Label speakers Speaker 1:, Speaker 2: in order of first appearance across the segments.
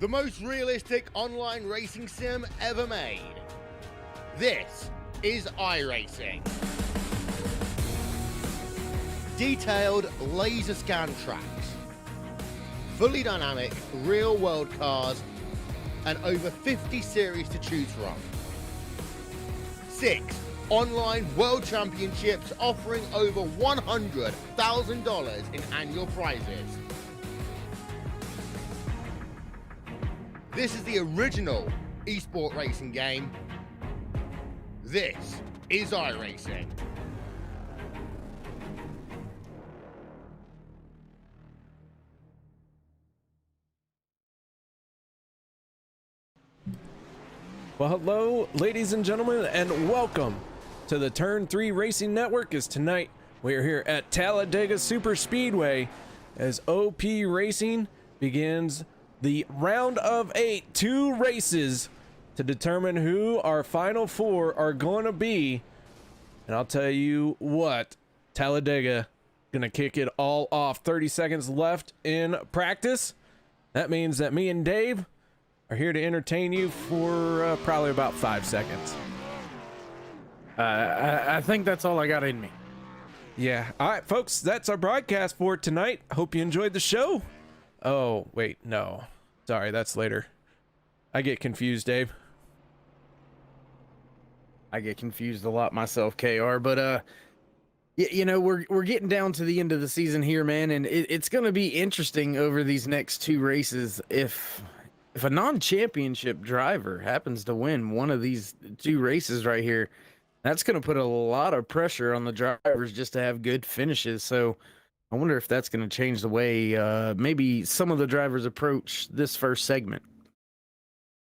Speaker 1: the most realistic online racing sim ever made. This is iRacing. Detailed laser scan tracks, fully dynamic real-world cars, and over 50 series to choose from. 6 online world championships offering over $100,000 in annual prizes. This is the original esport racing game. This is iRacing.
Speaker 2: Well, hello, ladies and gentlemen, and welcome to the Turn 3 Racing Network. As tonight we are here at Talladega Super Speedway as OP Racing begins the round of 8, 2 races to determine who our final 4 are going to be. And I'll tell you what, Talladega gonna kick it all off. 30 seconds left in practice. That means that me and Dave are here to entertain you for probably about 5 seconds.
Speaker 3: I think that's all I got in me.
Speaker 2: Yeah. All right, folks, that's our broadcast for tonight. Hope you enjoyed the show. Oh, wait, no. Sorry, that's later. I get confused, Dave.
Speaker 3: I get confused a lot myself, KR, but you know, we're getting down to the end of the season here, man, and it's going to be interesting over these next 2 races if a non-championship driver happens to win one of these 2 races right here. That's going to put a lot of pressure on the drivers just to have good finishes. So I wonder if that's going to change the way maybe some of the drivers approach this first segment.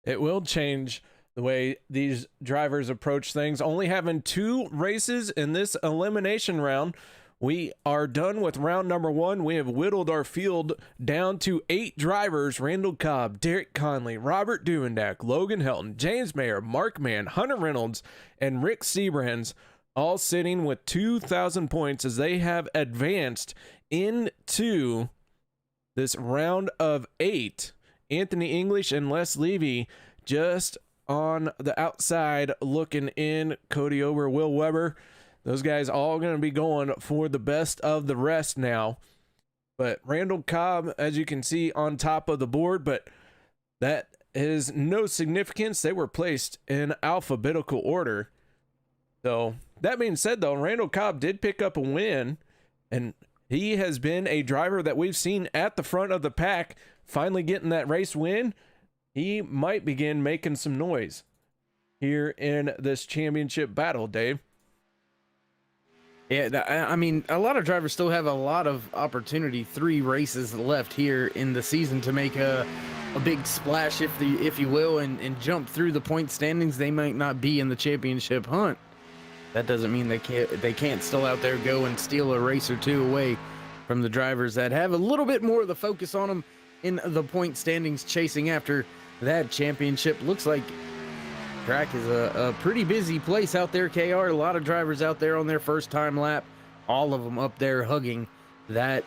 Speaker 2: It will change the way these drivers approach things. Only having 2 races in this elimination round, we are done with round number 1. We have whittled our field down to 8 drivers: Randall Cobb, Derek Conley, Robert Duvendak, Logan Helton, James Mayer, Mark Mann, Hunter Reynolds, and Rick Seabrands, all sitting with 2,000 points as they have advanced into this round of 8. Anthony English and Les Levy just on the outside looking in. Cody Ober, Will Weber, those guys all going to be going for the best of the rest now. But Randall Cobb, as you can see, on top of the board, but that is no significance. They were placed in alphabetical order. So that being said, though, Randall Cobb did pick up a win, and he has been a driver that we've seen at the front of the pack, finally getting that race win. He might begin making some noise here in this championship battle, Dave.
Speaker 3: Yeah, I mean, a lot of drivers still have a lot of opportunity. 3 races left here in the season to make a big splash, if you will, and jump through the point standings. They might not be in the championship hunt. That doesn't mean they can't still out there go and steal a race or 2 away from the drivers that have a little bit more of the focus on them in the point standings, chasing after that championship. Looks like track is a pretty busy place out there, KR. A lot of drivers out there on their first time lap, all of them up there hugging that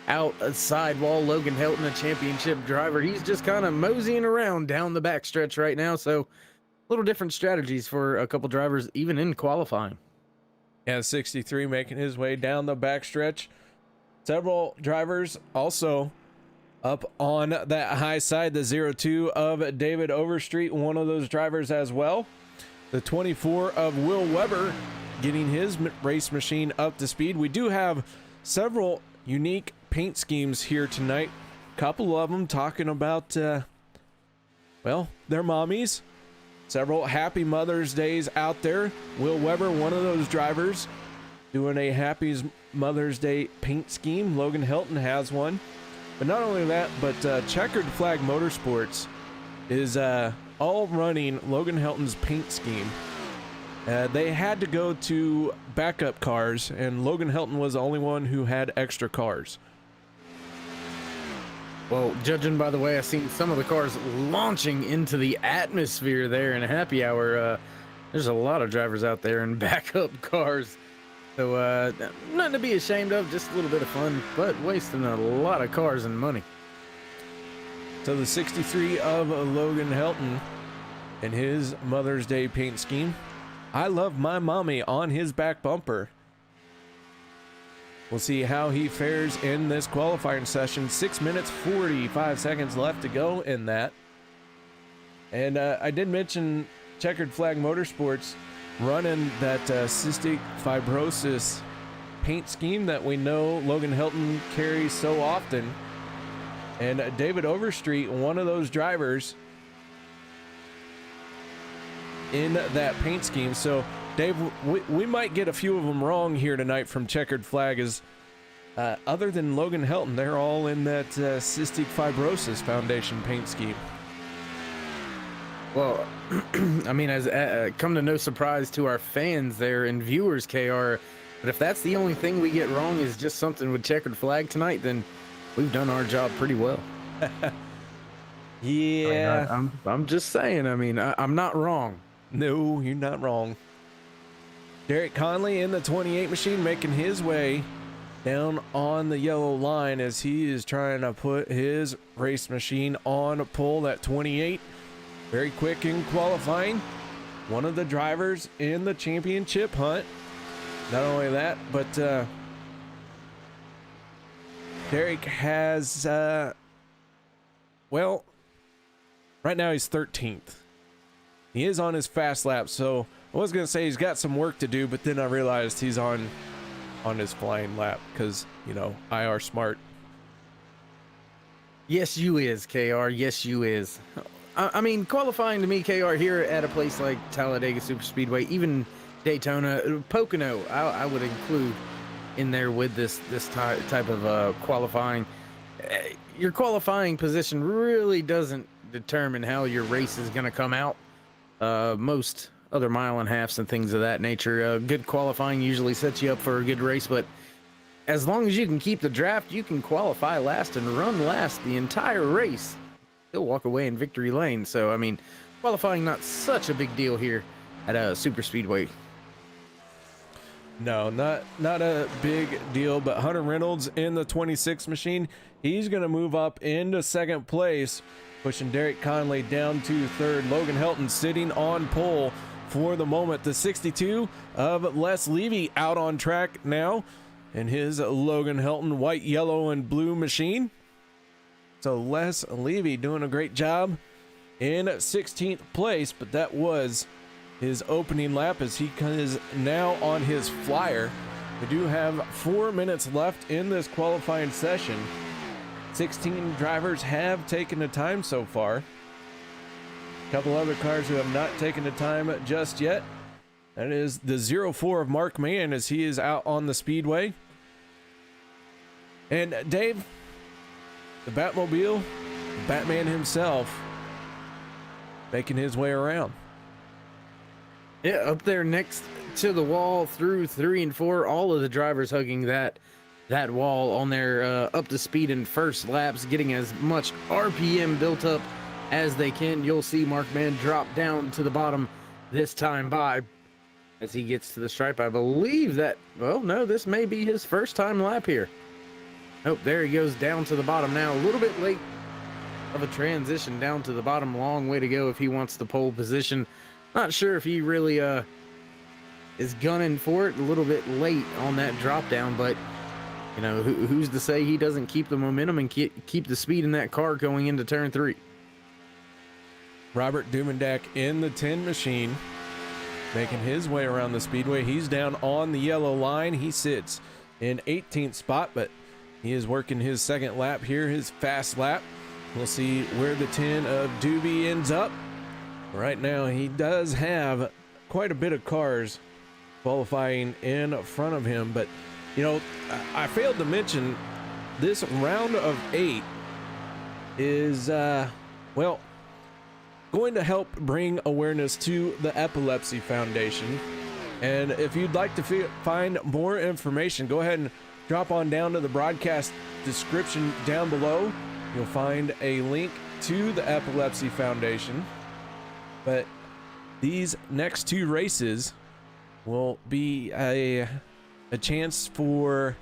Speaker 3: outside wall. Logan Helton, a championship driver, he's just kind of moseying around down the backstretch right now. So little different strategies for a couple drivers even in qualifying.
Speaker 2: Yeah, 63 making his way down the backstretch. Several drivers also up on that high side. The 02 of David Overstreet, one of those drivers as well. The 24 of Will Weber getting his race machine up to speed. We do have several unique paint schemes here tonight. A couple of them talking about, well, their mommies. Several happy Mother's Days out there. Will Weber, one of those drivers, doing a Happy Mother's Day paint scheme. Logan Helton has one. But not only that, but Checkered Flag Motorsports is all running Logan Helton's paint scheme. They had to go to backup cars, and Logan Helton was the only one who had extra cars.
Speaker 3: Well, judging by the way I've seen some of the cars launching into the atmosphere there in a happy hour, there's a lot of drivers out there in backup cars. So nothing to be ashamed of, just a little bit of fun, but wasting a lot of cars and money.
Speaker 2: So the 63 of Logan Helton and his Mother's Day paint scheme. I Love My Mommy on his back bumper. We'll see how he fares in this qualifying session. 6 minutes, 45 seconds left to go in that. And I did mention Checkered Flag Motorsports running that cystic fibrosis paint scheme that we know Logan Helton carries so often. And David Overstreet, one of those drivers in that paint scheme. So Dave, we might get a few of them wrong here tonight from Checkered Flag, as other than Logan Helton, they're all in that Cystic Fibrosis Foundation paint scheme.
Speaker 3: Well, I mean, as come to no surprise to our fans there and viewers, KR, but if that's the only thing we get wrong is just something with Checkered Flag tonight, then we've done our job pretty well.
Speaker 2: Yeah.
Speaker 3: I mean, I'm just saying, I mean, I'm not wrong.
Speaker 2: No, you're not wrong. Derek Conley in the 28 machine making his way down on the yellow line as he is trying to put his race machine on pole. That 28, very quick in qualifying. One of the drivers in the championship hunt. Not only that, but Derek has, well, right now he's 13th. He is on his fast lap, so I was going to say he's got some work to do, but then I realized he's on his flying lap because, you know, IR smart.
Speaker 3: Yes, you is, KR. Yes, you is. I mean, qualifying to me, KR, here at a place like Talladega Superspeedway, even Daytona, Pocono, I would include in there with this type of qualifying. Your qualifying position really doesn't determine how your race is going to come out. Most other mile and halves and things of that nature, good qualifying usually sets you up for a good race, but as long as you can keep the draft, you can qualify last and run last the entire race. You'll walk away in victory lane. So, I mean, qualifying not such a big deal here at a super speedway.
Speaker 2: No, not a big deal, but Hunter Reynolds in the 26 machine, he's going to move up into second place, pushing Derek Conley down to third. Logan Helton sitting on pole for the moment. The 62 of Les Levy out on track now in his Logan Helton white, yellow, and blue machine. So Les Levy doing a great job in 16th place, but that was his opening lap as he is now on his flyer. We do have 4 minutes left in this qualifying session. 16 drivers have taken the time so far. A couple other cars who have not taken the time just yet. That is the 04 of Mark Mann as he is out on the speedway. And Dave, the Batmobile, Batman himself, making his way around.
Speaker 3: Yeah, up there next to the wall through 3 and 4, all of the drivers hugging that wall on their up to speed in first laps, getting as much RPM built up as they can. You'll see Mark Mann drop down to the bottom this time by as he gets to the stripe. I believe that, well, no, this may be his first time lap here. Oh, there he goes down to the bottom now. A little bit late of a transition down to the bottom. Long way to go if he wants the pole position. Not sure if he really is gunning for it. A little bit late on that drop down, but you know, who's to say he doesn't keep the momentum and keep the speed in that car going into turn 3.
Speaker 2: Robert Dumendak in the 10 machine, making his way around the speedway. He's down on the yellow line. He sits in 18th spot, but he is working his second lap here, his fast lap. We'll see where the 10 of Doobie ends up. Right now, he does have quite a bit of cars qualifying in front of him, but you know, I failed to mention this round of 8 is, well, going to help bring awareness to the Epilepsy Foundation. And if you'd like to find more information, go ahead and drop on down to the broadcast description down below. You'll find a link to the Epilepsy Foundation. But these next 2 races will be a chance for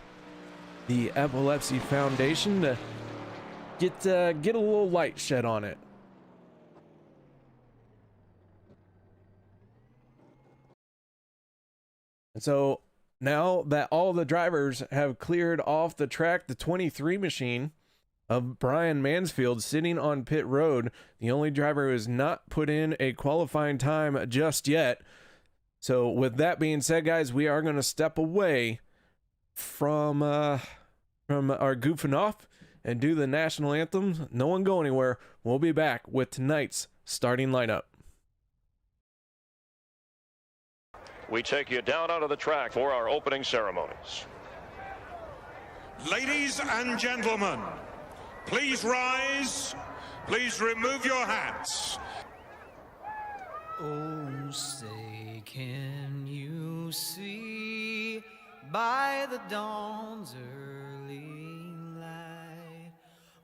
Speaker 2: the Epilepsy Foundation to get a little light shed on it. And so now that all the drivers have cleared off the track, the 23 machine of Brian Mansfield sitting on pit road, the only driver who has not put in a qualifying time just yet. So with that being said, guys, we are going to step away from our goofing off and do the national anthem. No one go anywhere. We'll be back with tonight's starting lineup.
Speaker 4: We take you down onto the track for our opening ceremonies.
Speaker 5: Ladies and gentlemen, please rise. Please remove your hats.
Speaker 6: Oh, say, can you see by the dawn's early light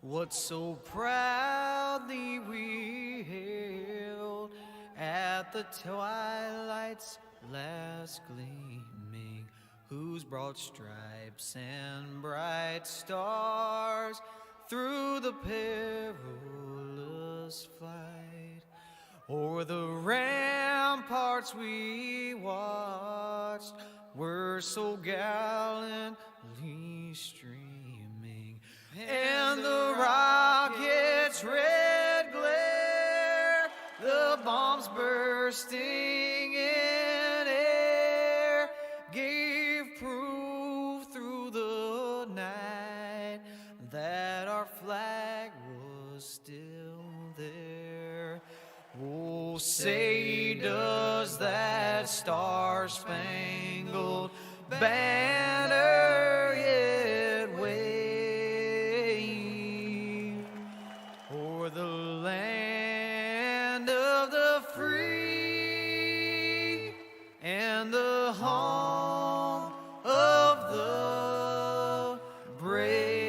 Speaker 6: what so proudly we hailed at the twilight's last gleaming, whose broad stripes and bright stars through the perilous flight o'er the ramparts we watched were so gallantly streaming, and the rocket's red glare, the bombs bursting in air, gave proof through the night that our flag was still there. Oh, say does that star-spangled banner yet wave o'er the land of the free and the home of the brave?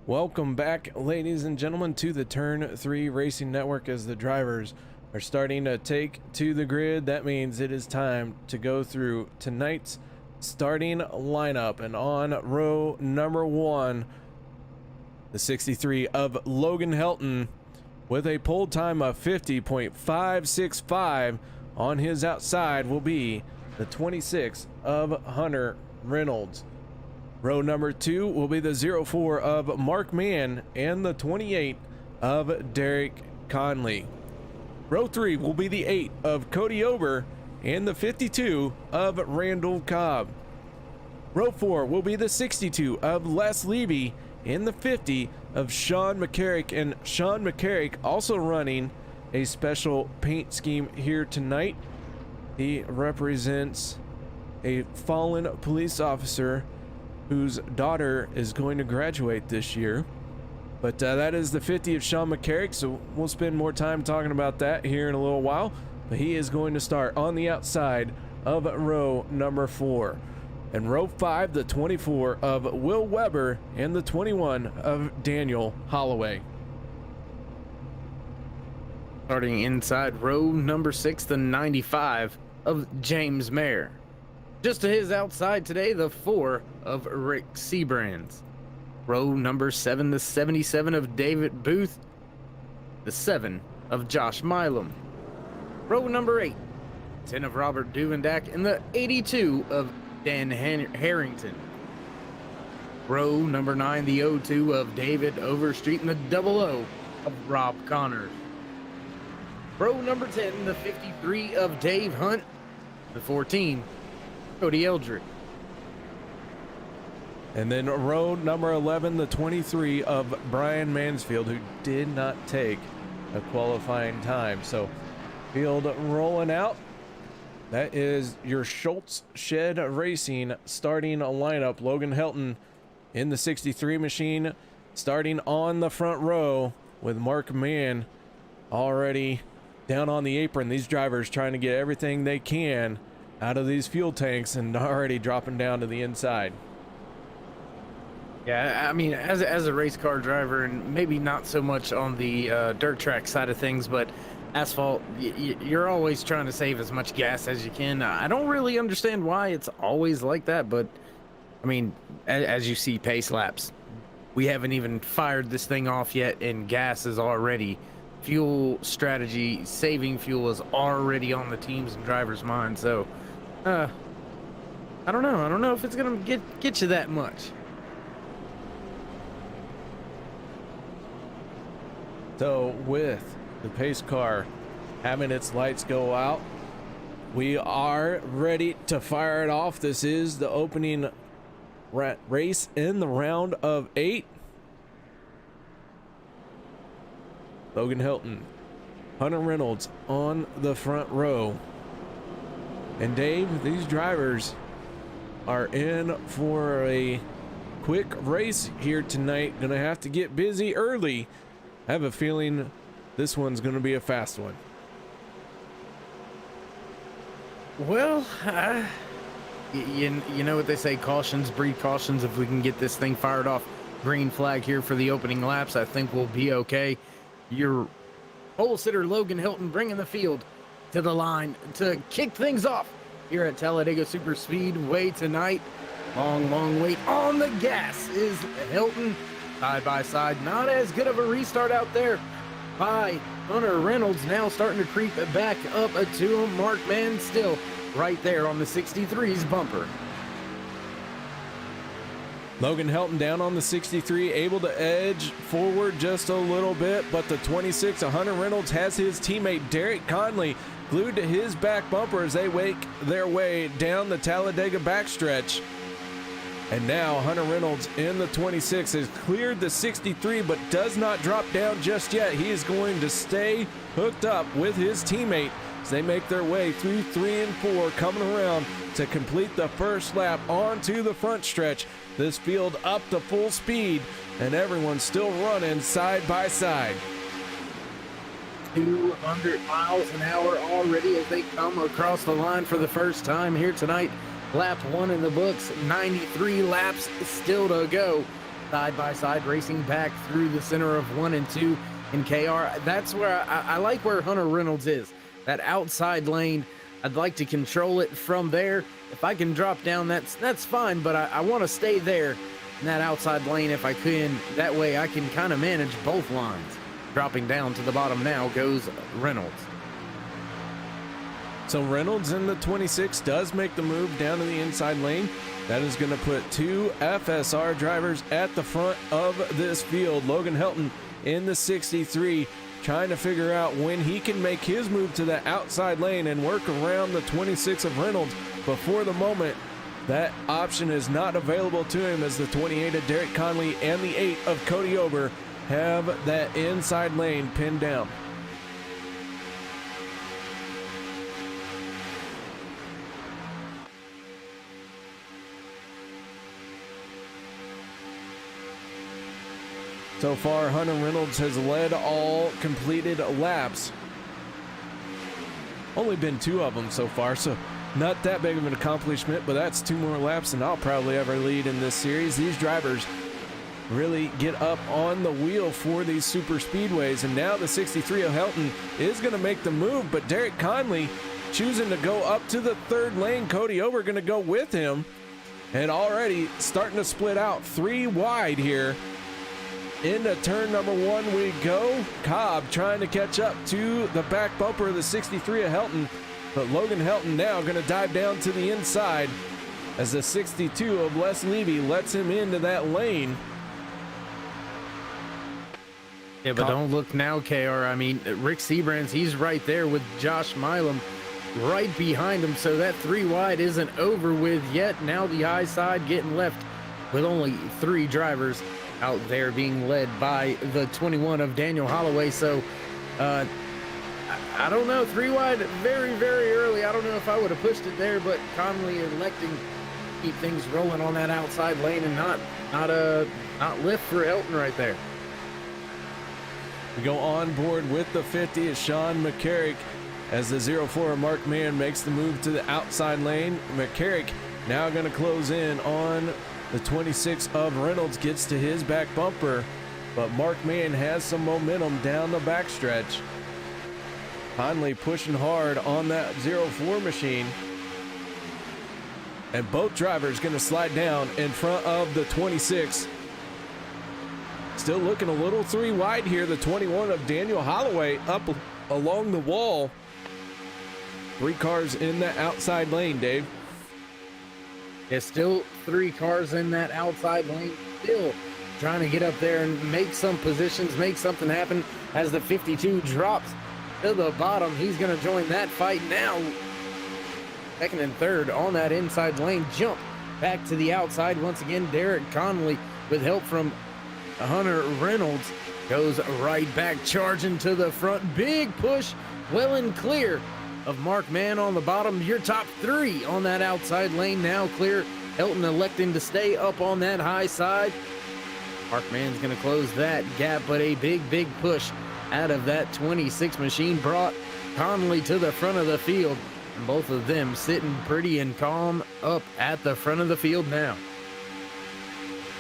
Speaker 2: Welcome back, ladies and gentlemen, to the Turn 3 Racing Network. As the drivers are starting to take to the grid, that means it is time to go through tonight's starting lineup. And on row number 1, the 63 of Logan Helton with a pole time of 50.565. On his outside will be the 26 of Hunter Reynolds. Row number 2 will be the 04 of Mark Mann and the 28 of Derek Conley. Row 3 will be the 8 of Cody Ober and the 52 of Randall Cobb. Row 4 will be the 62 of Les Levy and the 50 of Sean McCarrick. And Sean McCarrick also running a special paint scheme here tonight. He represents a fallen police officer whose daughter is going to graduate this year. But that is the 50 of Sean McCarrick, so we'll spend more time talking about that here in a little while. But he is going to start on the outside of row number 4. And row 5, the 24 of Will Weber and the 21 of Daniel Holloway.
Speaker 3: Starting inside row number 6, the 95 of James Mayer. Just to his outside today, the 4 of Rick Seabrands. Row number 7, the 77 of David Booth. The 7 of Josh Milam. Row number 8, 10 of Robert Duvendak, and the 82 of Dan Harrington. Row number 9, the 02 of David Overstreet, and the 00 of Rob Connors. Row number 10, the 53 of Dave Hunt. The 14, Cody Eldrick.
Speaker 2: And then row number 11, the 23 of Brian Mansfield, who did not take a qualifying time. So field rolling out. That is your Schultz Shed Racing starting lineup. Logan Helton in the 63 machine, starting on the front row with Mark Mann already down on the apron. These drivers trying to get everything they can out of these fuel tanks and already dropping down to the inside.
Speaker 3: Yeah, I mean, as a race car driver, and maybe not so much on the dirt track side of things, but asphalt, you're always trying to save as much gas as you can. I don't really understand why it's always like that, but I mean, as you see pace laps, we haven't even fired this thing off yet, and gas is already, fuel strategy, saving fuel is already on the teams and drivers' minds. So, I don't know if it's gonna get you that much.
Speaker 2: So with the pace car having its lights go out, we are ready to fire it off. This is the opening race in the round of 8. Logan Hilton, Hunter Reynolds on the front row. And Dave, these drivers are in for a quick race here tonight. Gonna have to get busy early. I have a feeling this one's gonna be a fast one.
Speaker 3: Well, you know what they say, cautions breed cautions. If we can get this thing fired off, green flag here for the opening laps, I think we'll be okay. Your pole sitter Logan Hilton bringing the field to the line to kick things off here at Talladega Super Speedway tonight. Long wait on the gas is Hilton. Side by side, not as good of a restart out there by Hunter Reynolds. Now starting to creep back up to him. Mark Mann still right there on the 63's bumper.
Speaker 2: Logan Hilton down on the 63, able to edge forward just a little bit, but the 26 of Hunter Reynolds has his teammate Derek Conley glued to his back bumper as they make their way down the Talladega backstretch. And now Hunter Reynolds in the 26 has cleared the 63, but does not drop down just yet. He is going to stay hooked up with his teammate as they make their way through 3 and 4, coming around to complete the first lap onto the front stretch. This field up to full speed, and everyone's still running side by side.
Speaker 3: 200 miles an hour already as they come across the line for the first time here tonight. Lap 1 in the books, 93 laps still to go. Side by side racing back through the center of 1 and 2 in KR. That's where I like where Hunter Reynolds is. That outside lane, I'd like to control it from there. If I can drop down, that's fine, but I want to stay there in that outside lane if I can. That way I can kind of manage both lines. Dropping down to the bottom now goes Reynolds.
Speaker 2: So Reynolds in the 26 does make the move down to the inside lane. That is going to put 2 FSR drivers at the front of this field. Logan Hilton in the 63, trying to figure out when he can make his move to the outside lane and work around the 26 of Reynolds. But for the moment, that option is not available to him as the 28 of Derek Conley and the 8 of Cody Ober have that inside lane pinned down. So far, Hunter Reynolds has led all completed laps. Only been 2 of them so far, so not that big of an accomplishment, but that's 2 more laps than I'll probably ever lead in this series. These drivers really get up on the wheel for these super speedways, and now the 63 of Hilton is going to make the move, but Derek Conley choosing to go up to the 3rd lane. Cody Ober going to go with him, and already starting to split out 3 wide here. Into turn number 1 we go. Cobb trying to catch up to the back bumper of the 63 of Hilton, but Logan Hilton now going to dive down to the inside as the 62 of Les Levy lets him into that lane.
Speaker 3: Yeah, but don't look now, KR. I mean, Rick Seabrands, he's right there with Josh Milam right behind him, so that 3 wide isn't over with yet. Now the high side getting left with only 3 drivers out there being led by the 21 of Daniel Holloway. So I don't know, 3 wide very early. I don't know if I would have pushed it there, but Conley electing to keep things rolling on that outside lane and not lift for Hilton right there.
Speaker 2: We go on board with the 50 is Sean McCarrick as the 04 Mark Mann makes the move to the outside lane. McCarrick now going to close in on the 26 of Reynolds, gets to his back bumper, but Mark Mann has some momentum down the backstretch. Conley pushing hard on that 04 machine. And both drivers going to slide down in front of the 26. Still looking a little 3 wide here. The 21 of Daniel Holloway up along the wall. 3 cars in the outside lane, Dave.
Speaker 3: It's still 3 cars in that outside lane, still trying to get up there and make some positions, make something happen as the 52 drops to the bottom. He's going to join that fight now. Second and third on that inside lane jump back to the outside. Once again, Derek Conley with help from Hunter Reynolds goes right back charging to the front. Big push, well and clear of Mark Mann on the bottom. Your top 3 on that outside lane now clear. Elton electing to stay up on that high side. Mark Mann's going to close that gap, but a big push out of that 26 machine brought Conley to the front of the field. And both of them sitting pretty and calm up at the front of the field now.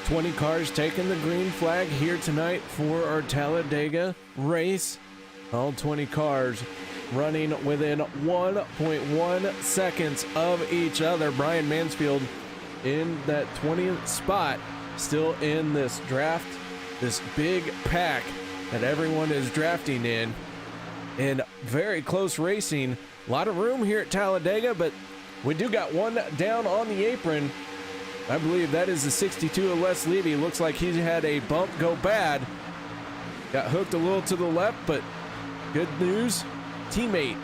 Speaker 2: 20 cars taking the green flag here tonight for our Talladega race. All 20 cars running within 1.1 seconds of each other. Brian Mansfield in that 20th spot, still in this draft, this big pack that everyone is drafting in. And very close racing. A lot of room here at Talladega, but we do got one down on the apron. I believe that is the 62 of Les Levy. Looks like he had a bump go bad. Got hooked a little to the left, but good news. Teammate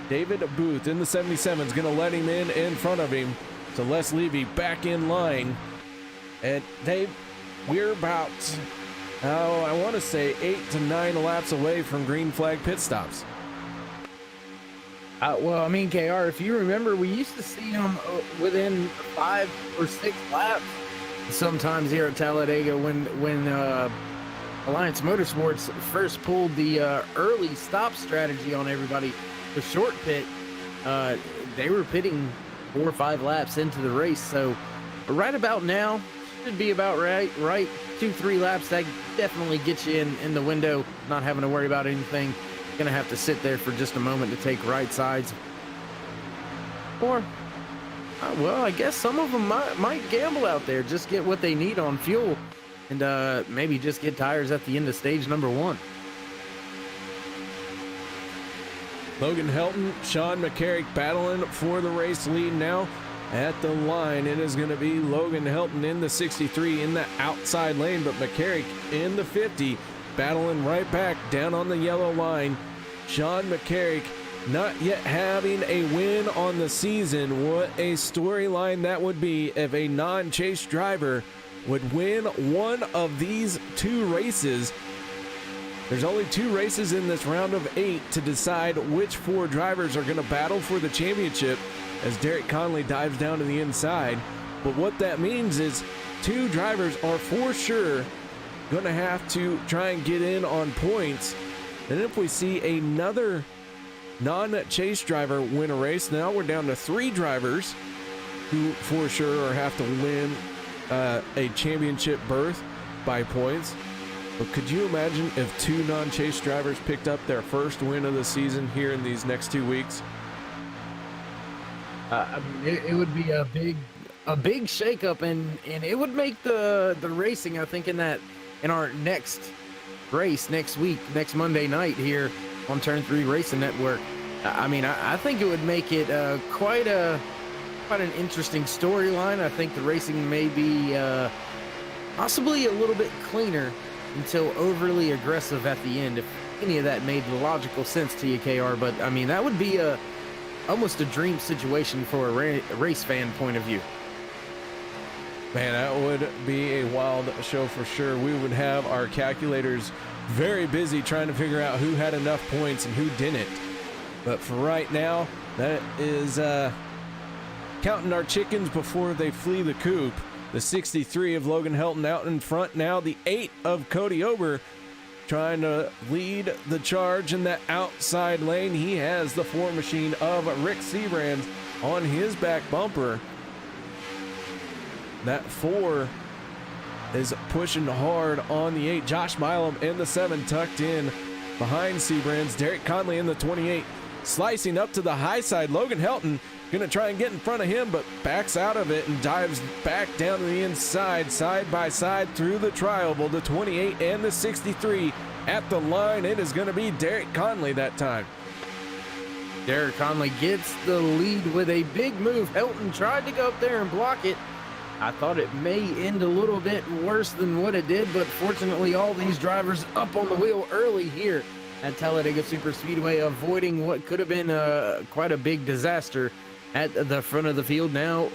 Speaker 2: David Booth in the 77 is going to let him in front of him. So Les Levy back in line. And we're about, I want to say 8 to 9 laps away from green flag pit stops.
Speaker 3: Well, I mean, KR, if you remember, we used to see them within 5 or 6 laps sometimes here at Talladega when Alliance Motorsports first pulled the early stop strategy on everybody. The short pit, they were pitting 4 or 5 laps into the race. So right about now, should be about right. 2-3 laps, that definitely gets you in the window, not having to worry about anything. Gonna have to sit there for just a moment to take right sides, or well, I guess some of them might gamble out there, just get what they need on fuel, and maybe just get tires at the end of stage number 1.
Speaker 2: Logan Helton, Sean McCarrick battling for the race lead now. At the line, it is going to be Logan Helton in the 63 in the outside lane, but McCarrick in the 50 battling right back down on the yellow line. Sean McCarrick not yet having a win on the season. What a storyline that would be if a non-chase driver would win one of these 2 races. There's only 2 races in this round of 8 to decide which 4 drivers are going to battle for the championship as Derek Conley dives down to the inside. But what that means is 2 drivers are for sure going to have to try and get in on points. And if we see another non-chase driver win a race, now we're down to 3 drivers who for sure have to win a championship berth by points. But could you imagine if 2 non-chase drivers picked up their first win of the season here in these next 2 weeks?
Speaker 3: I mean, it would be a big shakeup, and it would make the racing, I think, in our next race next week, next Monday night here on Turn 3 Racing Network. I mean, I think it would make it quite an interesting storyline. I think the racing may be possibly a little bit cleaner until overly aggressive at the end, if any of that made logical sense to you, KR. But I mean, that would be almost a dream situation for a race fan point of view.
Speaker 2: Man, that would be a wild show for sure. We would have our calculators very busy trying to figure out who had enough points and who didn't. But for right now, that is counting our chickens before they flee the coop. The 63 of Logan Helton out in front now. The 8 of Cody Ober trying to lead the charge in that outside lane. He has the 4 machine of Rick Seabrands on his back bumper. That 4 is pushing hard on the 8. Josh Milam in the 7 tucked in behind Seabrands. Derek Conley in the 28 slicing up to the high side. Logan Helton gonna try and get in front of him, but backs out of it and dives back down to the inside, side by side through the trioval. The 28 and the 63 at the line. It is gonna be Derek Conley that time.
Speaker 3: Derek Conley gets the lead with a big move. Helton tried to go up there and block it. I thought it may end a little bit worse than what it did, but fortunately all these drivers up on the wheel early here at Talladega Superspeedway, avoiding what could have been quite a big disaster at the front of the field. Now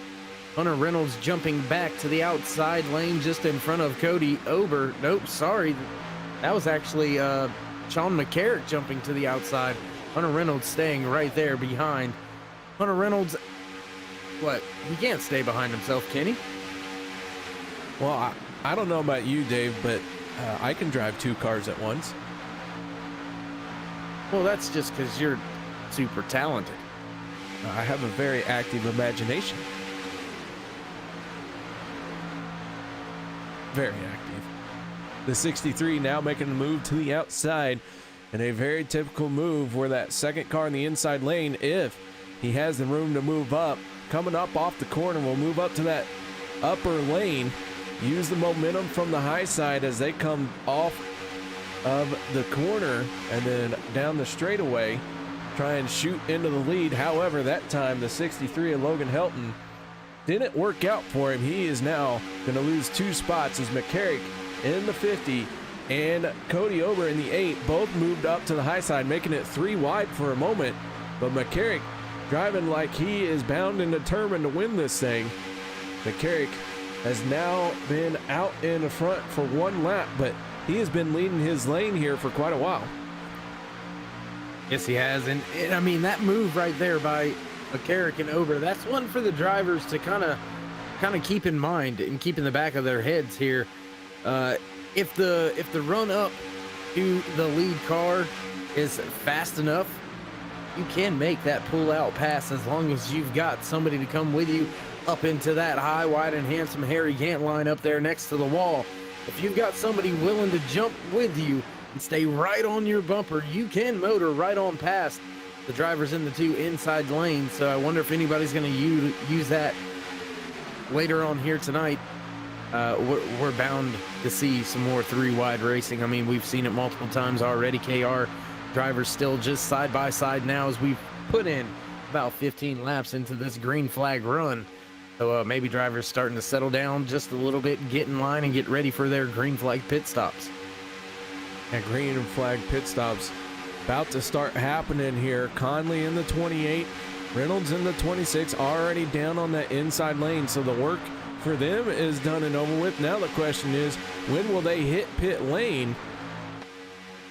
Speaker 3: Hunter Reynolds jumping back to the outside lane just in front of Cody Ober. Nope, sorry. That was actually Sean McCarrick jumping to the outside. Hunter Reynolds staying right there behind. Hunter Reynolds, what? He can't stay behind himself, can he?
Speaker 2: Well, I don't know about you, Dave, but I can drive 2 cars at once.
Speaker 3: Well, that's just because you're super talented.
Speaker 2: I have a very active imagination. Very active. The 63 now making a move to the outside, and a very typical move where that second car in the inside lane, if he has the room to move up, coming up off the corner, will move up to that upper lane, use the momentum from the high side as they come off of the corner and then down the straightaway, try and shoot into the lead. However, that time the 63 of Logan Helton didn't work out for him. He is now going to lose 2 spots as McCarrick in the 50 and Cody Ober in the 8 both moved up to the high side, making it 3 wide for a moment. But McCarrick driving like he is bound and determined to win this thing. McCarrick has now been out in the front for 1 lap, but he has been leading his lane here for quite a while.
Speaker 3: Yes, he has. And I mean, that move right there by McCarrick and Ober, that's one for the drivers to kind of keep in mind and keep in the back of their heads here. If the run up to the lead car is fast enough, you can make that pull out pass as long as you've got somebody to come with you up into that high, wide, and handsome Harry Gant line up there next to the wall. If you've got somebody willing to jump with you and stay right on your bumper, you can motor right on past the drivers in the 2 inside lanes. So I wonder if anybody's going to use that later on here tonight. We're bound to see some more 3 wide racing. I mean, we've seen it multiple times already. KR drivers still just side by side now as we've put in about 15 laps into this green flag run. So maybe drivers starting to settle down just a little bit, get in line, and get ready for their green flag pit stops.
Speaker 2: That green flag pit stops about to start happening here. Conley in the 28, Reynolds in the 26, already down on that inside lane. So the work for them is done and over with. Now the question is, when will they hit pit lane?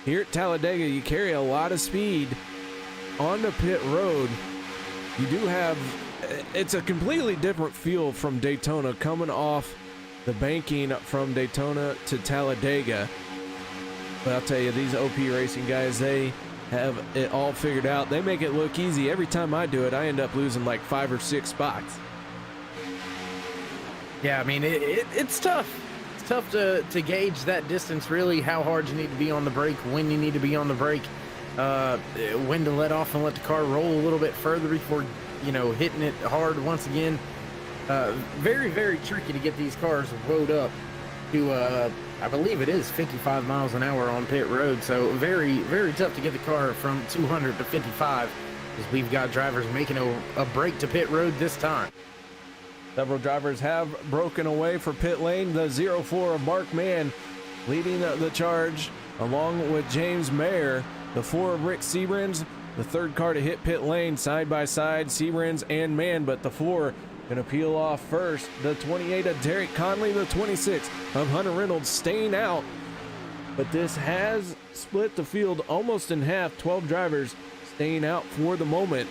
Speaker 2: Here at Talladega, you carry a lot of speed on the pit road. You do have, it's a completely different feel from Daytona, coming off the banking from Daytona to Talladega. But I'll tell you, these OP racing guys, they have it all figured out. They make it look easy. Every time I do it, I end up losing like 5 or 6 spots.
Speaker 3: Yeah, I mean, it's tough. It's tough to gauge that distance, really, how hard you need to be on the brake, when you need to be on the brake, when to let off and let the car roll a little bit further before, hitting it hard once again. Very, very tricky to get these cars wound up to, I believe it is 55 miles an hour on pit road. So very, very tough to get the car from 200 to 55, because we've got drivers making a break to pit road this time.
Speaker 2: Several drivers have broken away for pit lane. The 04 of Mark Mann leading the charge along with James Mayer. The 4 of Rick Seabrands, the 3rd car to hit pit lane, side by side, Seabrands and Mann, but the 4 gonna peel off first. The 28 of Derek Conley, the 26 of Hunter Reynolds staying out. But this has split the field almost in half. 12 drivers staying out for the moment.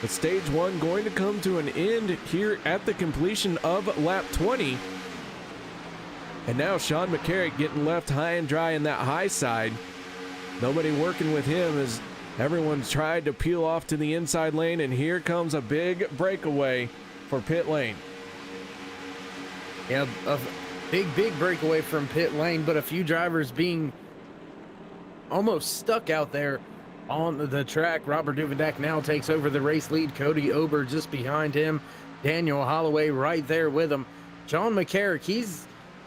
Speaker 2: But stage 1 going to come to an end here at the completion of lap 20. And now Sean McCarrick getting left high and dry in that high side. Nobody working with him as everyone's tried to peel off to the inside lane, and here comes a big breakaway for pit lane.
Speaker 3: Yeah, a big breakaway from pit lane, but a few drivers being almost stuck out there on the track. Robert Duvendak now takes over the race lead. Cody Ober just behind him. Daniel Holloway right there with him. John McCarrick, he's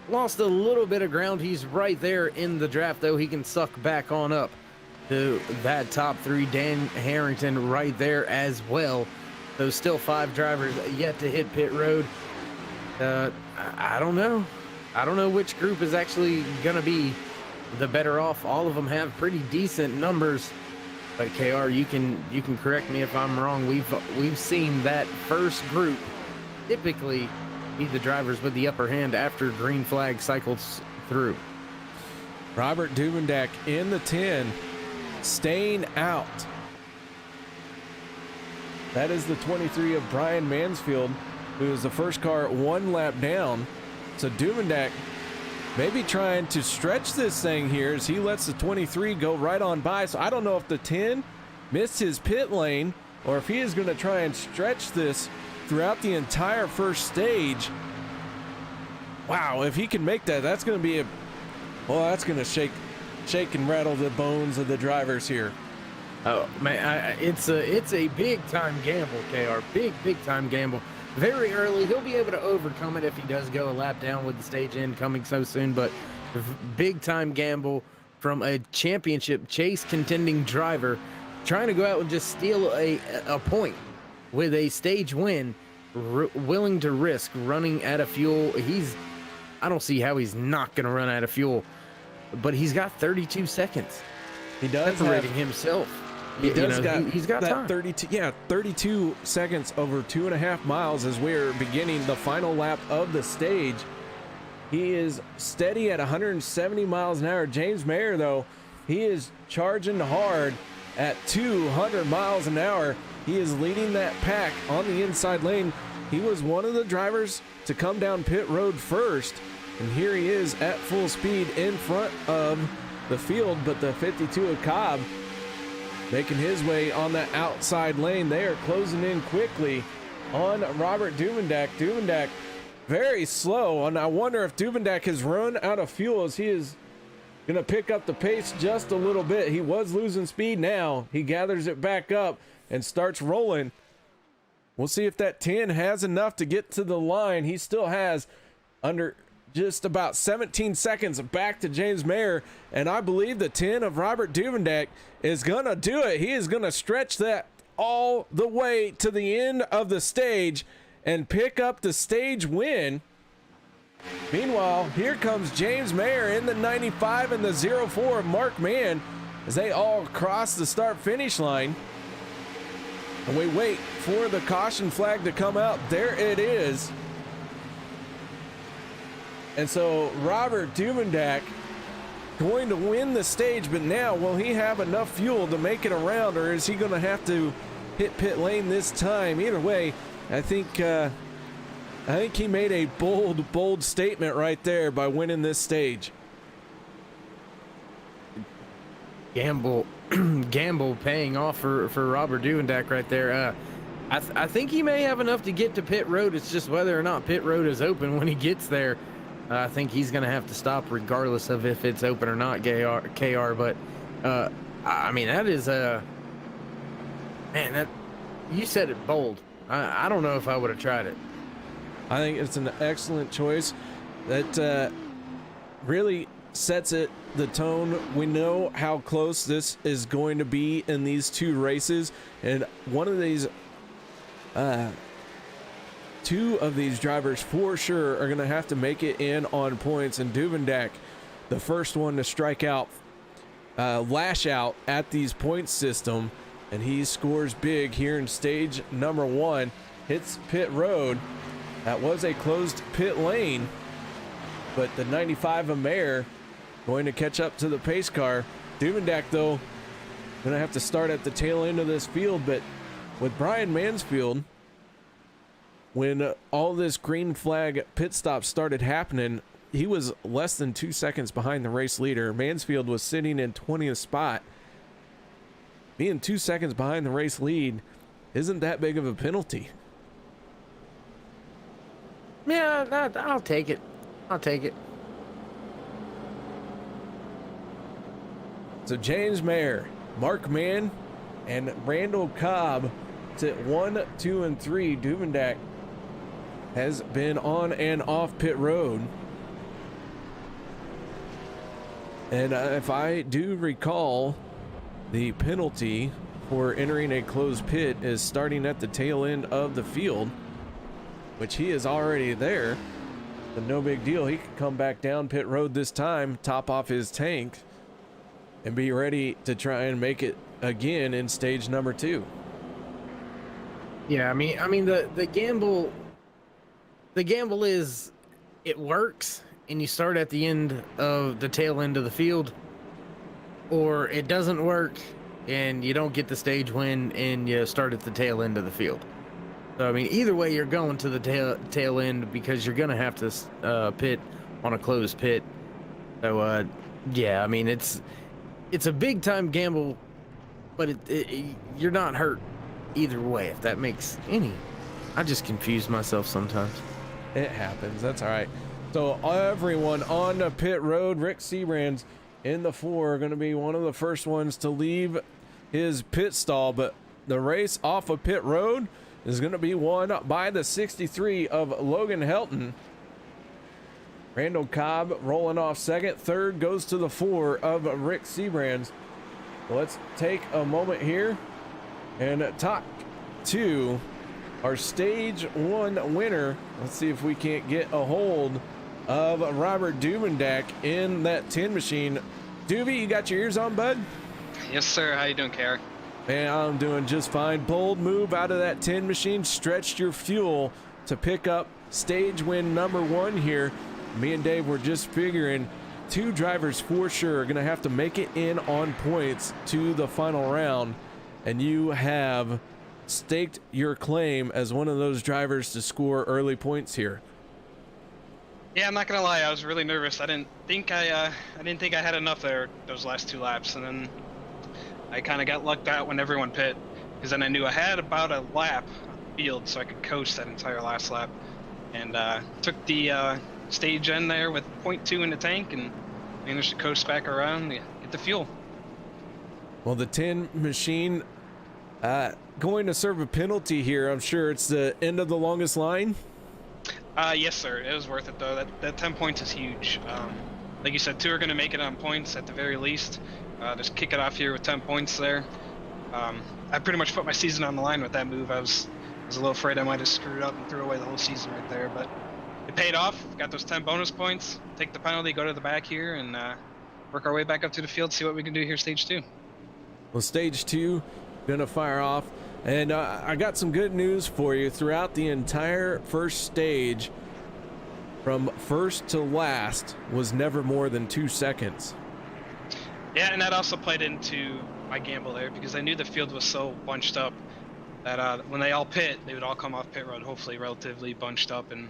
Speaker 3: lost a little bit of ground. He's right there in the draft, though. He can suck back on up to that top three. Dan Harrington right there as well. There's still 5 drivers yet to hit pit road. I don't know. I don't know which group is actually going to be the better off. All of them have pretty decent numbers. But KR, you can correct me if I'm wrong. We've seen that first group typically be the drivers with the upper hand after green flag cycles through.
Speaker 2: Robert Duvendak in the 10, staying out. That is the 23 of Brian Mansfield, who is the first car 1 lap down. So Duvendak maybe trying to stretch this thing here as he lets the 23 go right on by. So I don't know if the 10 missed his pit lane or if he is going to try and stretch this throughout the entire first stage. Wow, if he can make that, that's going to be that's going to shake and rattle the bones of the drivers here.
Speaker 3: Oh man, it's a big time gamble, KR. Big time gamble. Very early, he'll be able to overcome it if he does go a lap down with the stage end coming so soon. But big time gamble from a championship chase contending driver trying to go out and just steal a point with a stage win, willing to risk running out of fuel. I don't see how he's not going to run out of fuel, but he's got 32 seconds.
Speaker 2: He does
Speaker 3: separating himself.
Speaker 2: He's got that
Speaker 3: time.
Speaker 2: 32 seconds over 2.5 miles as we're beginning the final lap of the stage. He is steady at 170 miles an hour. James Mayer, though, he is charging hard at 200 miles an hour. He is leading that pack on the inside lane. He was one of the drivers to come down pit road first, and here he is at full speed in front of the field. But the 52 of Cobb making his way on that outside lane. They are closing in quickly on Robert Duvendak. Duvendak very slow, and I wonder if Duvendak has run out of fuel as he is going to pick up the pace just a little bit. He was losing speed. Now he gathers it back up and starts rolling. We'll see if that 10 has enough to get to the line. He still has under just about 17 seconds back to James Mayer, and I believe the 10 of Robert Duvendak is going to do it. He is going to stretch that all the way to the end of the stage and pick up the stage win. Meanwhile, here comes James Mayer in the 95 and the 04 of Mark Mann as they all cross the start-finish line. And we wait for the caution flag to come out. There it is. And so Robert Duvendak going to win the stage, but now will he have enough fuel to make it around, or is he going to have to hit pit lane this time? Either way, I think he made a bold statement right there by winning this stage.
Speaker 3: Gamble paying off for Robert Duvendak right there. I think he may have enough to get to pit road. It's just whether or not pit road is open when he gets there. I think he's going to have to stop regardless of if it's open or not, KR. But, I mean, that is man, you said it bold. I don't know if I would have tried it.
Speaker 2: I think it's an excellent choice that really sets the tone. We know how close this is going to be in these two races, and one of these two of these drivers for sure are going to have to make it in on points, and Duvendak, the first one to strike out, lash out at these point system, and he scores big here in stage number 1, hits pit road. That was a closed pit lane, but the 95 of Mayer going to catch up to the pace car. Duvendak, though, going to have to start at the tail end of this field, but with Brian Mansfield, when all this green flag pit stop started happening, he was less than 2 seconds behind the race leader. Mansfield was sitting in 20th spot. Being 2 seconds behind the race lead isn't that big of a penalty.
Speaker 3: Yeah, I'll take it. I'll take it.
Speaker 2: So James Mayer, Mark Mann, and Randall Cobb sit 1, 2, and 3. Duvendak has been on and off pit road. And if I do recall, the penalty for entering a closed pit is starting at the tail end of the field, which he is already there. But no big deal. He could come back down pit road this time, top off his tank, and be ready to try and make it again in stage number 2.
Speaker 3: Yeah, I mean the gamble is it works and you start at the end of the tail end of the field, or it doesn't work and you don't get the stage win and you start at the tail end of the field. So I mean, either way you're going to the tail end because you're gonna have to pit on a closed pit. So yeah, I mean it's a big time gamble, but you're not hurt either way, if that makes any. I just confuse myself sometimes.
Speaker 2: It happens. That's all right. So everyone on the pit road, Rick Seabrands in the 4 are going to be one of the first ones to leave his pit stall, but the race off of pit road is going to be won by the 63 of Logan Helton. Randall Cobb rolling off second. Third goes to the 4 of Rick Seabrands. Let's take a moment here and talk to our stage 1 winner. Let's see if we can't get a hold of Robert Duvendak in that 10 machine. Doobie, you got your ears on, bud?
Speaker 7: Yes, sir. How you doing, Kara?
Speaker 2: Man, I'm doing just fine. Bold move out of that 10 machine. Stretched your fuel to pick up stage win number 1 here. Me and Dave were just figuring 2 drivers for sure are going to have to make it in on points to the final round. And you have staked your claim as one of those drivers to score early points here.
Speaker 7: Yeah, I'm not gonna lie. I was really nervous. I didn't think I had enough there those last 2 laps, and then I kind of got lucked out when everyone pit, because then I knew I had about a lap on the field, so I could coast that entire last lap, and took the stage end there with 0.2 in the tank and managed to coast back around and get the fuel.
Speaker 2: Well, the 10 machine going to serve a penalty here. I'm sure it's the end of the longest line.
Speaker 7: Yes, sir. It was worth it, though. That 10 points is huge. Like you said, 2 are going to make it on points at the very least. Just kick it off here with 10 points there. I pretty much put my season on the line with that move. I was a little afraid I might have screwed up and threw away the whole season right there, but it paid off. Got those 10 bonus points. Take the penalty, go to the back here, and work our way back up to the field, see what we can do here stage 2.
Speaker 2: Well, stage 2 gonna fire off, and I got some good news for you. Throughout the entire first stage, from first to last, was never more than 2 seconds.
Speaker 7: Yeah, and that also played into my gamble there, because I knew the field was so bunched up that when they all pit, they would all come off pit road, hopefully relatively bunched up, and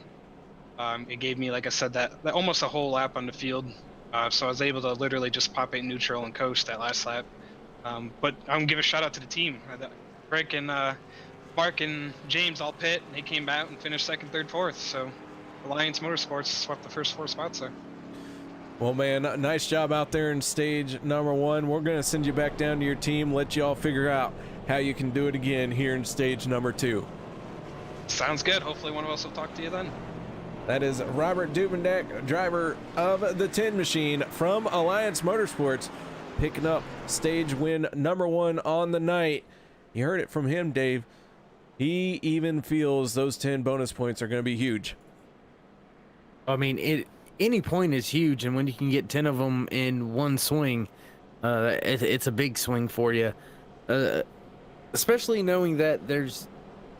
Speaker 7: it gave me, like I said, that almost a whole lap on the field. So I was able to literally just pop 8 neutral and coast that last lap. But I'm gonna give a shout out to the team. Rick and Mark and James all pit, and they came out and finished second, third, fourth. So Alliance Motorsports swept the first 4 spots there.
Speaker 2: Well, man, nice job out there in stage number 1. We're gonna send you back down to your team, let you all figure out how you can do it again here in stage number 2.
Speaker 7: Sounds good. Hopefully one of us will talk to you then.
Speaker 2: That is Robert Duvendak, driver of the 10 machine from Alliance Motorsports, picking up stage win number 1 on the night. You heard it from him, Dave. He even feels those 10 bonus points are going to be huge.
Speaker 3: I mean, any point is huge, and when you can get 10 of them in one swing, it's a big swing for you. Especially knowing that there's,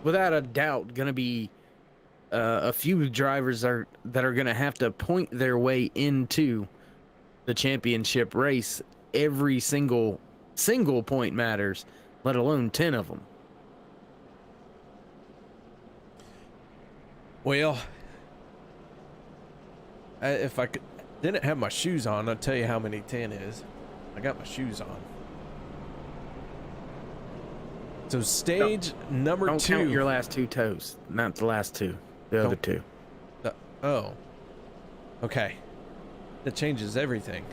Speaker 3: without a doubt, going to be a few drivers that are going to have to point their way into the championship race. Every single point matters, let alone 10 of them.
Speaker 2: Well, if I didn't have my shoes on, I'll tell you how many 10 is. I got my shoes on. So stage number
Speaker 3: Don't
Speaker 2: 2.
Speaker 3: count your last 2 toes, not the last 2, the other 2.
Speaker 2: Oh. Okay. That changes everything.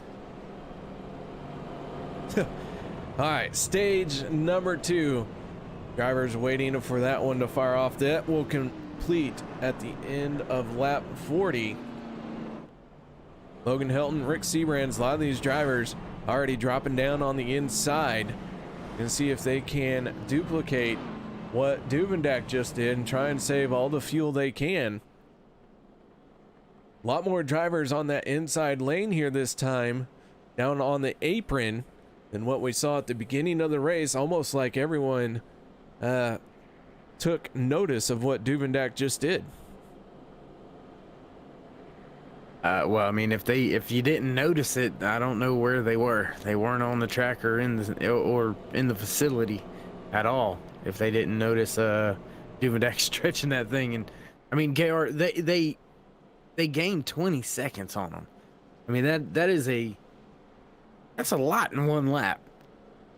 Speaker 2: All right, stage number 2. Drivers waiting for that one to fire off. That will complete at the end of lap 40. Logan Helton, Rick Seabrands, a lot of these drivers already dropping down on the inside and see if they can duplicate what Duvendak just did and try and save all the fuel they can. A lot more drivers on that inside lane here this time, down on the apron, than what we saw at the beginning of the race. Almost like everyone took notice of what Duvendak just did.
Speaker 3: Well, I mean, if you didn't notice it, I don't know where they were. They weren't on the track or in the facility at all. If they didn't notice Duvendak stretching that thing, and I mean, KR, they gained 20 seconds on him. I mean, that's a lot in one lap.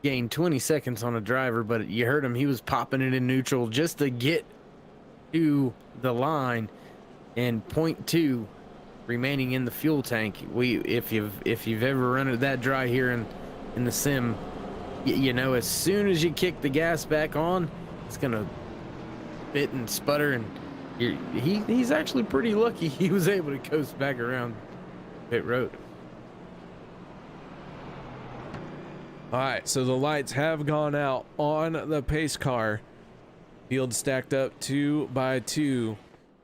Speaker 3: Gained 20 seconds on a driver, but you heard him. He was popping it in neutral just to get to the line, and 0.2 remaining in the fuel tank. If you've ever run it that dry here in the sim, you know, as soon as you kick the gas back on, it's gonna bit and sputter, and he's actually pretty lucky he was able to coast back around pit road.
Speaker 2: All right, so the lights have gone out on the pace car. Field stacked up 2 by 2.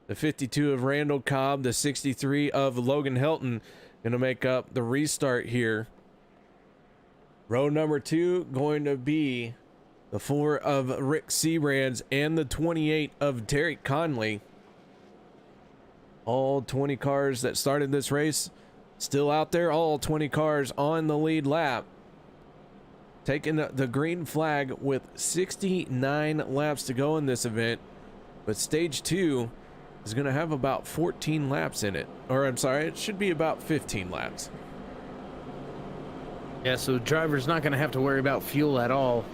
Speaker 2: The 52 of Randall Cobb, the 63 of Logan Helton, going to make up the restart here. Row number 2 going to be the 4 of Rick Seabrands and the 28 of Derek Conley. All 20 cars that started this race still out there. All 20 cars on the lead lap. Taking the green flag with 69 laps to go in this event. But stage 2 is going to have about 14 laps in it. Or I'm sorry, it should be about 15 laps.
Speaker 3: Yeah, so the driver's not going to have to worry about fuel at all.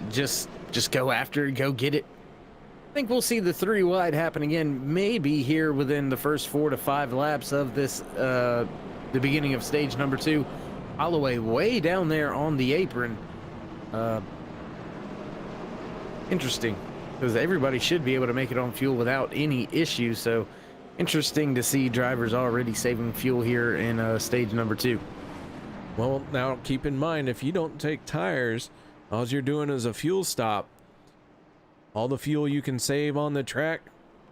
Speaker 3: Just go after it, go get it. I think we'll see the 3 wide happen again, maybe here within the first 4 to 5 laps of this, the beginning of stage number 2. Holloway way down there on the apron. Interesting, because everybody should be able to make it on fuel without any issue. So interesting to see drivers already saving fuel here in stage number 2.
Speaker 2: Well, now keep in mind, if you don't take tires, all you're doing is a fuel stop. All the fuel you can save on the track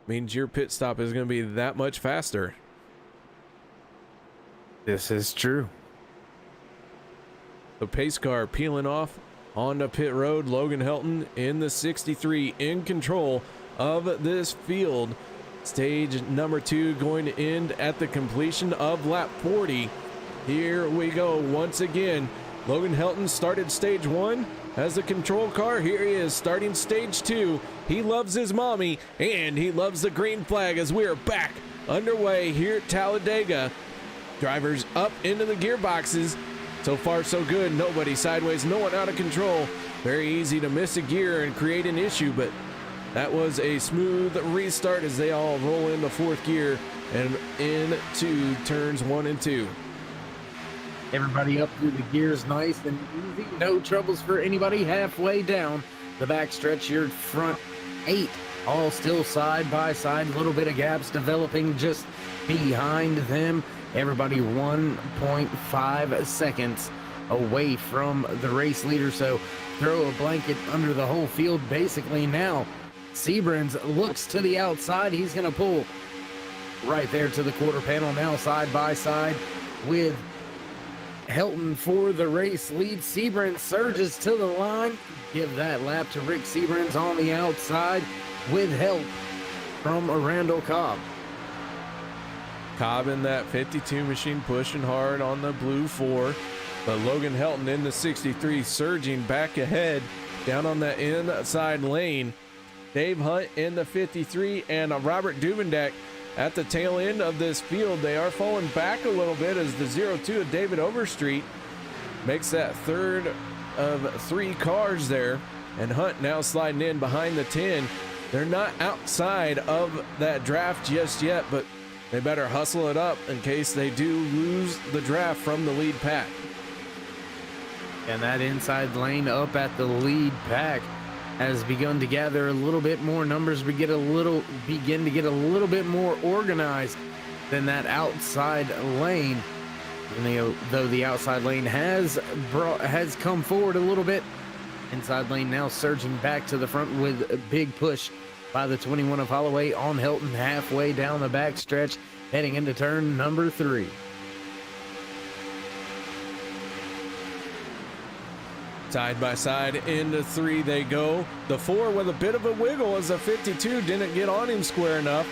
Speaker 2: means your pit stop is going to be that much faster.
Speaker 3: This is true.
Speaker 2: The pace car peeling off onto pit road. Logan Helton in the 63 in control of this field. Stage number 2 going to end at the completion of lap 40. Here we go once again. Logan Helton started stage 1 as a control car. Here he is starting stage 2. He loves his mommy and he loves the green flag as we are back underway here at Talladega. Drivers up into the gearboxes. So far so good. Nobody sideways, no one out of control. Very easy to miss a gear and create an issue, but that was a smooth restart as they all roll into 4th gear and into turns 1 and 2.
Speaker 3: Everybody up through the gears nice and easy. No troubles for anybody halfway down the backstretch. Your front 8 all still side by side. A little bit of gaps developing just behind them. Everybody 1.5 seconds away from the race leader. So throw a blanket under the whole field basically now. Seabrands looks to the outside. He's going to pull right there to the quarter panel now, side by side with Helton for the race lead. Seabrands surges to the line. Give that lap to Rick Seabrands on the outside with help from Randall Cobb.
Speaker 2: Cobb in that 52 machine pushing hard on the blue 4, but Logan Helton in the 63 surging back ahead down on the inside lane. Dave Hunt in the 53 and Robert Duvendak at the tail end of this field. They are falling back a little bit as the 0-2 of David Overstreet makes that third of 3 cars there, and Hunt now sliding in behind the 10. They're not outside of that draft just yet, but they better hustle it up in case they do lose the draft from the lead pack.
Speaker 3: And that inside lane up at the lead pack has begun to gather a little bit more numbers. We begin to get a little bit more organized than that outside lane. And though the outside lane has come forward a little bit, inside lane now surging back to the front with a big push by the 21 of Holloway on Helton halfway down the back stretch, heading into turn number 3.
Speaker 2: Side by side into 3 they go. The 4 with a bit of a wiggle as the 52 didn't get on him square enough,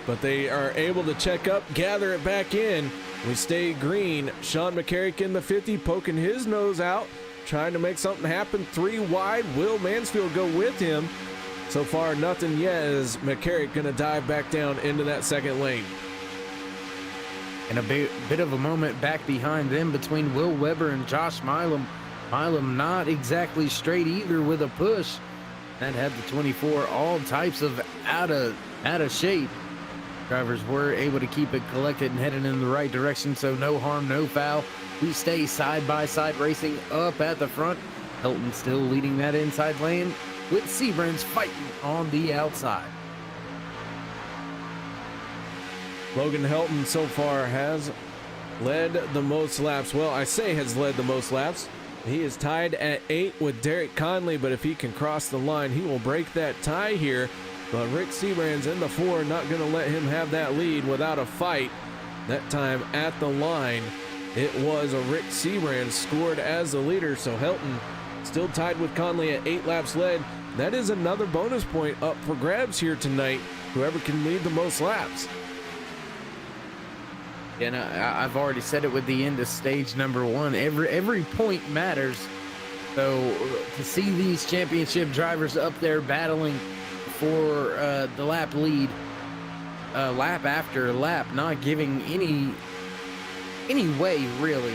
Speaker 2: but they are able to check up, gather it back in. We stay green. Sean McCarrick in the 50 poking his nose out, trying to make something happen. 3 wide. Will Mansfield go with him? So far, nothing yet as McCarrick going to dive back down into that second lane.
Speaker 3: And a bit of a moment back behind them between Will Weber and Josh Milam. Milam not exactly straight either with a push. That had the 24 all types of out of shape. Drivers were able to keep it collected and headed in the right direction, so no harm, no foul. We stay side by side racing up at the front. Helton still leading that inside lane with Seabrans fighting on the outside.
Speaker 2: Logan Helton so far has led the most laps. Well, I say has led the most laps. He is tied at 8 with Derek Conley, but if he can cross the line, he will break that tie here. But Rick Seabrans in the 4, not going to let him have that lead without a fight. That time at the line, it was a Rick Seabrans scored as the leader, so Helton still tied with Conley at 8 laps led. That is another bonus point up for grabs here tonight, whoever can lead the most laps.
Speaker 3: And I've already said it with the end of stage number 1. Every point matters. So to see these championship drivers up there battling for the lap lead, lap after lap, not giving any way really,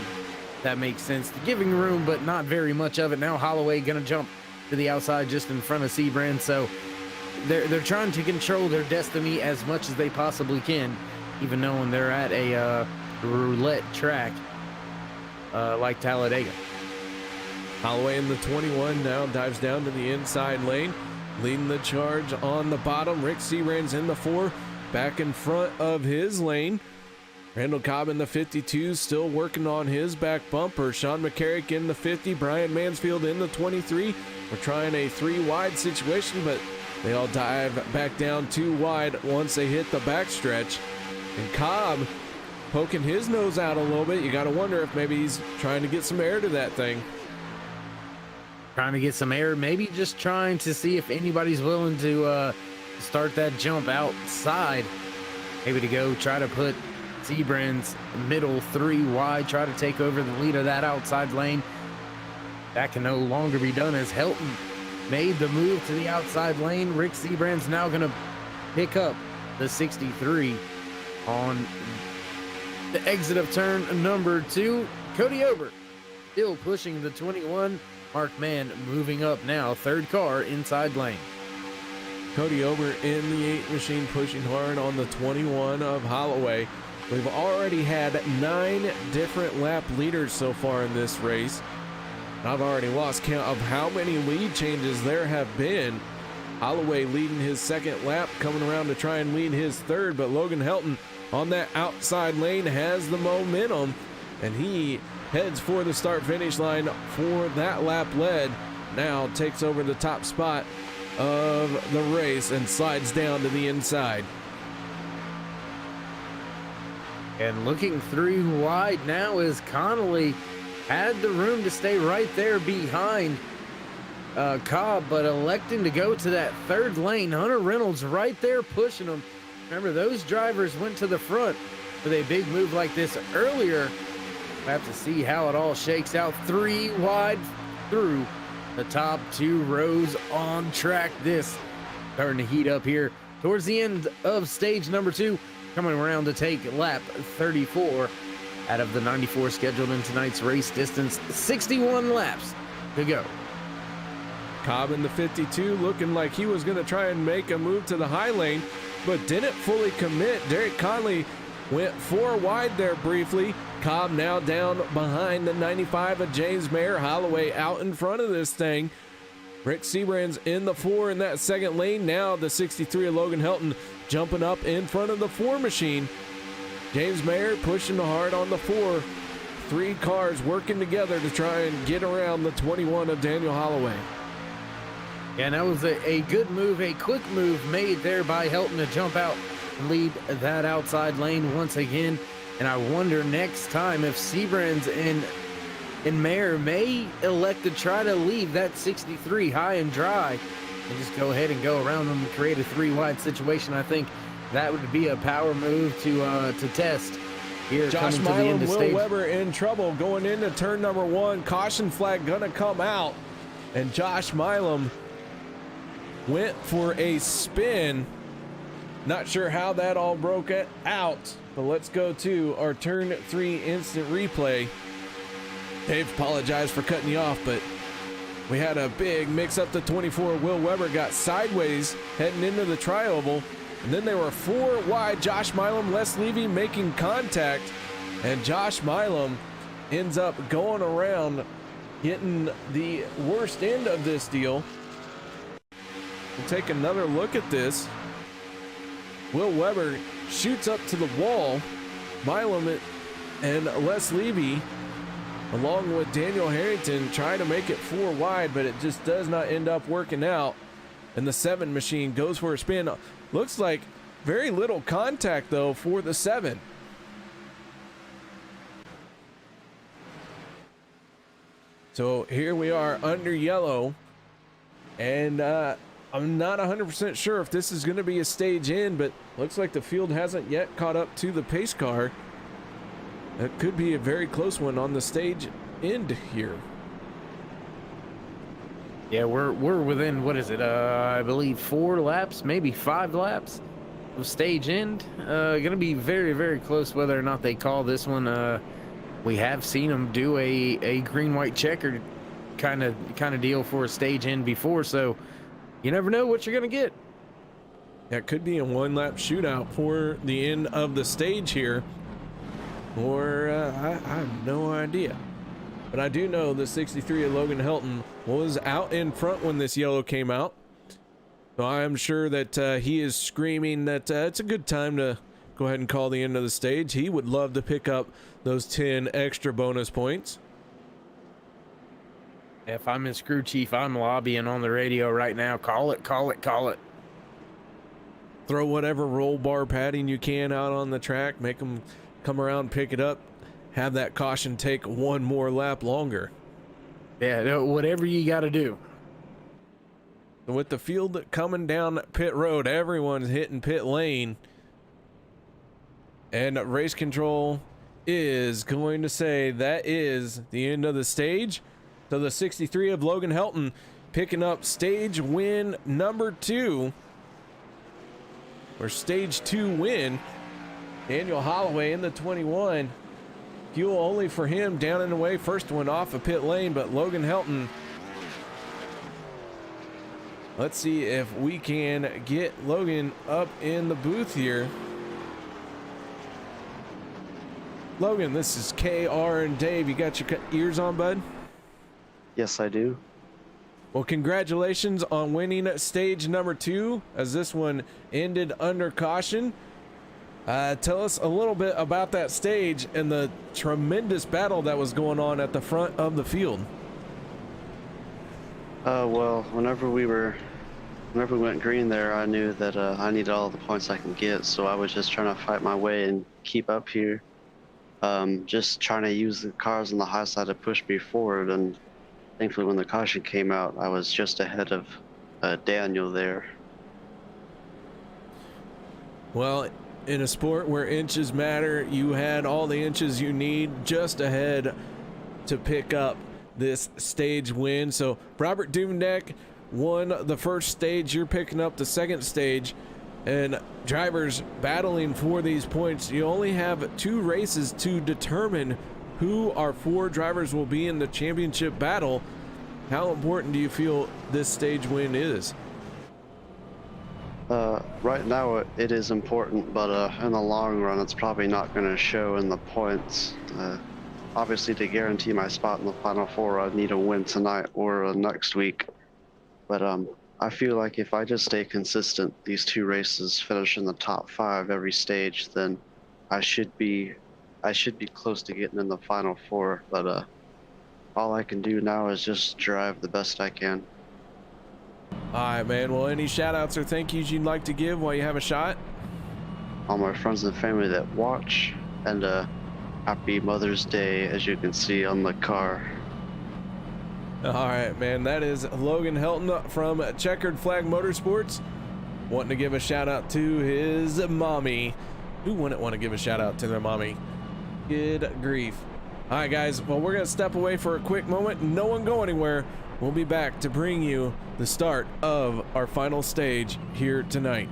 Speaker 3: that makes sense. Giving room, but not very much of it. Now Holloway gonna jump to the outside just in front of Seabrand. So they're trying to control their destiny as much as they possibly can, even knowing they're at a roulette track like Talladega.
Speaker 2: Holloway in the 21 now dives down to the inside lane, leading the charge on the bottom. Rick Seabrand's in the 4, back in front of his lane. Randall Cobb in the 52 still working on his back bumper. Sean McCarrick in the 50, Brian Mansfield in the 23. We're trying a 3 wide situation, but they all dive back down 2 wide once they hit the backstretch. And Cobb poking his nose out a little bit. You got to wonder if maybe he's trying to get some air to that thing.
Speaker 3: Trying to get some air, maybe just trying to see if anybody's willing to start that jump outside. Maybe to go try to put Seabrand's middle 3 wide, try to take over the lead of that outside lane. That can no longer be done as Helton made the move to the outside lane. Rick Seabrand's now going to pick up the 63 on the exit of turn number 2. Cody Ober still pushing the 21. Mark Mann moving up now, 3rd car inside lane.
Speaker 2: Cody Ober in the 8 machine pushing hard on the 21 of Holloway. We've already had 9 different lap leaders so far in this race. I've already lost count of how many lead changes there have been. Holloway leading his 2nd lap, coming around to try and lead his 3rd, but Logan Helton on that outside lane has the momentum, and he heads for the start-finish line for that lap led. Now takes over the top spot of the race and slides down to the inside.
Speaker 3: And looking 3 wide now as Connolly had the room to stay right there behind Cobb, but electing to go to that 3rd lane. Hunter Reynolds right there pushing him. Remember, those drivers went to the front with a big move like this earlier. We'll have to see how it all shakes out. 3 wide through the top 2 rows on track. This starting to heat up here towards the end of stage number 2. coming around to take lap 34 out of the 94 scheduled in tonight's race distance. 61 laps to go.
Speaker 2: Cobb in the 52 looking like he was going to try and make a move to the high lane, but didn't fully commit. Derek Conley went 4 wide there briefly. Cobb now down behind the 95 of James Mayer. Holloway out in front of this thing. Rick Seabrand's in the 4 in that second lane. Now the 63 of Logan Helton jumping up in front of the 4 machine. James Mayer pushing hard on the 4. 3 cars working together to try and get around the 21 of Daniel Holloway.
Speaker 3: Yeah, and that was a good move, a quick move made there by Helton to jump out and lead that outside lane once again. And I wonder next time if Seabrands and Mayer may elect to try to leave that 63 high and dry and just go ahead and go around them and create a 3-wide situation. I think that would be a power move to test here.
Speaker 2: Josh
Speaker 3: coming to the end
Speaker 2: Milam,
Speaker 3: of
Speaker 2: Will
Speaker 3: stage.
Speaker 2: Weber in trouble going into turn number 1. Caution flag gonna come out, and Josh Milam went for a spin. Not sure how that all broke it out, but let's go to our turn 3 instant replay. Dave, apologize for cutting you off, but we had a big mix up to 24. Will Weber got sideways heading into the tri-oval, and then they were 4 wide. Josh Milam, Les Levy making contact, and Josh Milam ends up going around getting the worst end of this deal. We'll take another look at this. Will Weber shoots up to the wall. Milam and Les Levy, along with Daniel Harrington, trying to make it 4 wide, but it just does not end up working out. And the 7 machine goes for a spin. Looks like very little contact, though, for the 7. So here we are under yellow, and I'm not 100% sure if this is going to be a stage in, but looks like the field hasn't yet caught up to the pace car. That could be a very close one on the stage end here.
Speaker 3: Yeah, we're within, what is it? I believe 4 laps, maybe 5 laps of stage end. Gonna be very, very close whether or not they call this one. We have seen them do a green-white checker kind of deal for a stage end before, so you never know what you're gonna get.
Speaker 2: That could be a 1-lap shootout for the end of the stage here, or I have no idea. But I do know the 63 of Logan Helton was out in front when this yellow came out, so I'm sure that he is screaming that it's a good time to go ahead and call the end of the stage. He would love to pick up those 10 extra bonus points.
Speaker 3: If I'm his crew chief, I'm lobbying on the radio right now. Call it, call it, call it.
Speaker 2: Throw whatever roll bar padding you can out on the track. Make them come around, pick it up. Have that caution take 1 more lap longer.
Speaker 3: Yeah, whatever you got to do.
Speaker 2: With the field coming down pit road, everyone's hitting pit lane. And race control is going to say that is the end of the stage. So the 63 of Logan Helton picking up stage win number 2. Or stage 2 win. Daniel Holloway in the 21. Fuel only for him down and away. First one off of pit lane, but Logan Helton. Let's see if we can get Logan up in the booth here. Logan, this is KR and Dave. You got your ears on, bud?
Speaker 8: Yes, I do.
Speaker 2: Well, congratulations on winning stage number 2, as this one ended under caution. Tell us a little bit about that stage and the tremendous battle that was going on at the front of the field.
Speaker 8: Well, whenever we went green there, I knew that I needed all the points I can get, so I was just trying to fight my way and keep up here. Just trying to use the cars on the high side to push me forward, and thankfully when the caution came out, I was just ahead of Daniel there.
Speaker 2: Well, in a sport where inches matter, you had all the inches you need just ahead to pick up this stage win. So Robert Duvendeck won the first stage. You're picking up the second stage. and drivers battling for these points. You only have 2 races to determine who our 4 drivers will be in the championship battle. How important do you feel this stage win is?
Speaker 8: Right now it is important, but in the long run it's probably not going to show in the points. Obviously, to guarantee my spot in the Final Four, I'd need a win tonight or next week. But I feel like if I just stay consistent, these 2 races, finish in the top 5 every stage, then I should be close to getting in the Final Four. But all I can do now is just drive the best I can.
Speaker 2: All right, man. Well, any shout outs or thank yous you'd like to give while you have a shot?
Speaker 8: All my friends and family that watch, and happy Mother's Day, as you can see on the car.
Speaker 2: All right, man. That is Logan Helton from Checkered Flag Motorsports, wanting to give a shout out to his mommy. Who wouldn't want to give a shout out to their mommy? Good grief. All right, guys. Well, we're going to step away for a quick moment. No one go anywhere. We'll be back to bring you the start of our final stage here tonight.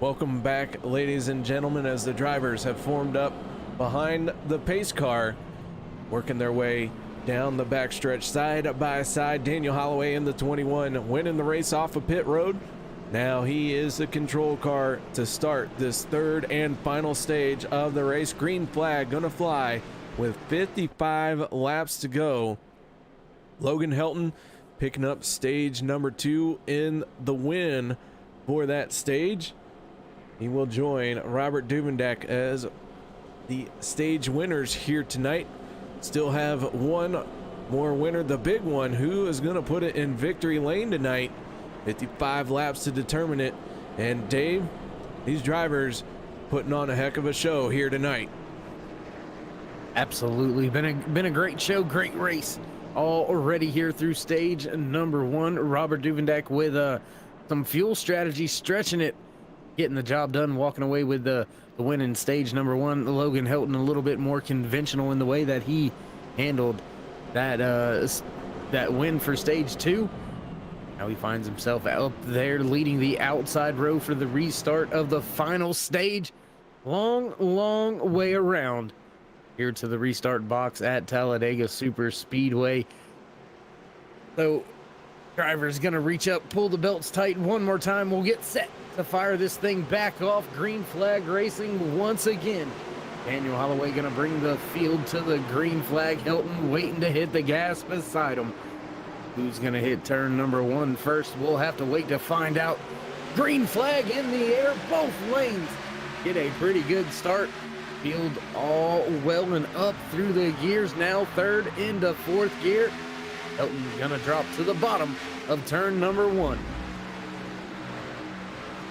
Speaker 2: Welcome back, ladies and gentlemen, as the drivers have formed up behind the pace car, working their way down the backstretch side by side. Daniel Holloway in the 21 winning the race off of pit road. Now he is the control car to start this 3rd and final stage of the race. Green flag gonna fly with 55 laps to go. Logan Helton picking up stage number 2 in the win for that stage. He will join Robert Duvendak as the stage winners here tonight. Still have one more winner, the big one, who is going to put it in victory lane tonight. 55 laps to determine it. And Dave, these drivers putting on a heck of a show here tonight.
Speaker 3: Absolutely. Been a great show, great race. already here through stage number 1. Robert Duvendak with some fuel strategy, stretching it, getting the job done, walking away with the win in stage number 1. Logan Helton a little bit more conventional in the way that he handled that win for stage 2. Now he finds himself out there leading the outside row for the restart of the final stage. Long way around here to the restart box at Talladega Super Speedway. So driver's gonna reach up, pull the belts tight one more time. We'll get set to fire this thing back off. Green flag racing once again. Daniel Holloway gonna bring the field to the green flag. Helton waiting to hit the gas beside him. Who's gonna hit turn number 1 first? We'll have to wait to find out. Green flag in the air, both lanes get a pretty good start. Field all welling up through the gears. Now third into 4th gear. Helton gonna drop to the bottom of turn number 1.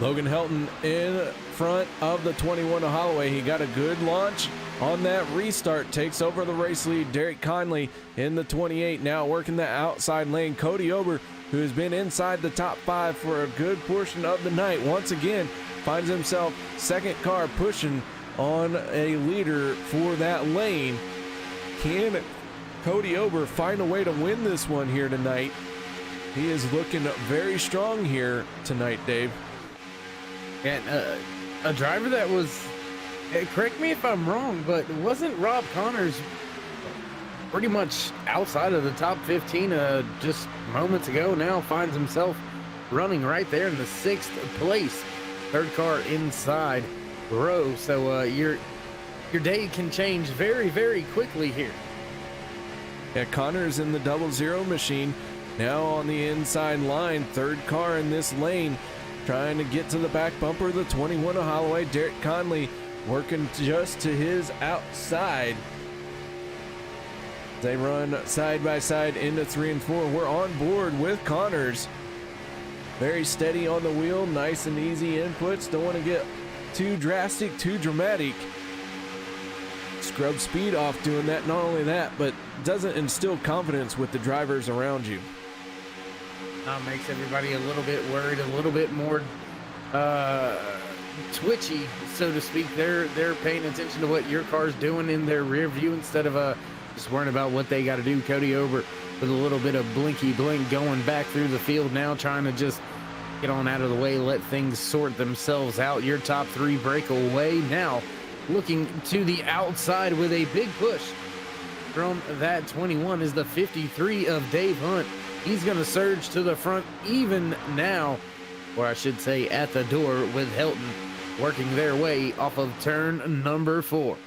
Speaker 2: Logan Helton in front of the 21 of Holloway. He got a good launch on that restart. Takes over the race lead. Derek Conley in the 28 now working the outside lane. Cody Ober, who has been inside the top 5 for a good portion of the night, once again finds himself second car pushing on a leader for that lane. Can Cody Ober find a way to win this one here tonight? He is looking very strong here tonight, Dave.
Speaker 3: And a driver that was, correct me if I'm wrong, but wasn't Rob Connors pretty much outside of the top 15 just moments ago? Now finds himself running right there in the 6th place, third car inside row. So your day can change very quickly here.
Speaker 2: Yeah, Connors in the 00 machine now on the inside line, third car in this lane, trying to get to the back bumper of the 21 of Holloway. Derek Conley working just to his outside. They run side by side into 3 and 4. We're on board with Connors. Very steady on the wheel, nice and easy inputs. Don't want to get too drastic, too dramatic. Scrub speed off doing that. Not only that, but doesn't instill confidence with the drivers around you.
Speaker 3: Makes everybody a little bit worried, a little bit more twitchy, so to speak. They're paying attention to what your car's doing in their rear view instead of just worrying about what they got to do. Cody Ober with a little bit of blinky blink going back through the field now, trying to just get on out of the way, let things sort themselves out. Your top 3 break away now, looking to the outside with a big push from that 21 is the 53 of Dave Hunt. He's going to surge to the front even now, or I should say at the door, with Helton working their way off of turn number 4.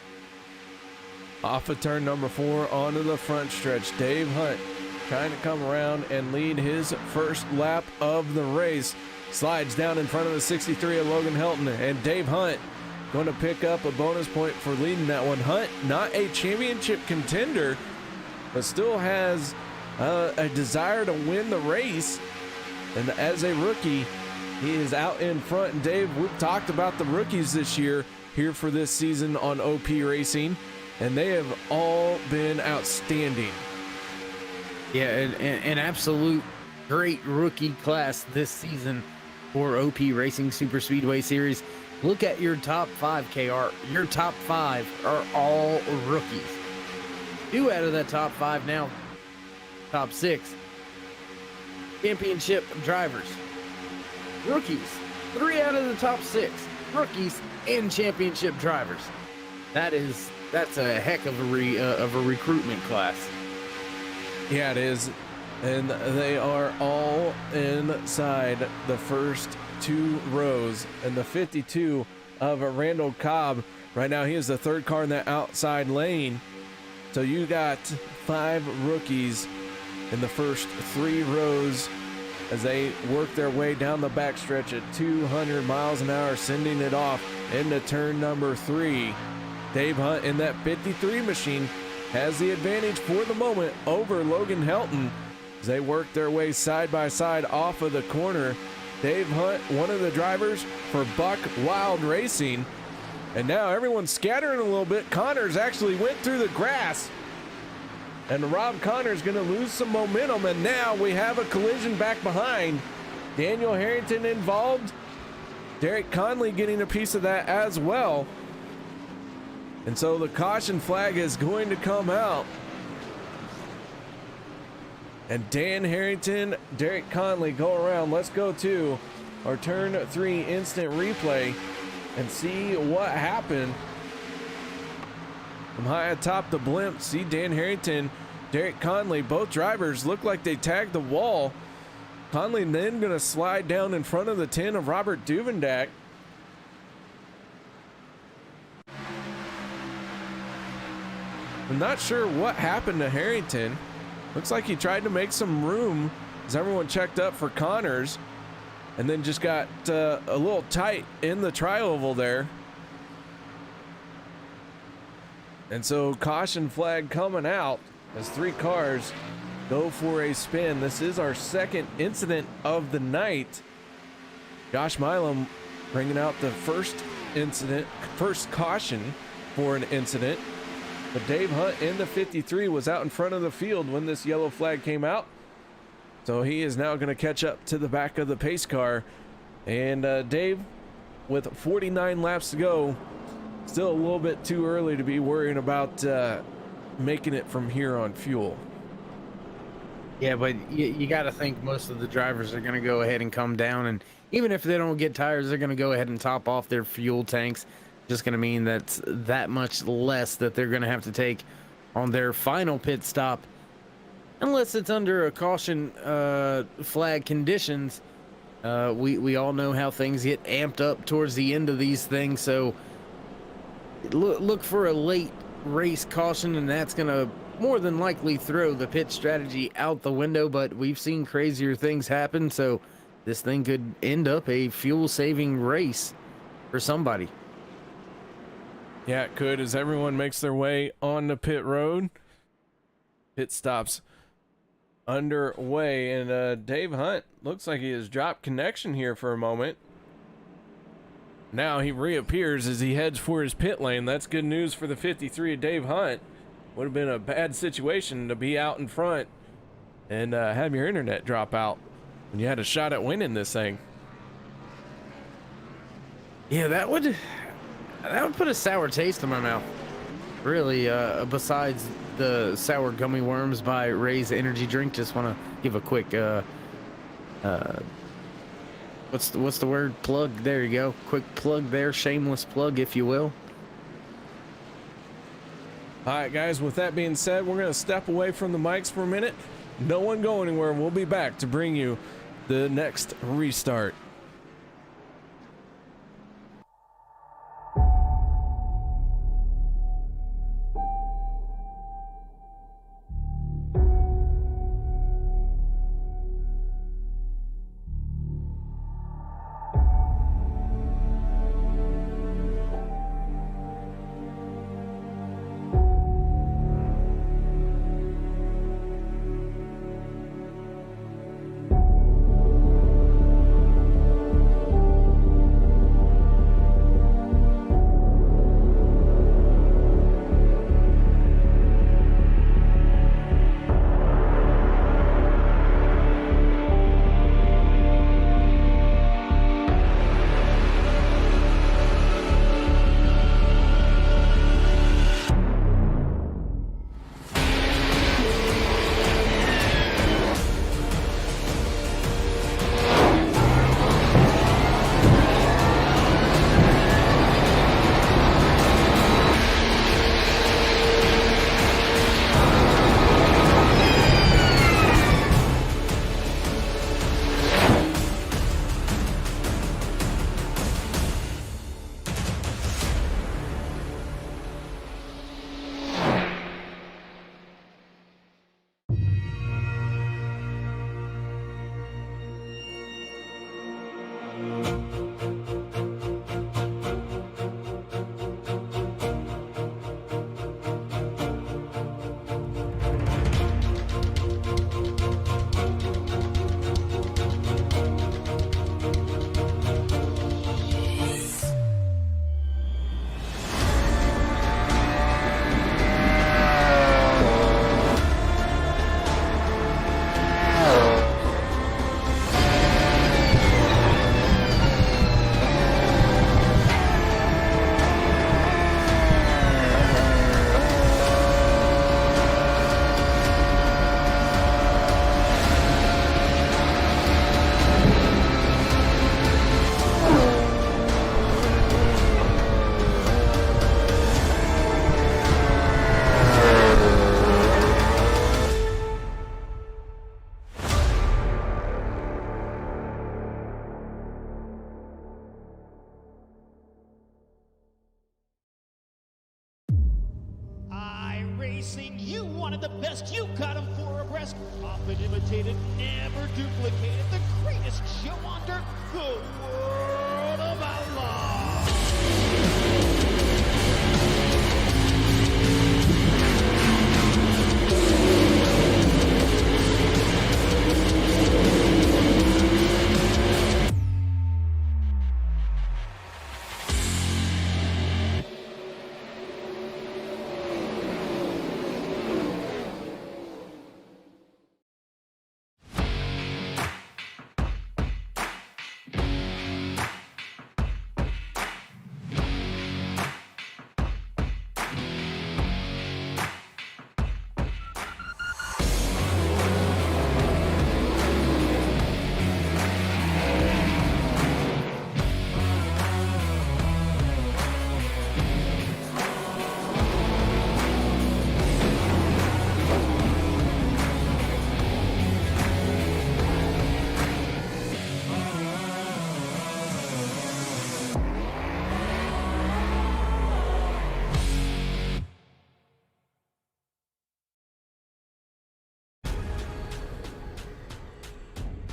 Speaker 2: Off of turn number 4 onto the front stretch. Dave Hunt trying to come around and lead his first lap of the race. Slides down in front of the 63 of Logan Helton, and Dave Hunt going to pick up a bonus point for leading that one. Hunt, not a championship contender, but still has a desire to win the race, and as a rookie he is out in front. And Dave, we've talked about the rookies this year here for this season on OP Racing, and they have all been outstanding.
Speaker 3: Yeah, an absolute great rookie class this season for OP Racing Super Speedway Series. Look at your top 5, KR. Your top 5 are all rookies. 2 out of that top 5 now, top 6, championship drivers. Rookies, 3 out of the top 6, rookies and championship drivers. That's a heck of a recruitment class.
Speaker 2: Yeah, it is. And they are all inside the first 2 rows. And the 52 of Randall Cobb, right now he is the third car in the outside lane. So you got 5 rookies in the first 3 rows as they work their way down the backstretch at 200 miles an hour, sending it off into turn number 3. Dave Hunt in that 53 machine has the advantage for the moment over Logan Helton as they work their way side by side off of the corner. Dave Hunt, one of the drivers for Buck Wild Racing. And now everyone's scattering a little bit. Connors actually went through the grass. And Rob Connor's going to lose some momentum, and now we have a collision back behind. Daniel Harrington involved. Derek Conley getting a piece of that as well. And so the caution flag is going to come out. And Dan Harrington, Derek Conley go around. Let's go to our turn 3 instant replay and see what happened. From high atop the blimp, see Dan Harrington, Derek Conley, both drivers look like they tagged the wall. Conley then going to slide down in front of the 10 of Robert Duvendak. I'm not sure what happened to Harrington. Looks like he tried to make some room as everyone checked up for Connors, and then just got a little tight in the tri-oval there. And so caution flag coming out as 3 cars go for a spin. This is our second incident of the night. Josh Milam bringing out the first caution for an incident. But Dave Hunt in the 53 was out in front of the field when this yellow flag came out. So he is now going to catch up to the back of the pace car. And Dave, with 49 laps to go, still a little bit too early to be worrying about making it from here on fuel.
Speaker 3: Yeah, but you got to think most of the drivers are going to go ahead and come down. And even if they don't get tires, they're going to go ahead and top off their fuel tanks. Just going to mean that's that much less that they're going to have to take on their final pit stop, unless it's under a caution flag conditions. We all know how things get amped up towards the end of these things, so look for a late race caution, and that's going to more than likely throw the pit strategy out the window. But we've seen crazier things happen, so this thing could end up a fuel-saving race for somebody.
Speaker 2: Yeah, it could, as everyone makes their way on the pit road. Pit stops underway, and Dave Hunt looks like he has dropped connection here for a moment. Now he reappears as he heads for his pit lane. That's good news for the 53 of Dave Hunt. Would have been a bad situation to be out in front and have your internet drop out when you had a shot at winning this thing.
Speaker 3: Yeah, that would put a sour taste in my mouth. Really, besides the sour gummy worms by Ray's energy drink, just want to give a quick what's the word? Plug. There you go. Quick plug there, shameless plug, if you will.
Speaker 2: All right, guys, with that being said, we're going to step away from the mics for a minute. No one go anywhere. We'll be back to bring you the next restart.
Speaker 9: racing. You wanted the best, you got him 4 abreast. Often imitated, never duplicated. The greatest show on dirt, the World of Outlaws.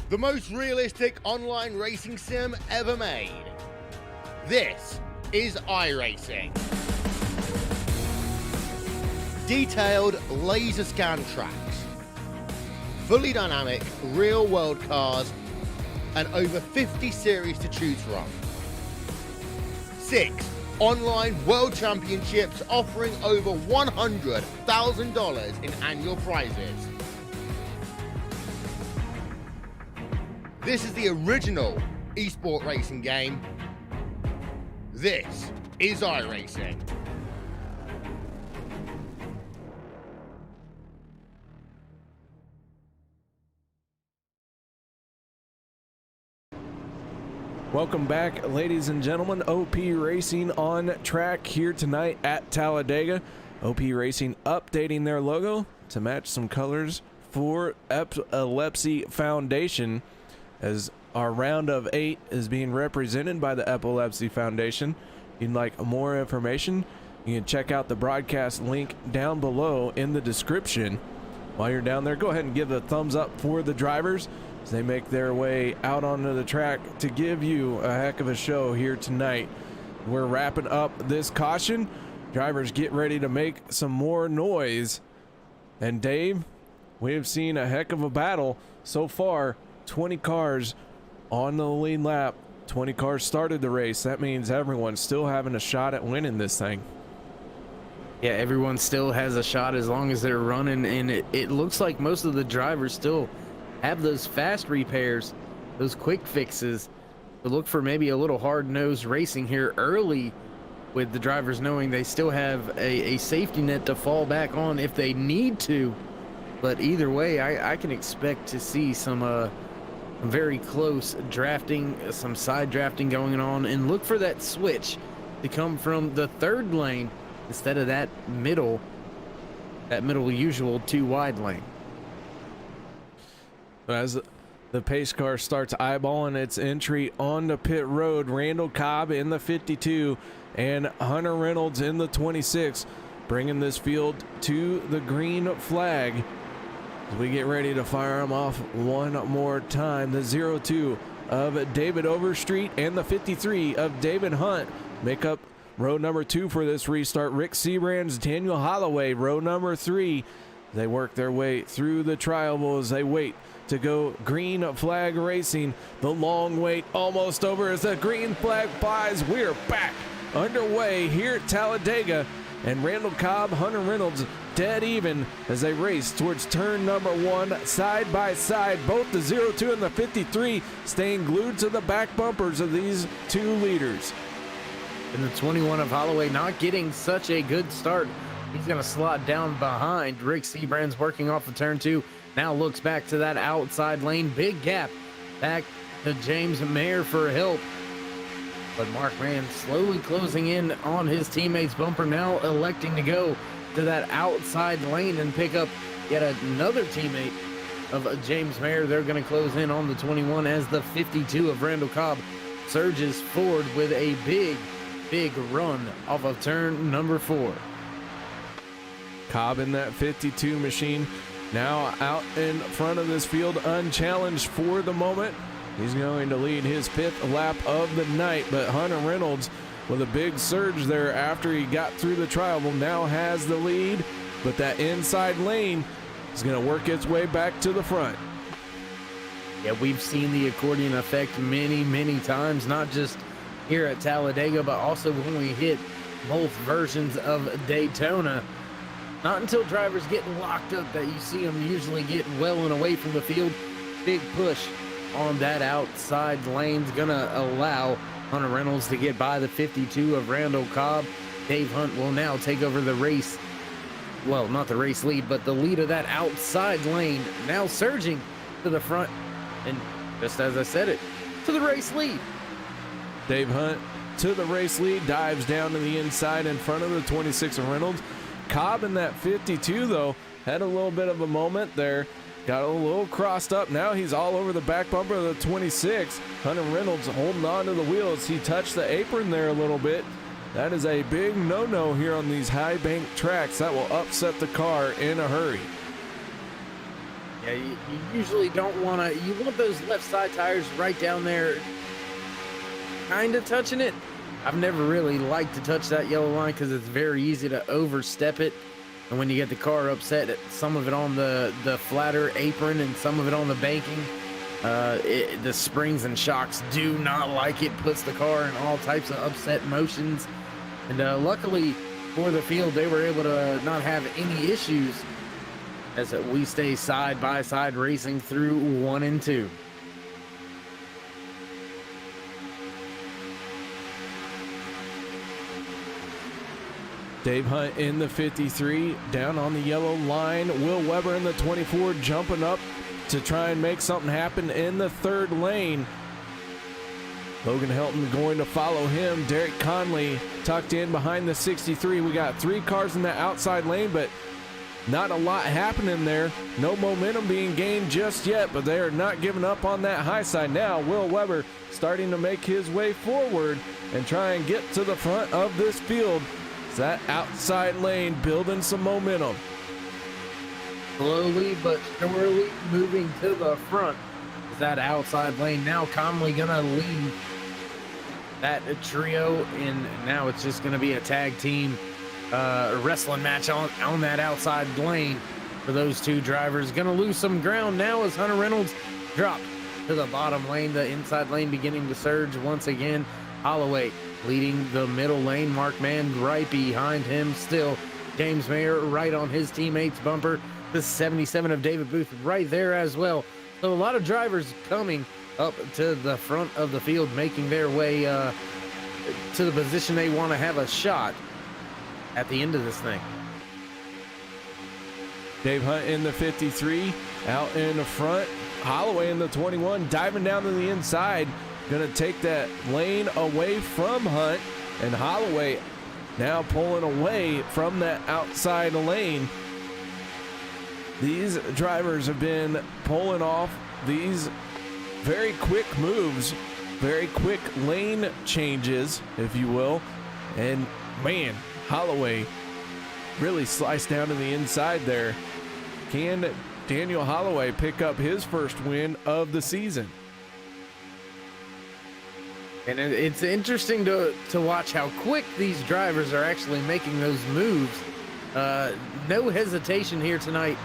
Speaker 1: The most realistic online racing sim ever made. This is iRacing. Detailed laser scan tracks, fully dynamic real world cars, and over 50 series to choose from. 6 online world championships offering over $100,000 in annual prizes. This is the original esport racing game. This is iRacing.
Speaker 2: Welcome back, ladies and gentlemen. OP Racing on track here tonight at Talladega. OP Racing updating their logo to match some colors for Epilepsy Foundation, as our round of 8 is being represented by the Epilepsy Foundation. If you'd like more information, you can check out the broadcast link down below in the description. While you're down there, go ahead and give a thumbs up for the drivers as they make their way out onto the track to give you a heck of a show here tonight. We're wrapping up this caution. Drivers, get ready to make some more noise. And Dave, we have seen a heck of a battle so far. 20 cars on the lead lap. 20 cars started the race. That means everyone's still having a shot at winning this thing.
Speaker 3: Yeah, everyone still has a shot as long as they're running, and it looks like most of the drivers still have those fast repairs, those quick fixes. To look for maybe a little hard-nosed racing here early, with the drivers knowing they still have a safety net to fall back on if they need to. But either way, I can expect to see some very close drafting, some side drafting going on, and look for that switch to come from the third lane instead of that middle usual 2 wide lane.
Speaker 2: As the pace car starts eyeballing its entry onto pit road, Randall Cobb in the 52 and Hunter Reynolds in the 26, bringing this field to the green flag. As we get ready to fire them off one more time, the 02 of David Overstreet and the 53 of David Hunt make up row number 2 for this restart. Rick Seabrands, Daniel Holloway, row number 3. They work their way through the trial as they wait to go green flag racing. The long wait almost over as the green flag flies. We're back underway here at Talladega, and Randall Cobb, Hunter Reynolds dead even as they race towards turn number 1 side by side. Both the 02 and the 53 staying glued to the back bumpers of these 2 leaders.
Speaker 3: And the 21 of Holloway not getting such a good start. He's going to slot down behind. Rick Seabrands working off of turn 2. Now looks back to that outside lane. Big gap back to James Mayer for help. But Mark Rand slowly closing in on his teammate's bumper, now electing to go to that outside lane and pick up yet another teammate of James Mayer. They're going to close in on the 21 as the 52 of Randall Cobb surges forward with a big run off of turn number 4.
Speaker 2: Cobb in that 52 machine, now out in front of this field unchallenged for the moment. He's going to lead his 5th lap of the night, but Hunter Reynolds with a big surge there after he got through the trial now has the lead, but that inside lane is going to work its way back to the front.
Speaker 3: Yeah, we've seen the accordion effect many times, not just here at Talladega, but also when we hit both versions of Daytona. Not until drivers getting locked up that you see them usually getting well and away from the field. Big push on that outside lane's gonna allow Hunter Reynolds to get by the 52 of Randall Cobb. Dave Hunt will now take over the race. Well, not the race lead, but the lead of that outside lane, now surging to the front. And just as I said it, to the race lead.
Speaker 2: Dave Hunt to the race lead, dives down to the inside in front of the 26 of Reynolds. Cobb in that 52, though, had a little bit of a moment there. Got a little crossed up. Now he's all over the back bumper of the 26. Hunter Reynolds holding on to the wheels. He touched the apron there a little bit. That is a big no-no here on these high bank tracks. That will upset the car in a hurry.
Speaker 3: Yeah, you usually don't want to. You want those left side tires right down there, kind of touching it. I've never really liked to touch that yellow line because it's very easy to overstep it. And when you get the car upset, some of it on the flatter apron and some of it on the banking, the springs and shocks do not like it. Puts the car in all types of upset motions. And luckily for the field, they were able to not have any issues as we stay side by side racing through 1 and 2.
Speaker 2: Dave Hunt in the 53, down on the yellow line. Will Weber in the 24, jumping up to try and make something happen in the 3rd lane. Logan Helton going to follow him. Derek Conley tucked in behind the 63. We got 3 cars in the outside lane, but not a lot happening there. No momentum being gained just yet, but they are not giving up on that high side. Now Will Weber starting to make his way forward and try and get to the front of this field. That outside lane building some momentum.
Speaker 3: Slowly but surely moving to the front. That outside lane now Conley gonna lead that trio, and now it's just gonna be a tag team wrestling match on that outside lane for those 2 drivers. Gonna lose some ground now as Hunter Reynolds dropped to the bottom lane. The inside lane beginning to surge once again. Holloway leading the middle lane. Mark Mann right behind him still. James Mayer right on his teammate's bumper. The 77 of David Booth right there as well. So a lot of drivers coming up to the front of the field, making their way to the position they want to have a shot at the end of this thing.
Speaker 2: Dave Hunt in the 53, out in the front. Holloway in the 21, diving down to the inside. Going to take that lane away from Hunt, and Holloway now pulling away from that outside lane. These drivers have been pulling off these very quick moves, very quick lane changes, if you will. And man, Holloway really sliced down to the inside there. Can Daniel Holloway pick up his first win of the season?
Speaker 3: And it's interesting to watch how quick these drivers are actually making those moves. No hesitation here tonight.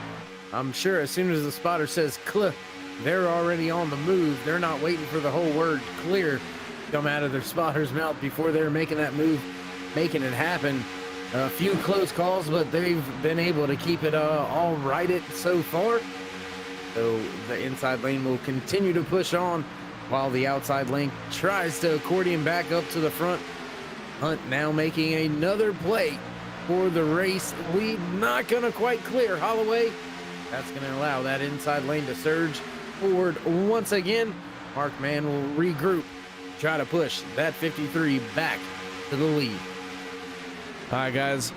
Speaker 3: I'm sure as soon as the spotter says "clear," they're already on the move. They're not waiting for the whole word "clear" to come out of their spotter's mouth before they're making that move, making it happen. A few close calls, but they've been able to keep it all righted so far. So the inside lane will continue to push on, while the outside lane tries to accordion back up to the front. Hunt now making another play for the race lead. Not going to quite clear Holloway. That's going to allow that inside lane to surge forward once again. Mark Mann will regroup, try to push that 53 back to the lead.
Speaker 2: All right, guys.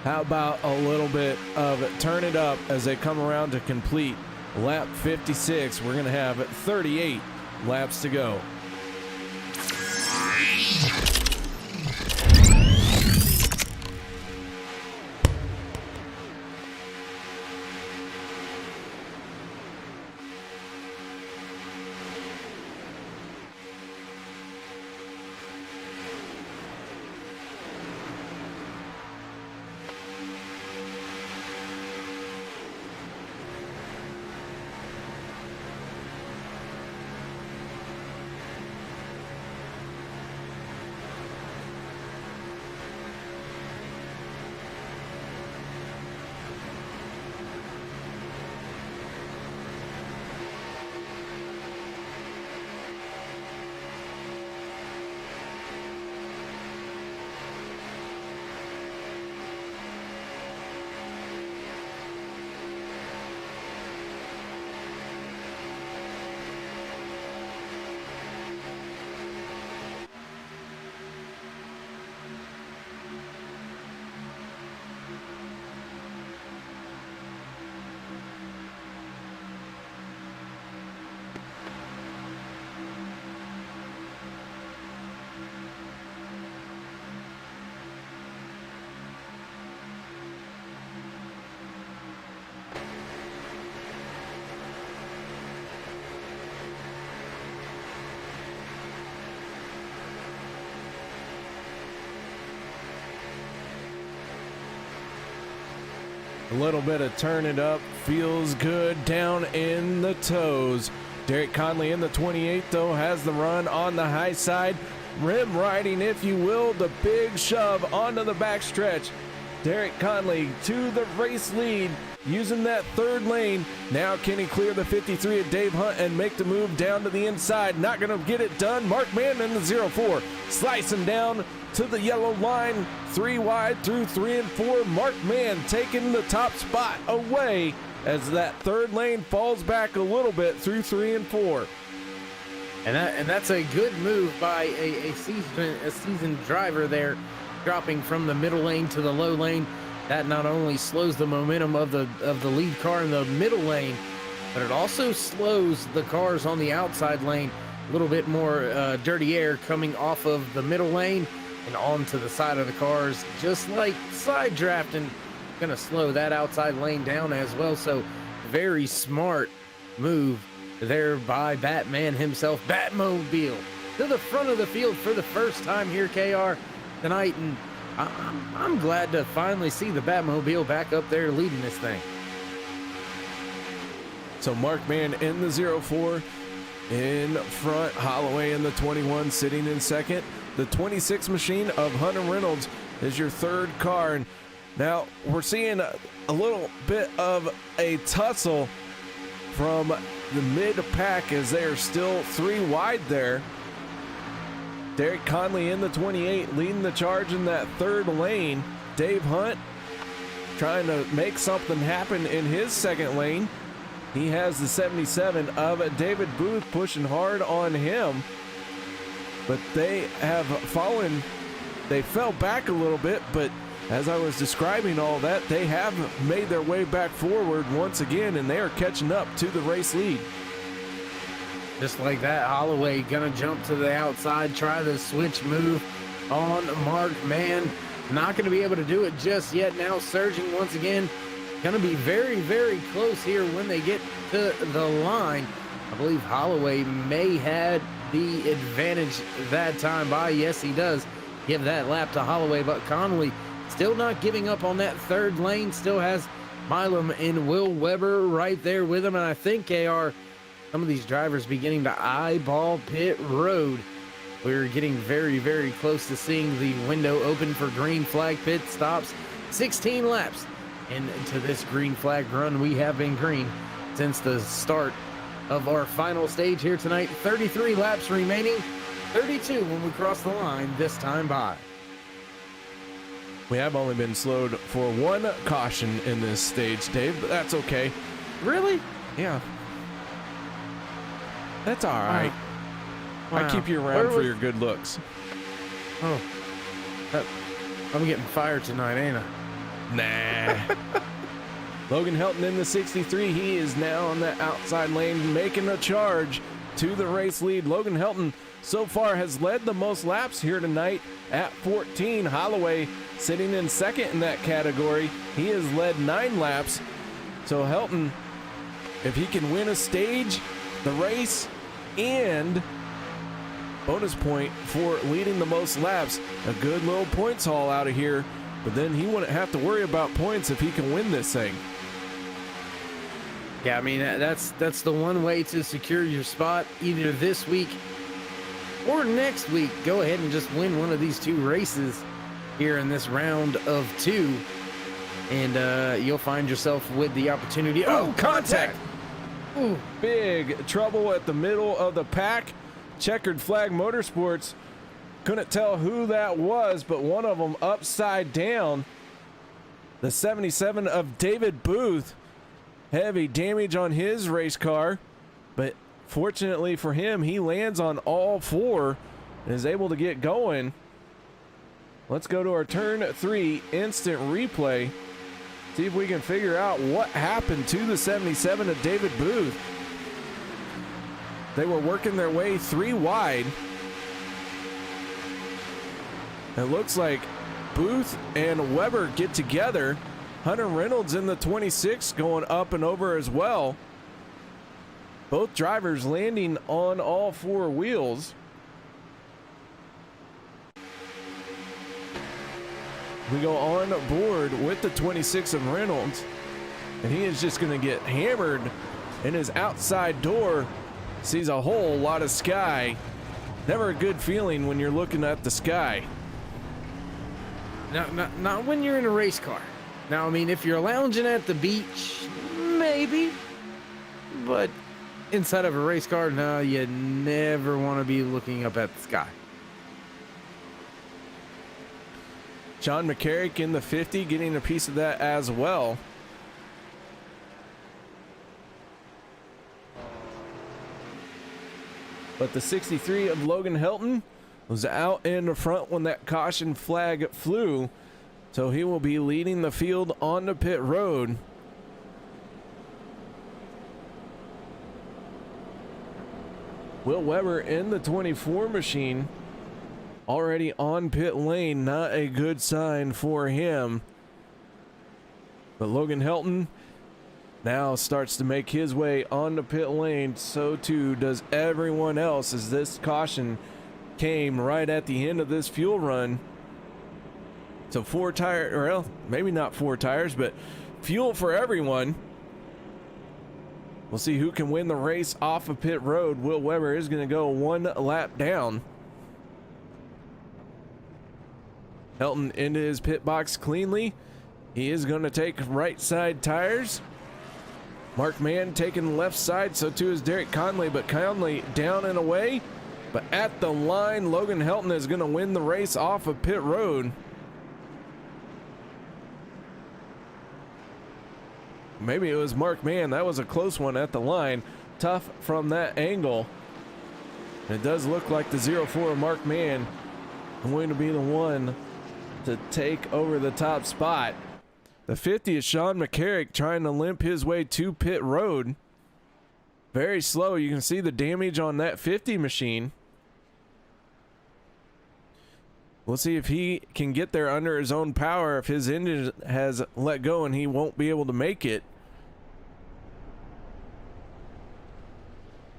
Speaker 2: How about a little bit of turn it up as they come around to complete lap 56. We're going to have 38 laps to go. A little bit of turn it up, feels good down in the toes. Derek Conley in the 28 though has the run on the high side. Rim riding, if you will, the big shove onto the backstretch. Derek Conley to the race lead, using that third lane. Now can he clear the 53 of Dave Hunt and make the move down to the inside? Not going to get it done. Mark Mann in the 04, slicing down to the yellow line, 3 wide through 3 and 4. Mark Mann taking the top spot away as that third lane falls back a little bit through 3 and 4.
Speaker 3: And that's a good move by a seasoned driver there, dropping from the middle lane to the low lane. That not only slows the momentum of the lead car in the middle lane, but it also slows the cars on the outside lane. A little bit more dirty air coming off of the middle lane and onto the side of the cars, just like side drafting. Gonna slow that outside lane down as well. So very smart move there by Batman himself. Batmobile to the front of the field for the first time here, KR, tonight, and I'm glad to finally see the Batmobile back up there leading this thing.
Speaker 2: So Mark Mann in the 04 in front, Holloway in the 21 sitting in second. The 26 machine of Hunter Reynolds is your third car. And now we're seeing a little bit of a tussle from the mid pack as they are still 3 wide there. Derek Conley in the 28 leading the charge in that third lane. Dave Hunt trying to make something happen in his second lane. He has the 77 of David Booth pushing hard on him, but they have fallen. They fell back a little bit, but as I was describing all that, they have made their way back forward once again, and they are catching up to the race lead.
Speaker 3: Just like that, Holloway gonna jump to the outside, try the switch move on Mark Mann. Not gonna be able to do it just yet. Now surging once again. Gonna be very, very close here when they get to the line. I believe Holloway may had the advantage that time by. Yes, he does give that lap to Holloway, but Conley still not giving up on that third lane. Still has Milam and Will Weber right there with him. And I think KR, some of these drivers beginning to eyeball pit road. We're getting very, very close to seeing the window open for green flag pit stops. 16 laps into this green flag run. We have been green since the start of our final stage here tonight. 33 laps remaining, 32 when we cross the line this time by.
Speaker 2: We have only been slowed for 1 caution in this stage, Dave, but that's okay.
Speaker 3: Really?
Speaker 2: Yeah. That's all right.
Speaker 3: Wow.
Speaker 2: I keep you around for your good looks.
Speaker 3: Oh. I'm getting fired tonight, ain't I?
Speaker 2: Nah. Logan Helton in the 63. He is now on the outside lane making a charge to the race lead. Logan Helton so far has led the most laps here tonight at 14. Holloway sitting in second in that category. He has led 9 laps. So Helton, if he can win a stage, the race, and bonus point for leading the most laps, a good little points haul out of here. But then he wouldn't have to worry about points if he can win this thing.
Speaker 3: Yeah, I mean, that's the one way to secure your spot either this week or next week. Go ahead and just win one of these 2 races here in this round of 2, and you'll find yourself with the opportunity. Oh, contact!
Speaker 2: Ooh, big trouble at the middle of the pack. Checkered Flag Motorsports. Couldn't tell who that was, but one of them upside down. The 77 of David Booth. Heavy damage on his race car, but fortunately for him, he lands on all 4 and is able to get going. Let's go to our turn 3 instant replay. See if we can figure out what happened to the 77 of David Booth. They were working their way 3 wide. It looks like Booth and Weber get together. Hunter Reynolds in the 26 going up and over as well. Both drivers landing on all 4 wheels. We go on board with the 26 of Reynolds, and he is just going to get hammered in his outside door. Sees a whole lot of sky. Never a good feeling when you're looking at the sky.
Speaker 3: Not when you're in a race car. Now, I mean, if you're lounging at the beach, maybe. But inside of a race car, no, you never want to be looking up at the sky.
Speaker 2: John McCarrick in the 50 getting a piece of that as well. But the 63 of Logan Helton was out in the front when that caution flag flew. So he will be leading the field on the pit road. Will Weber in the 24 machine already on pit lane. Not a good sign for him. But Logan Helton now starts to make his way on the pit lane. So too does everyone else, as this caution came right at the end of this fuel run. So 4 tire, or well, maybe not 4 tires, but fuel for everyone. We'll see who can win the race off of pit road. Will Weber is going to go 1 lap down. Helton into his pit box cleanly. He is going to take right side tires. Mark Mann taking the left side, so too is Derek Conley, but Conley down and away. But at the line, Logan Helton is going to win the race off of pit road. Maybe it was Mark Mann. That was a close one at the line. Tough from that angle. It does look like the 04 of Mark Mann going to be the one to take over the top spot. The 50 is Sean McCarrick trying to limp his way to pit road. Very slow. You can see the damage on that 50 machine. We'll see if he can get there under his own power. If his engine has let go and he won't be able to make it.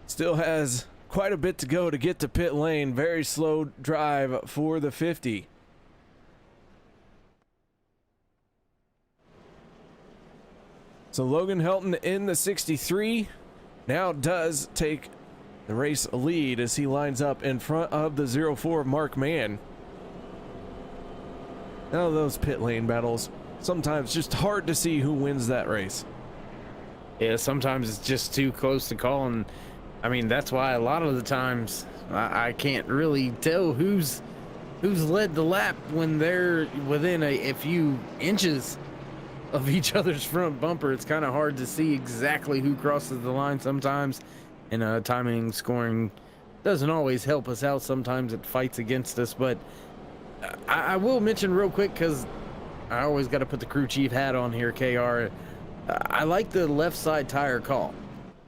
Speaker 2: Still has quite a bit to go to get to pit lane. Very slow drive for the 50. So Logan Helton in the 63 now does take the race lead as he lines up in front of the 04 Mark Mann. Now those pit lane battles, sometimes just hard to see who wins that race.
Speaker 3: Yeah, sometimes it's just too close to call, and I mean that's why a lot of the times I can't really tell who's led the lap when they're within a few inches of each other's front bumper. It's kind of hard to see exactly who crosses the line sometimes, and timing scoring doesn't always help us out. Sometimes it fights against us, but I will mention real quick, because I always got to put the crew chief hat on here, KR. I like the left side tire call.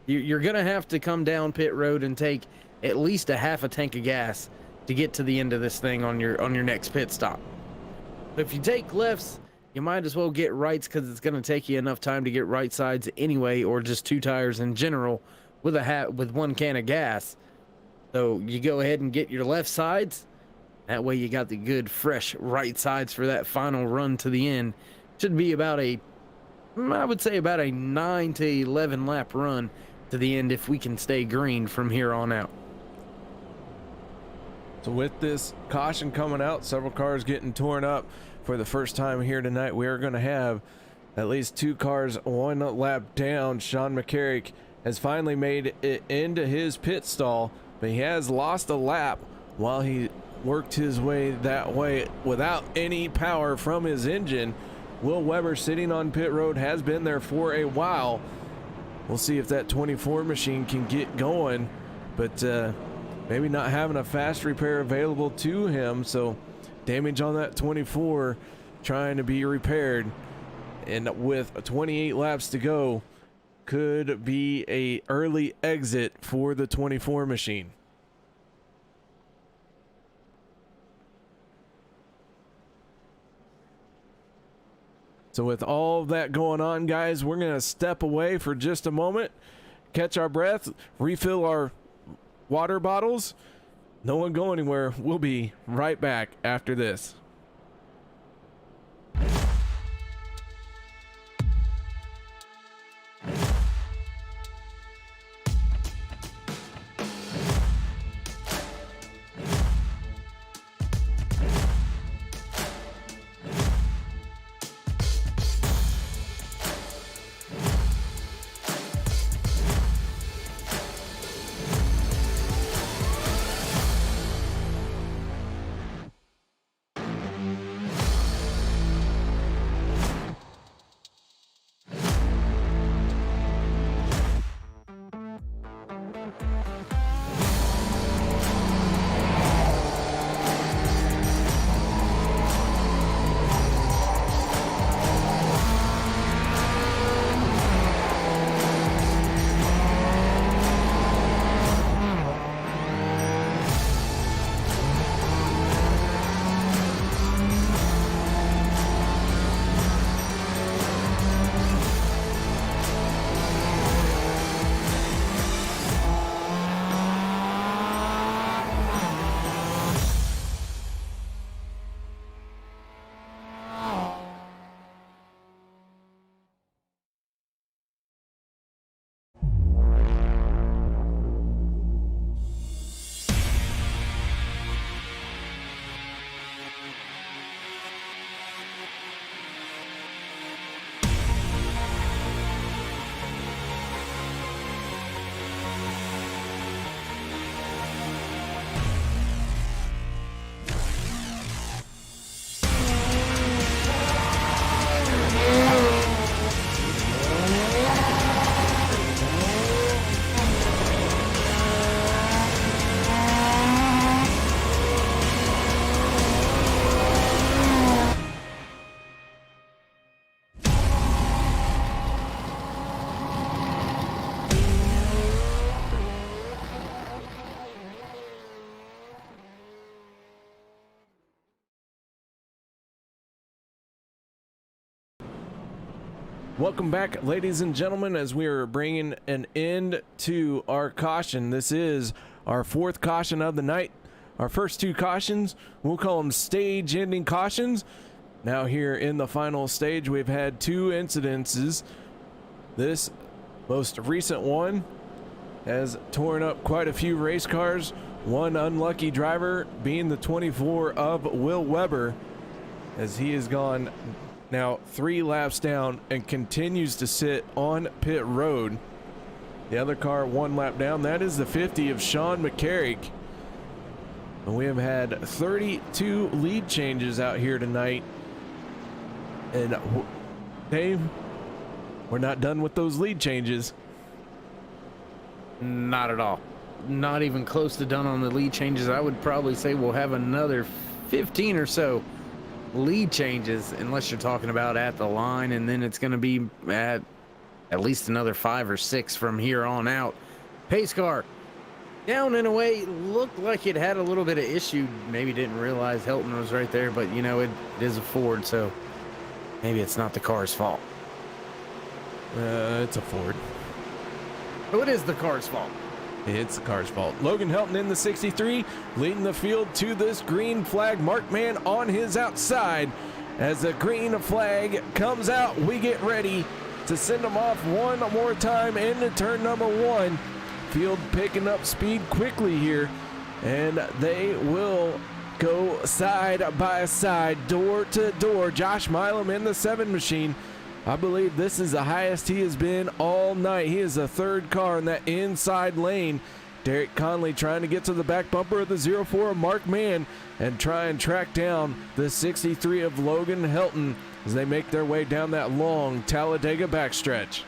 Speaker 3: You're going to have to come down pit road and take at least a half a tank of gas to get to the end of this thing on your next pit stop. If you take lefts, you might as well get rights, because it's going to take you enough time to get right sides anyway, or just 2 tires in general with with 1 can of gas. So you go ahead and get your left sides. That way you got the good, fresh right sides for that final run to the end. Should be about I would say about a 9 to 11 lap run to the end if we can stay green from here on out.
Speaker 2: So with this caution coming out, several cars getting torn up for the first time here tonight, we are going to have at least 2 cars 1 lap down. Sean McCarrick has finally made it into his pit stall, but he has lost a lap while he worked his way that way without any power from his engine. Will Weber sitting on pit road has been there for a while. We'll see if that 24 machine can get going, but maybe not having a fast repair available to him, so damage on that 24 trying to be repaired, and with 28 laps to go, could be a early exit for the 24 machine. So with all of that going on, guys, we're going to step away for just a moment, catch our breath, refill our water bottles. No one go anywhere. We'll be right back after this. Welcome back, ladies and gentlemen, as we are bringing an end to our caution. This is our fourth caution of the night. Our first two cautions, we'll call them stage-ending cautions. Now here in the final stage, we've had two incidences. This most recent one has torn up quite a few race cars. One unlucky driver being the 24 of Will Weber, as he has gone now 3 laps down and continues to sit on pit road. The other car 1 lap down. That is the 50 of Sean McCarrick. And we have had 32 lead changes out here tonight. And Dave, we're not done with those lead changes.
Speaker 3: Not at all. Not even close to done on the lead changes. I would probably say we'll have another 15 or so lead changes, unless you're talking about at the line, and then it's going to be at least another 5 or 6 from here on out. Pace car down in a way, looked like it had a little bit of issue. Maybe didn't realize Helton was right there, but you know, it is a Ford, so maybe it's not the car's fault.
Speaker 2: It's a Ford.
Speaker 3: So it is the car's fault.
Speaker 2: It's the car's fault. Logan Helton in the 63, leading the field to this green flag. Mark Mann on his outside. As the green flag comes out, we get ready to send them off one more time into turn number 1. Field picking up speed quickly here, and they will go side by side, door to door. Josh Milam in the 7 machine. I believe this is the highest he has been all night. He is the 3rd car in that inside lane. Derek Conley trying to get to the back bumper of the 04 of Mark Mann and try and track down the 63 of Logan Helton as they make their way down that long Talladega backstretch.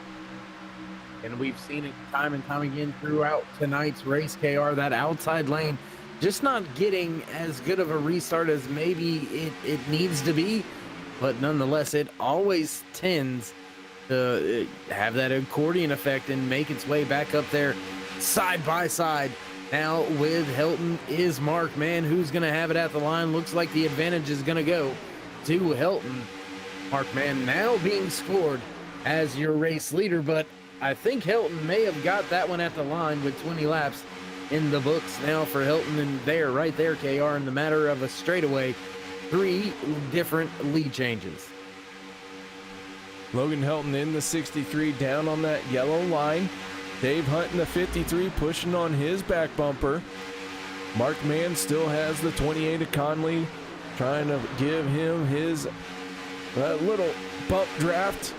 Speaker 3: And we've seen it time and time again throughout tonight's race, KR, that outside lane just not getting as good of a restart as maybe it needs to be. But nonetheless, it always tends to have that accordion effect and make its way back up there side by side. Now with Helton is Mark Mann, who's going to have it at the line. Looks like the advantage is going to go to Helton. Mark Mann now being scored as your race leader, but I think Helton may have got that one at the line with 20 laps in the books now for Helton. And there, right there, KR, in the matter of a straightaway, 3 different lead changes.
Speaker 2: Logan Helton in the 63 down on that yellow line. Dave Hunt in the 53 pushing on his back bumper. Mark Mann still has the 28 of Conley, trying to give him his little bump draft.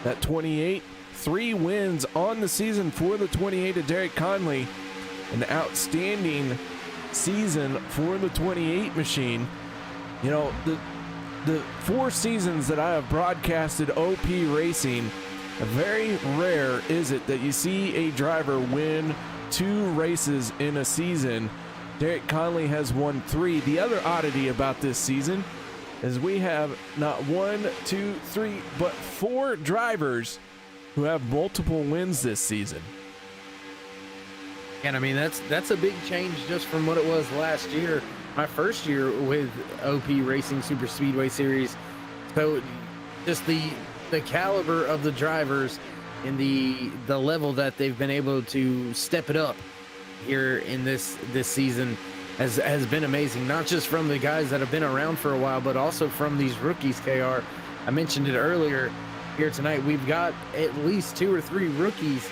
Speaker 2: That 28, 3 wins on the season for the 28 of Derek Conley. An outstanding season for the 28 machine. You know, the 4 seasons that I have broadcasted OP racing, very rare is it that you see a driver win 2 races in a season. Derek Conley has won 3. The other oddity about this season is we have not 1, 2, 3, but 4 drivers who have multiple wins this season.
Speaker 3: And I mean, that's a big change just from what it was last year, my first year with OP Racing Super Speedway Series. So just the caliber of the drivers and the level that they've been able to step it up here in this season has been amazing. Not just from the guys that have been around for a while, but also from these rookies, KR. I mentioned it earlier here tonight. We've got at least 2 or 3 rookies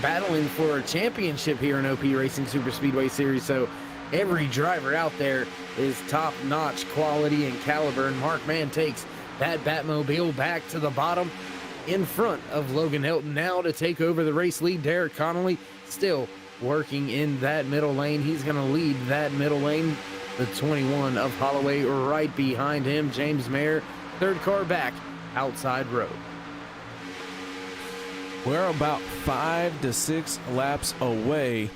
Speaker 3: battling for a championship here in OP Racing Super Speedway Series. So every driver out there is top-notch quality and caliber, and Mark Mann takes that Batmobile back to the bottom in front of Logan Helton now to take over the race lead. Derek Connolly still working in that middle lane. He's going to lead that middle lane. The 21 of Holloway right behind him. James Mayer, 3rd car back, outside road.
Speaker 2: We're about 5 to 6 laps away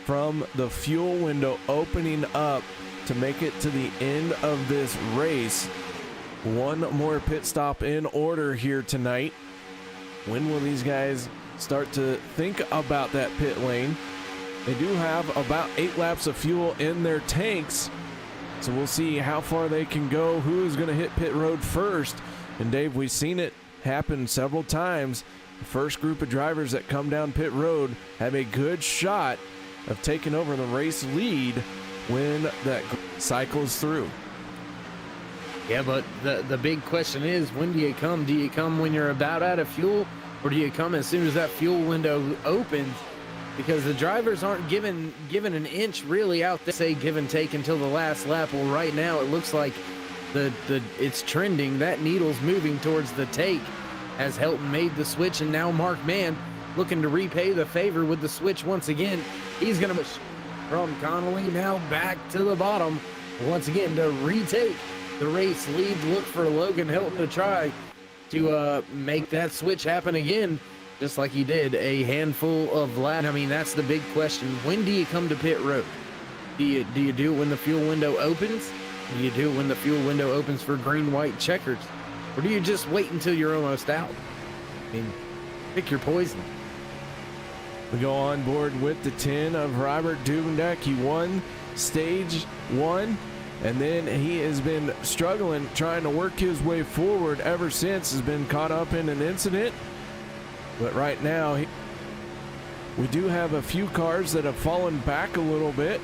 Speaker 2: from the fuel window opening up to make it to the end of this race. One more pit stop in order here tonight. When will these guys start to think about that pit lane? They do have about 8 laps of fuel in their tanks, so we'll see how far they can go, who is going to hit pit road first And Dave, we've seen it happen several times. The first group of drivers that come down pit road have a good shot of taking over the race lead when that cycles through.
Speaker 3: Yeah, but the big question is, when do you come? Do you come when you're about out of fuel, or do you come as soon as that fuel window opens? Because the drivers aren't given an inch really out there, say give and take until the last lap. Well, right now it looks like it's trending. That needle's moving towards the take as Helton made the switch, and now Mark Mann looking to repay the favor with the switch once again. He's going to push from Connolly now back to the bottom once again to retake the race lead. Look for Logan Helton to try to make that switch happen again, just like he did a handful of laps. I mean, that's the big question. When do you come to pit road? Do you do it when the fuel window opens? Do you do it when the fuel window opens for green-white checkers? Or do you just wait until you're almost out? I mean, pick your poison.
Speaker 2: We go on board with the 10 of Robert Dubendek. He won stage 1, and then he has been struggling, trying to work his way forward ever since. Has been caught up in an incident. But right now, we do have a few cars that have fallen back a little bit.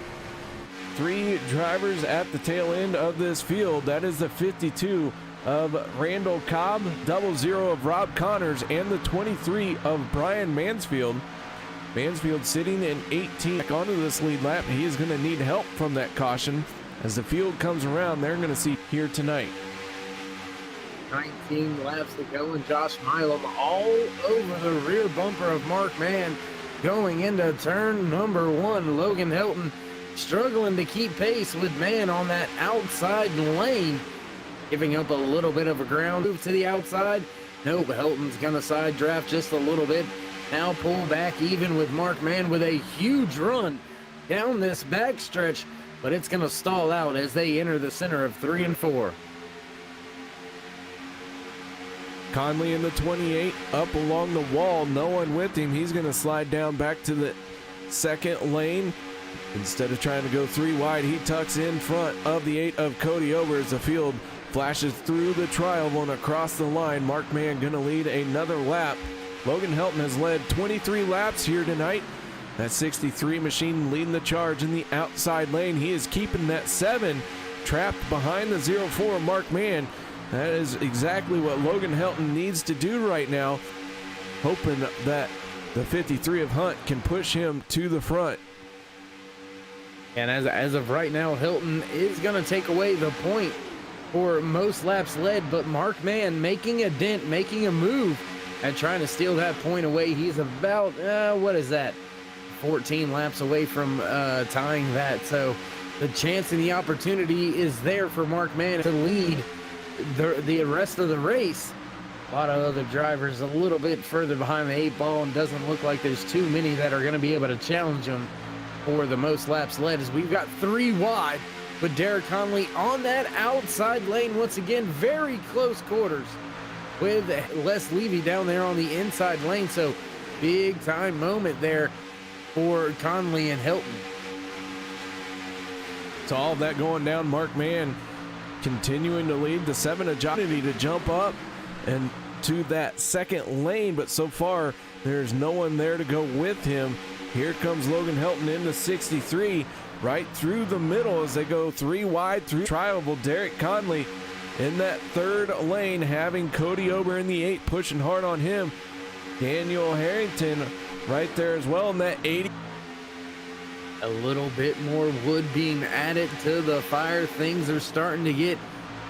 Speaker 2: 3 drivers at the tail end of this field. That is the 52 of Randall Cobb, 00 of Rob Connors, and the 23 of Brian Mansfield. Mansfield sitting in 18 back onto this lead lap. He is going to need help from that caution as the field comes around. They're going to see here tonight.
Speaker 3: 19 laps to go, and Josh Milam all over the rear bumper of Mark Mann going into turn number 1. Logan Helton struggling to keep pace with Mann on that outside lane, giving up a little bit of a ground move to the outside. Nope, Helton's gonna side draft just a little bit. Now pull back even with Mark Mann with a huge run down this backstretch, but it's gonna stall out as they enter the center of 3 and 4.
Speaker 2: Conley in the 28 up along the wall, no one with him. He's going to slide down back to the second lane. Instead of trying to go 3 wide, he tucks in front of the 8 of Cody Ober as the field flashes through the trial and across the line. Mark Mann going to lead another lap. Logan Helton has led 23 laps here tonight. That 63 machine leading the charge in the outside lane. He is keeping that 7 trapped behind the 04 Mark Mann. That is exactly what Logan Helton needs to do right now, hoping that the 53 of Hunt can push him to the front.
Speaker 3: And as of right now, Helton is going to take away the point for most laps led, but Mark Mann making a dent, making a move at trying to steal that point away. He's about, what is that, 14 laps away from tying that. So the chance and the opportunity is there for Mark Mann to lead the rest of the race. A lot of other drivers a little bit further behind the 8 ball, and doesn't look like there's too many that are going to be able to challenge him for the most laps led, as we've got 3 wide with Derek Conley on that outside lane once again. Very close quarters with Les Levy down there on the inside lane. So big time moment there for Conley and Helton.
Speaker 2: So all of that going down, Mark Mann continuing to lead. The 7 of Johnny to jump up and to that second lane, but so far there's no one there to go with him. Here comes Logan Helton into 63 right through the middle as they go 3 wide through triable. Derek Conley in that third lane, having Cody Ober in the 8 pushing hard on him. Daniel Harrington right there as well in that 80.
Speaker 3: A little bit more wood being added to the fire. Things are starting to get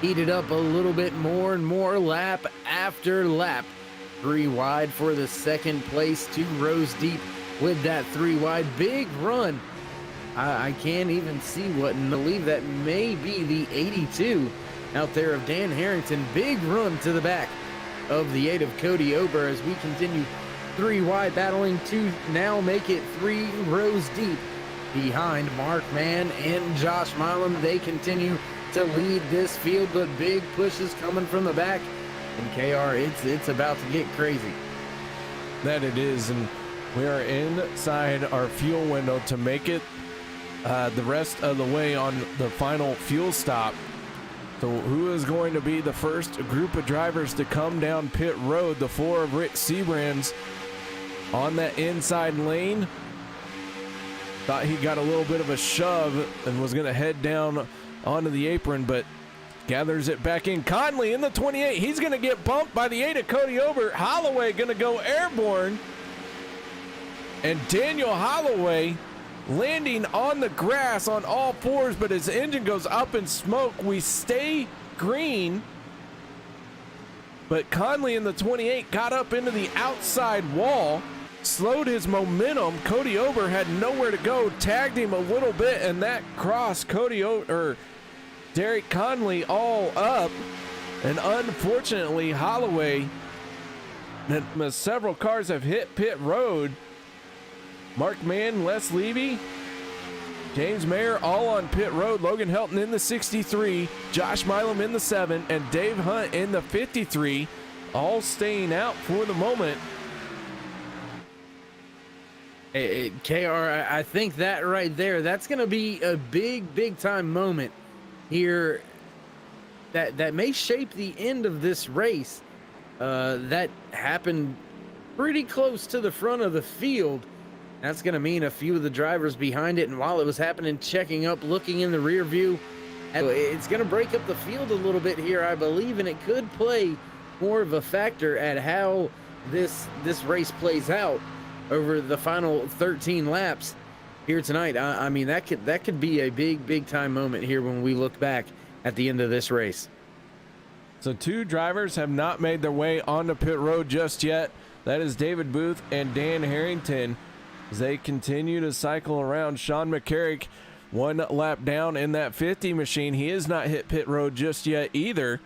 Speaker 3: heated up a little bit more and more lap after lap. 3 wide for the second place, 2 rows deep with that 3 wide. Big run. I can't even see what, and believe that may be the 82 out there of Dan Harrington. Big run to the back of the 8 of Cody Ober as we continue 3 wide, battling to now make it 3 rows deep behind Mark Mann and Josh Milam. They continue to lead this field, but big pushes coming from the back. And KR, it's about to get crazy.
Speaker 2: That it is, and we are inside our fuel window to make it the rest of the way on the final fuel stop. So who is going to be the first group of drivers to come down pit road? The 4 of Rick Seabrands on that inside lane. Thought he got a little bit of a shove and was going to head down onto the apron, but gathers it back in. Conley in the 28. He's going to get bumped by the 8 of Cody Obert. Holloway going to go airborne. And Daniel Holloway landing on the grass on all fours, but his engine goes up in smoke. We stay green, but Conley in the 28 got up into the outside wall, slowed his momentum. Cody Ober had nowhere to go, tagged him a little bit, and that crossed Derek Conley all up. And unfortunately, Holloway, several cars have hit pit road. Mark Mann, Les Levy, James Mayer all on pit road. Logan Helton in the 63, Josh Milam in the 7, and Dave Hunt in the 53, all staying out for the moment.
Speaker 3: Hey, KR, I think that right there, that's going to be a big time moment here that may shape the end of this race. That happened pretty close to the front of the field. That's going to mean a few of the drivers behind it, and while it was happening, checking up, looking in the rear view, it's going to break up the field a little bit here, I believe, and it could play more of a factor at how this race plays out over the final 13 laps here tonight. I mean, that could be a big time moment here when we look back at the end of this race.
Speaker 2: So 2 drivers have not made their way onto pit road just yet. That is David Booth and Dan Harrington. As they continue to cycle around, Sean McCarrick 1 lap down in that 50 machine. He has not hit pit road just yet either.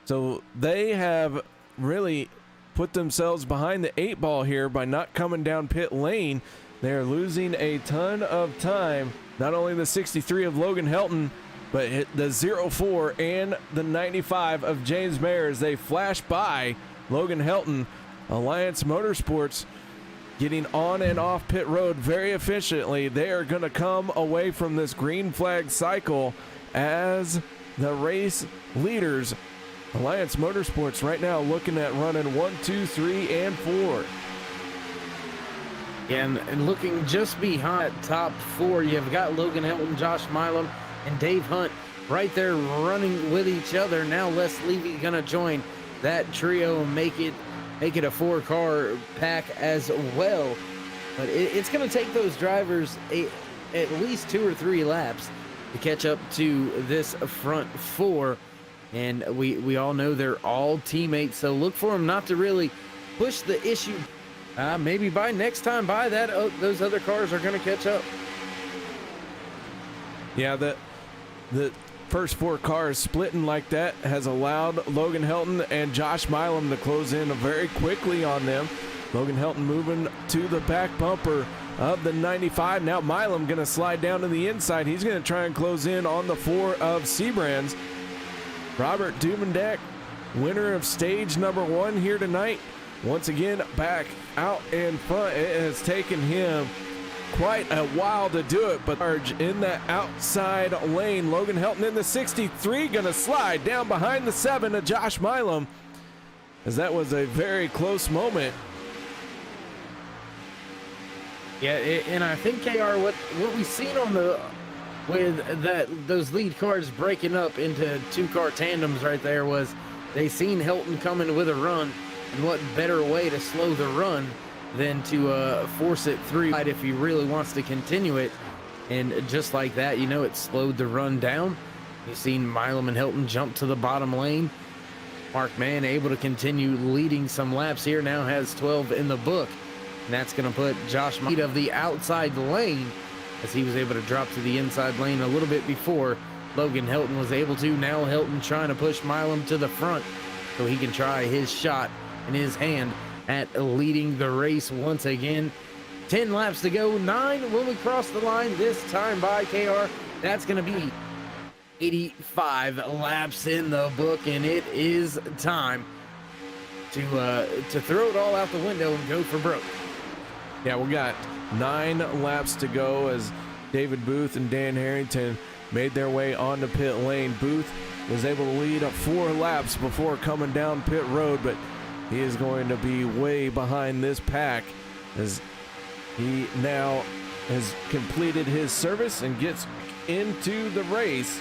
Speaker 2: So they have really put themselves behind the 8 ball here by not coming down pit lane. They're losing a ton of time. Not only the 63 of Logan Helton, but the 04 and the 95 of James Mayer as they flash by Logan Helton. Alliance Motorsports getting on and off pit road very efficiently. They are going to come away from this green flag cycle as the race leaders. Alliance Motorsports right now looking at running 1, 2, 3, and 4.
Speaker 3: And looking just behind top 4, you've got Logan Helton, Josh Milam, and Dave Hunt right there running with each other. Now Les Levy going to join that trio and make it a 4-car pack as well. But it's going to take those drivers at least 2 or 3 laps to catch up to this front 4. And we all know they're all teammates, so look for them not to really push the issue. Maybe by next time by that, those other cars are going to catch up.
Speaker 2: Yeah, the first 4 cars splitting like that has allowed Logan Helton and Josh Milam to close in very quickly on them. Logan Helton moving to the back bumper of the 95. Now Milam going to slide down to the inside. He's going to try and close in on the 4 of Seabrands. Robert Dumendak, winner of stage number 1 here tonight. Once again, back out in front. It has taken him quite a while to do it, but in that outside lane, Logan Helton in the 63 going to slide down behind the 7 of Josh Milam, as that was a very close moment.
Speaker 3: Yeah, and I think KR, what we've seen on those lead cars breaking up into 2-car tandems right there was they seen Helton coming with a run, and what better way to slow the run than to force it through if he really wants to continue it. And just like that, it slowed the run down. You've seen Milam and Helton jump to the bottom lane. Mark Mann able to continue leading some laps here, now has 12 in the book. And that's going to put Josh Milam of the outside lane, as he was able to drop to the inside lane a little bit before Logan Helton was able to. Now Helton trying to push Milam to the front so he can try his shot in his hand at leading the race once again. 10 laps to go, 9 when we cross the line, this time by KR. That's going to be 85 laps in the book, and it is time to throw it all out the window and go for broke.
Speaker 2: Yeah, we got 9 laps to go as David Booth and Dan Harrington made their way onto pit lane. Booth was able to lead 4 laps before coming down pit road, but he is going to be way behind this pack as he now has completed his service and gets into the race.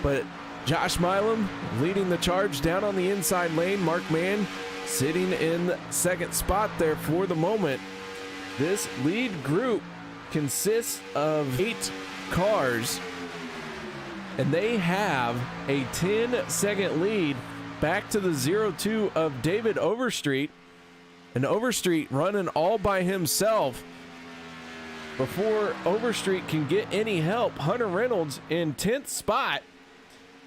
Speaker 2: But Josh Milam leading the charge down on the inside lane. Mark Mann sitting in second spot there for the moment. This lead group consists of 8 cars, and they have a 10-second lead back to the 0-2 of David Overstreet. And Overstreet running all by himself. Before Overstreet can get any help, Hunter Reynolds in 10th spot.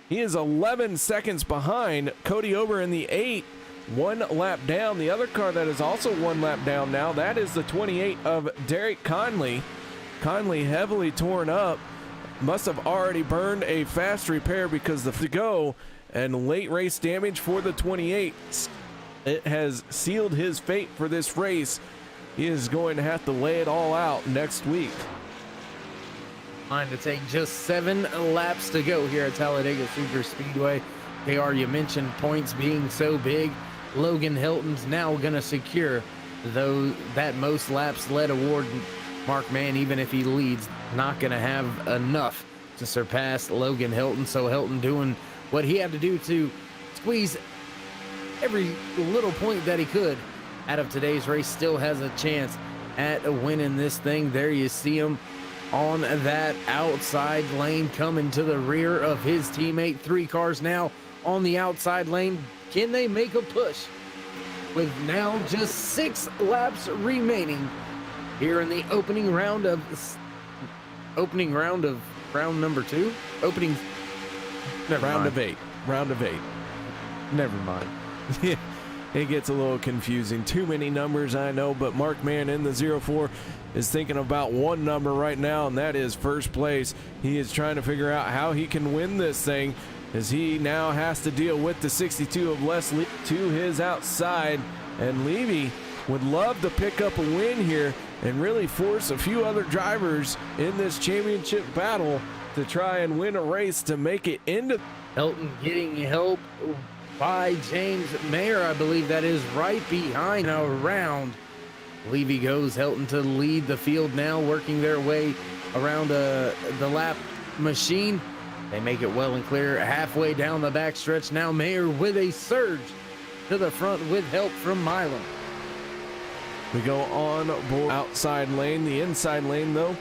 Speaker 2: He is 11 seconds behind Cody Ober in the 8, 1 lap down. The other car that is also 1 lap down now, that is the 28 of Derek Conley. Conley heavily torn up, must have already burned a fast repair because the to go and late race damage for the 28. It has sealed his fate for this race. He is going to have to lay it all out next week.
Speaker 3: Trying to take just 7 laps to go here at Talladega Super Speedway. KR, you mentioned points being so big. Logan Hilton's now going to secure that most laps led award. Mark Mann, even if he leads, not going to have enough to surpass Logan Hilton. So Hilton doing what he had to do to squeeze every little point that he could out of today's race. Still has a chance at winning this thing. There you see him on that outside lane, coming to the rear of his teammate. 3 cars now on the outside lane. Can they make a push with now just 6 laps remaining here in the opening round of round number 2?
Speaker 2: Round of 8.
Speaker 3: Never mind.
Speaker 2: It gets a little confusing. Too many numbers, I know, but Mark Mann in the 04 is thinking about one number right now, and that is first place. He is trying to figure out how he can win this thing, as he now has to deal with the 62 of Leslie to his outside. And Levy would love to pick up a win here and really force a few other drivers in this championship battle to try and win a race to make it into.
Speaker 3: Hilton getting help by James Mayer, I believe that is right behind around. Levy goes, Hilton to lead the field now, working their way around the lap machine. They make it well and clear halfway down the backstretch. Now Mayer with a surge to the front with help from Milam.
Speaker 2: We go on board outside lane. The inside lane, though,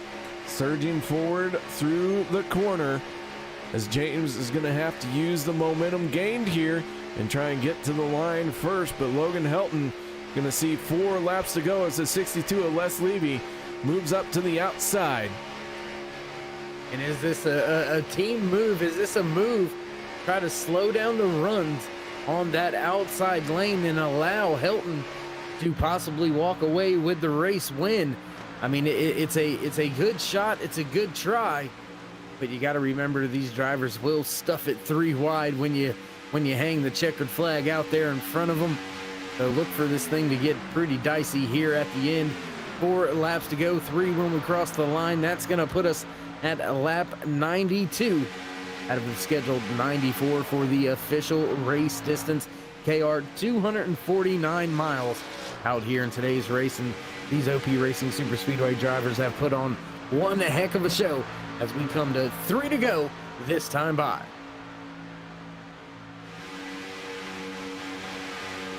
Speaker 2: surging forward through the corner, as James is going to have to use the momentum gained here and try and get to the line first. But Logan Helton going to see 4 laps to go as the 62 of Les Levy moves up to the outside.
Speaker 3: And is this a team move? Is this a move? Try to slow down the runs on that outside lane and allow Hilton to possibly walk away with the race win. I mean, it's a good shot. It's a good try, but you got to remember these drivers will stuff it 3 wide when you hang the checkered flag out there in front of them. So look for this thing to get pretty dicey here at the end. 4 laps to go, 3 when we cross the line. That's going to put us at lap 92 out of the scheduled 94 for the official race distance. KR 249 miles out here in today's race, and these OP Racing Super Speedway drivers have put on one heck of a show as we come to 3 to go this time by.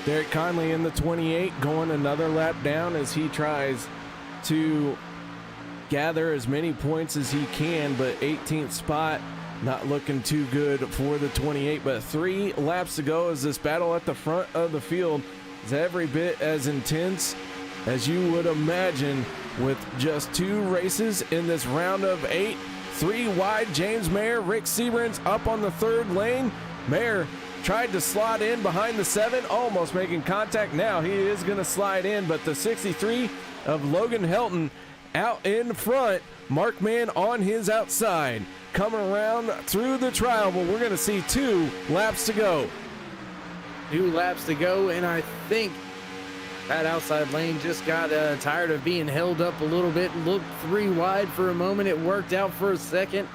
Speaker 2: Derek Conley in the 28 going another lap down as he tries to gather as many points as he can, but 18th spot not looking too good for the 28. But 3 laps to go as this battle at the front of the field is every bit as intense as you would imagine, with just 2 races in this round of 8. 3 wide, James Mayer, Rick Seabrans up on the 3rd lane. Mayer tried to slot in behind the 7, almost making contact. Now he is going to slide in, but the 63 of Logan Helton out in front. Mark Mann on his outside, coming around through the trial, but we're going to see 2 laps to go.
Speaker 3: 2 laps to go, and I think That outside lane just got tired of being held up a little bit. Looked 3 wide for a moment. It worked out for a second.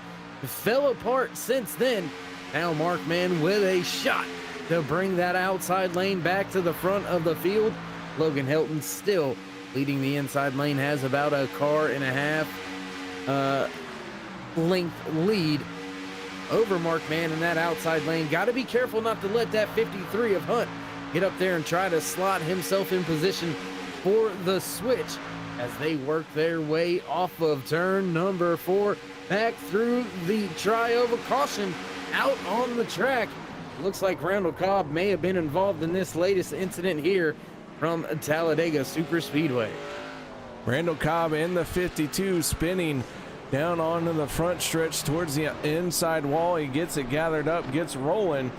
Speaker 3: It fell apart since then. Now Markman with a shot to bring that outside lane back to the front of the field. Logan Helton still leading the inside lane, has about a car and a half length lead over Markman in that outside lane. Got to be careful not to let that 53 of Hunt get up there and try to slot himself in position for the switch as they work their way off of turn number 4 back through the tri-oval. Caution out on the track. Looks like Randall Cobb may have been involved in this latest incident here from Talladega Super Speedway.
Speaker 2: Randall Cobb in the 52 spinning down onto the front stretch towards the inside wall. He gets it gathered up, gets rolling.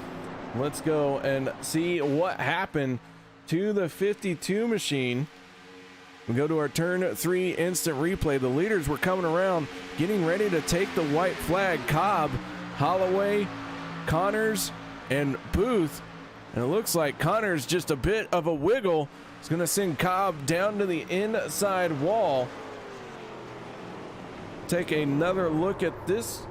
Speaker 2: Let's go and see what happened to the 52 machine. We go to our turn 3 instant replay. The leaders were coming around, getting ready to take the white flag. Cobb, Holloway, Connors, and Booth. And it looks like Connors just a bit of a wiggle. It's going to send Cobb down to the inside wall. Take another look at this.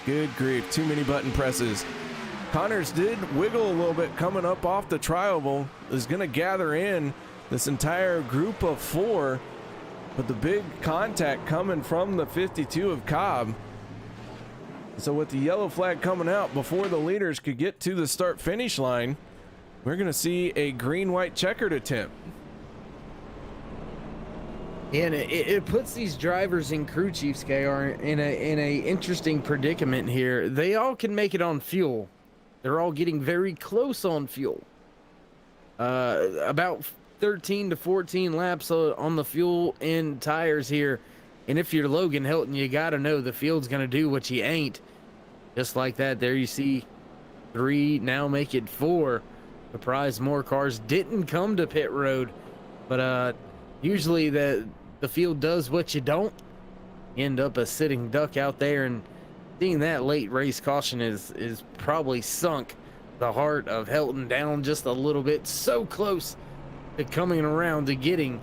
Speaker 2: Good grief, too many button presses. Connors did wiggle a little bit coming up off the tri-oval. Is going to gather in this entire group of 4, but the big contact coming from the 52 of Cobb. So with the yellow flag coming out before the leaders could get to the start finish line, we're going to see a green-white checkered attempt.
Speaker 3: And it puts these drivers and crew chiefs, KR, in a interesting predicament here. They all can make it on fuel. They're all getting very close on fuel. About 13 to 14 laps on the fuel and tires here. And if you're Logan Helton, you got to know the field's going to do what you ain't. Just like that, there you see 3, now make it 4. Surprise, more cars didn't come to pit road. But usually the field does what you don't. End up a sitting duck out there, and seeing that late race caution is probably sunk the heart of Helton down just a little bit. So close to coming around to getting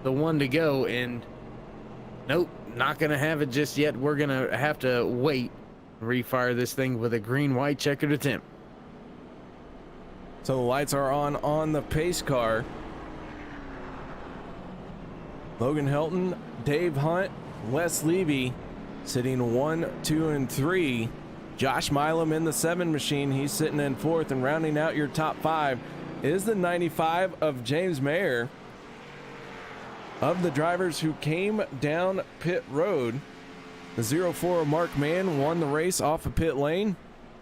Speaker 3: the one to go, and nope, not gonna have it just yet. We're gonna have to wait and refire this thing with a green-white checkered attempt.
Speaker 2: So the lights are on the pace car. Logan Helton, Dave Hunt, Wes Levy sitting 1, 2, and 3. Josh Milam in the 7 machine. He's sitting in 4th, and rounding out your top 5 is the 95 of James Mayer. Of the drivers who came down pit road, the 04 Mark Mann won the race off of pit lane.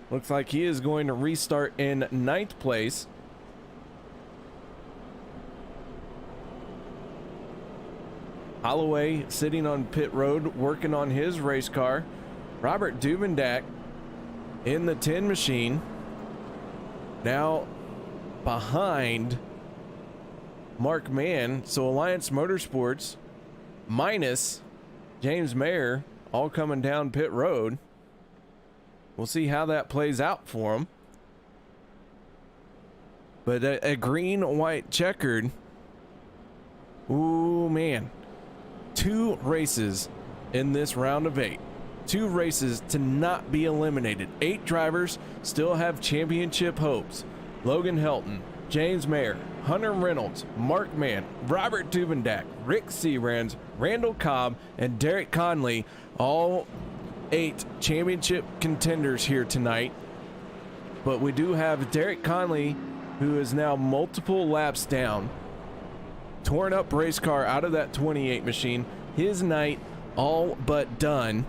Speaker 2: Looks like he is going to restart in 9th place. Holloway sitting on pit road working on his race car. Robert Duvendak in the 10 machine, now behind Mark Mann. So Alliance Motorsports minus James Mayer all coming down pit road. We'll see how that plays out for him. But a green-white checkered. Ooh, man. 2 races in this round of 8. 2 races to not be eliminated. 8 drivers still have championship hopes. Logan Helton, James Mayer, Hunter Reynolds, Mark Mann, Robert Duvendak, Rick Seabrans, Randall Cobb, and Derek Conley, all 8 championship contenders here tonight. But we do have Derek Conley, who is now multiple laps down. Torn up race car out of that 28 machine. His night all but done.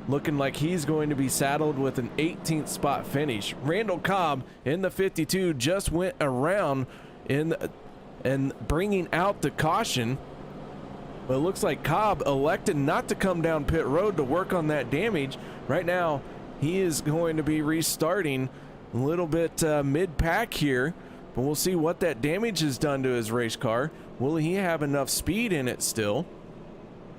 Speaker 2: Looking like he's going to be saddled with an 18th spot finish. Randall Cobb in the 52 just went around and bringing out the caution. But it looks like Cobb elected not to come down pit road to work on that damage. Right now, he is going to be restarting a little bit mid-pack here. But we'll see what that damage has done to his race car. Will he have enough speed in it still?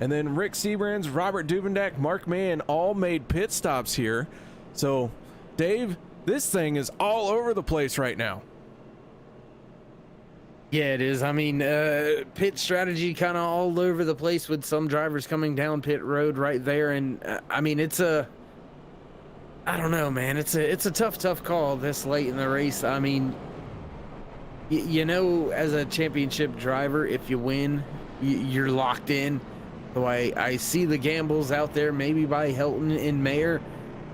Speaker 2: And then Rick Seabrans, Robert Duvendak, Mark Mann all made pit stops here. So, Dave, this thing is all over the place right now.
Speaker 3: Yeah, it is. I mean, pit strategy kind of all over the place with some drivers coming down pit road right there. And I mean, I don't know, man. It's a tough call this late in the race. I mean, you know, as a championship driver, if you win, you're locked in. So I see the gambles out there, maybe by Helton and Mayer.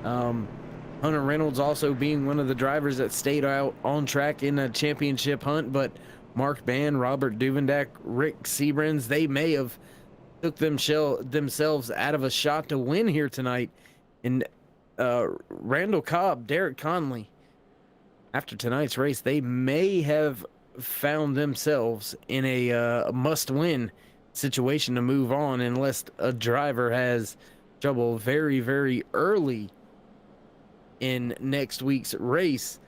Speaker 3: Hunter Reynolds also being one of the drivers that stayed out on track in a championship hunt, but Mark Mann, Robert Duvendak, Rick Seabrans, they may have took themselves out of a shot to win here tonight. And Randall Cobb, Derek Conley, after tonight's race, they may have found themselves in a must-win situation to move on unless a driver has trouble very, very early in next week's race.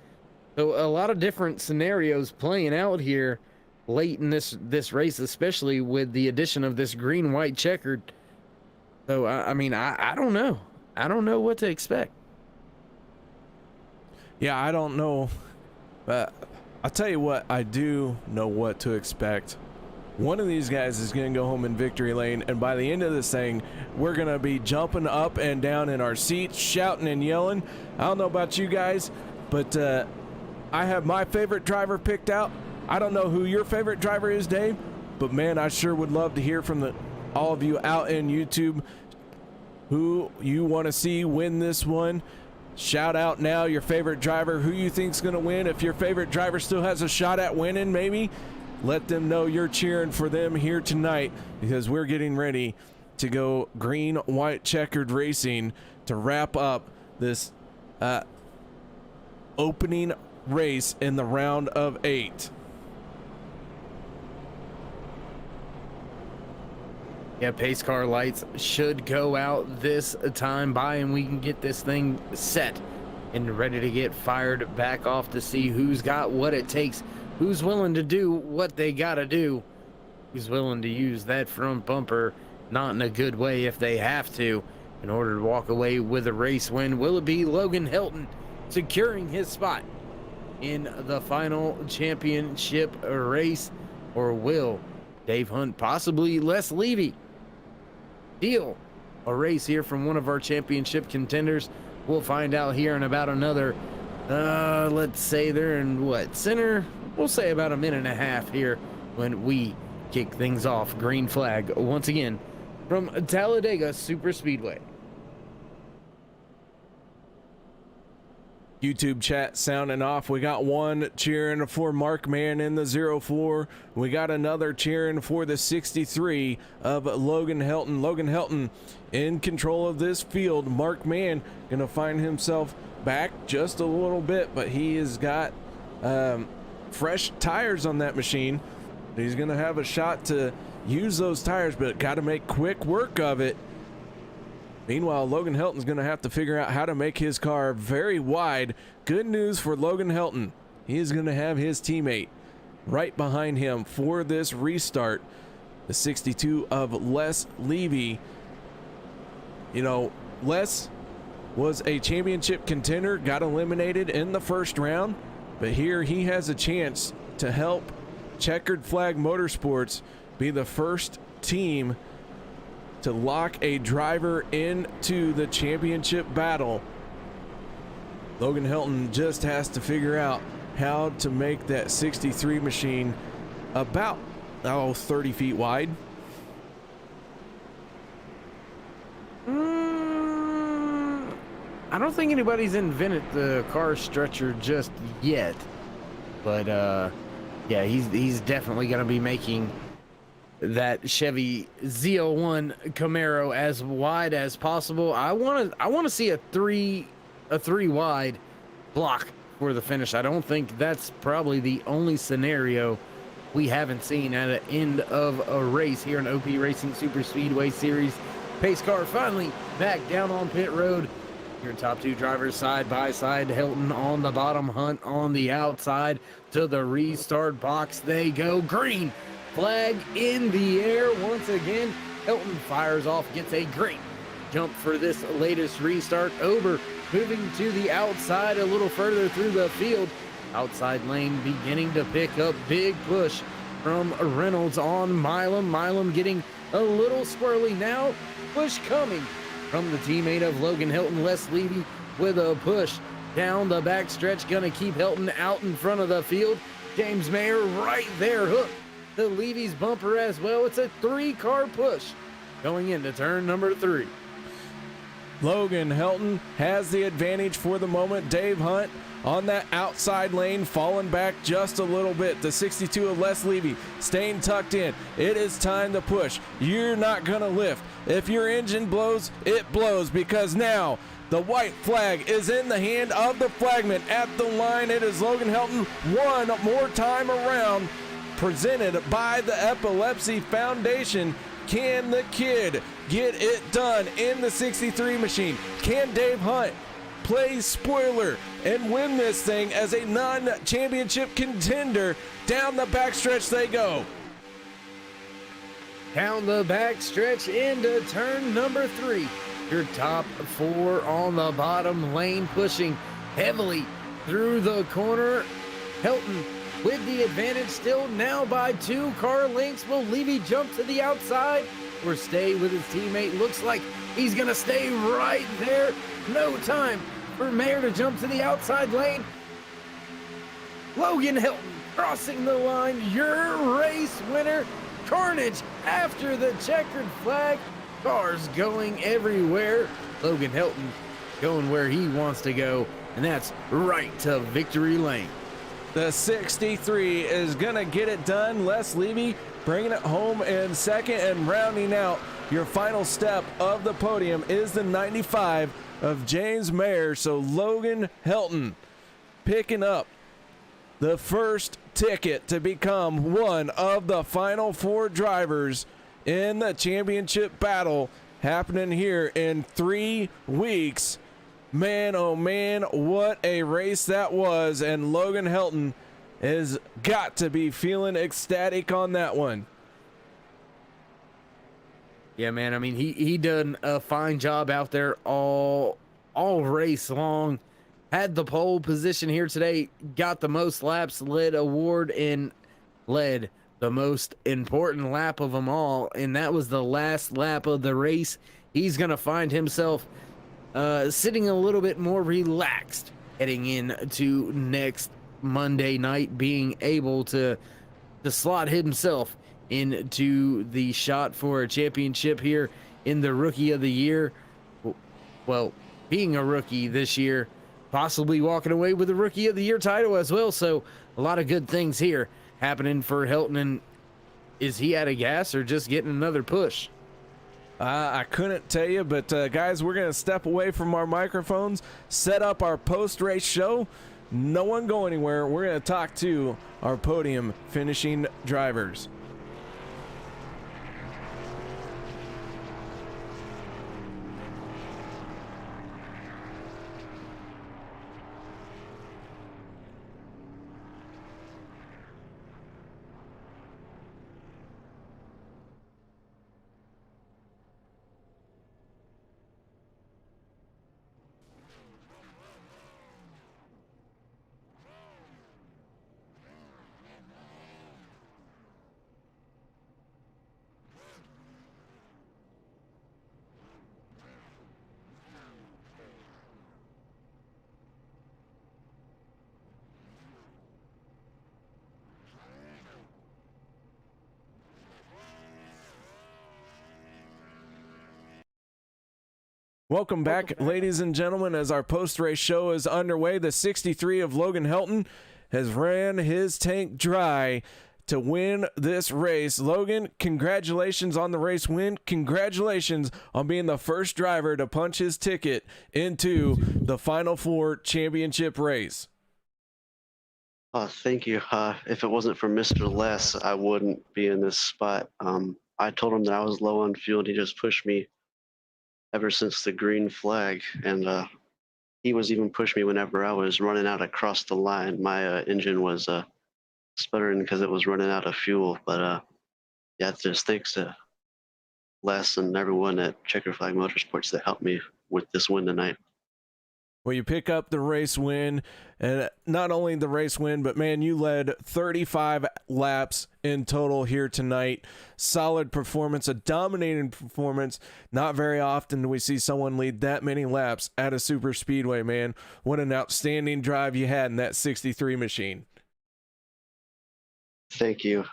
Speaker 3: So a lot of different scenarios playing out here late in this race, especially with the addition of this green-white checkered. So, I mean, I don't know. I don't know what to expect.
Speaker 2: Yeah, I don't know. But I'll tell you what, I do know what to expect. One of these guys is going to go home in victory lane, and by the end of this thing, we're going to be jumping up and down in our seats, shouting and yelling. I don't know about you guys, but I have my favorite driver picked out. I don't know who your favorite driver is, Dave, but man, I sure would love to hear from all of you out in YouTube who you want to see win this one. Shout out now your favorite driver, who you think's going to win. If your favorite driver still has a shot at winning, maybe let them know you're cheering for them here tonight, because we're getting ready to go green, white, checkered racing to wrap up this opening race in the round of 8.
Speaker 3: Yeah, pace car lights should go out this time by, and we can get this thing set and ready to get fired back off to see who's got what it takes, who's willing to do what they got to do, who's willing to use that front bumper, not in a good way if they have to, in order to walk away with a race win. Will it be Logan Helton securing his spot in the final championship race, or will Dave Hunt, possibly Les Levy, steal a race here from one of our championship contenders? We'll find out here in about another, let's say they're in center? We'll say about a minute and a half here when we kick things off. Green flag once again from Talladega Super Speedway.
Speaker 2: YouTube chat sounding off. We got one cheering for Mark Mann in the 04. We got another cheering for the 63 of Logan Helton. Logan Helton in control of this field. Mark Mann going to find himself back just a little bit, but he has got fresh tires on that machine. He's going to have a shot to use those tires, but got to make quick work of it. Meanwhile, Logan Helton's going to have to figure out how to make his car very wide. Good news for Logan Helton. He is going to have his teammate right behind him for this restart. The 62 of Les Levy. You know, Les was a championship contender, got eliminated in the first round, but here he has a chance to help Checkered Flag Motorsports be the first team to lock a driver into the championship battle. Logan Helton just has to figure out how to make that 63 machine about 30 feet wide.
Speaker 3: I don't think anybody's invented the car stretcher just yet, but yeah, he's definitely going to be making that Chevy Z01 Camaro as wide as possible. I want to see a three wide block for the finish. I don't think that's probably the only scenario we haven't seen at the end of a race here in OP Racing Super Speedway Series. Pace car finally back down on pit road. Your top two drivers side by side. Helton on the bottom, Hunt on the outside. To the restart box they go. Green flag in the air once again. Hilton fires off, gets a great jump for this latest restart. Over, moving to the outside a little further through the field. Outside lane beginning to pick up, big push from Reynolds on Milam. Milam getting a little squirrely now. Push coming from the teammate of Logan Hilton, Les Levy, with a push down the backstretch. Gonna keep Hilton out in front of the field. James Mayer right there, hooked the Levy's bumper as well. It's a 3-car push going into turn number 3.
Speaker 2: Logan Hilton has the advantage for the moment. Dave Hunt on that outside lane, falling back just a little bit. The 62 of Les Levy staying tucked in. It is time to push. You're not gonna lift. If your engine blows, it blows, because now the white flag is in the hand of the flagman. At the line, it is Logan Hilton one more time around, presented by the Epilepsy Foundation. Can the kid get it done in the 63 machine? Can Dave Hunt play spoiler and win this thing as a non-championship contender? Down the backstretch they go.
Speaker 3: Down the backstretch into turn number 3. Your top 4 on the bottom lane, pushing heavily through the corner. Hilton with the advantage still, now by 2 car lengths. Will Levy jump to the outside or stay with his teammate? Looks like he's gonna stay right there. No time for Mayer to jump to the outside lane. Logan Hilton crossing the line, your race winner. Carnage after the checkered flag. Cars going everywhere. Logan Hilton going where he wants to go, and that's right to victory lane.
Speaker 2: The 63 is gonna get it done. Les Levy bringing it home in second, and rounding out your final step of the podium is the 95 of James Mayer. So Logan Hilton picking up the first ticket to become one of the final 4 drivers in the championship battle, happening here in 3 weeks. Man, oh man, what a race that was, and Logan Hilton has got to be feeling ecstatic on that one.
Speaker 3: Yeah, man, I mean, he done a fine job out there all race long. Had the pole position here today, got the most laps, led award, and led the most important lap of them all, and that was the last lap of the race. He's gonna find himself sitting a little bit more relaxed heading into next Monday night, being able to slot himself into the shot for a championship here in the Rookie of the Year. Well, being a rookie this year, possibly walking away with the Rookie of the Year title as well. So a lot of good things here happening for Hilton. And is he out of gas or just getting another push?
Speaker 2: I couldn't tell you, but guys, we're going to step away from our microphones, set up our post-race show. No one go anywhere. We're going to talk to our podium finishing drivers. Welcome back, ladies and gentlemen, as our post-race show is underway. The 63 of Logan Hilton has ran his tank dry to win this race. Logan, congratulations on the race win. Congratulations on being the first driver to punch his ticket into the Final Four championship race.
Speaker 8: Thank you. If it wasn't for Mr. Les, I wouldn't be in this spot. I told him that I was low on fuel, and he just pushed me ever since the green flag, and he was even pushing me whenever I was running out across the line. My engine was sputtering because it was running out of fuel, but yeah, just thanks to Les and everyone at Checkered Flag Motorsports that helped me with this win tonight.
Speaker 2: Well, you pick up the race win, and not only the race win, but man, you led 35 laps in total here tonight. Solid performance, a dominating performance. Not very often do we see someone lead that many laps at a super speedway, man. What an outstanding drive you had in that 63 machine.
Speaker 8: Thank you.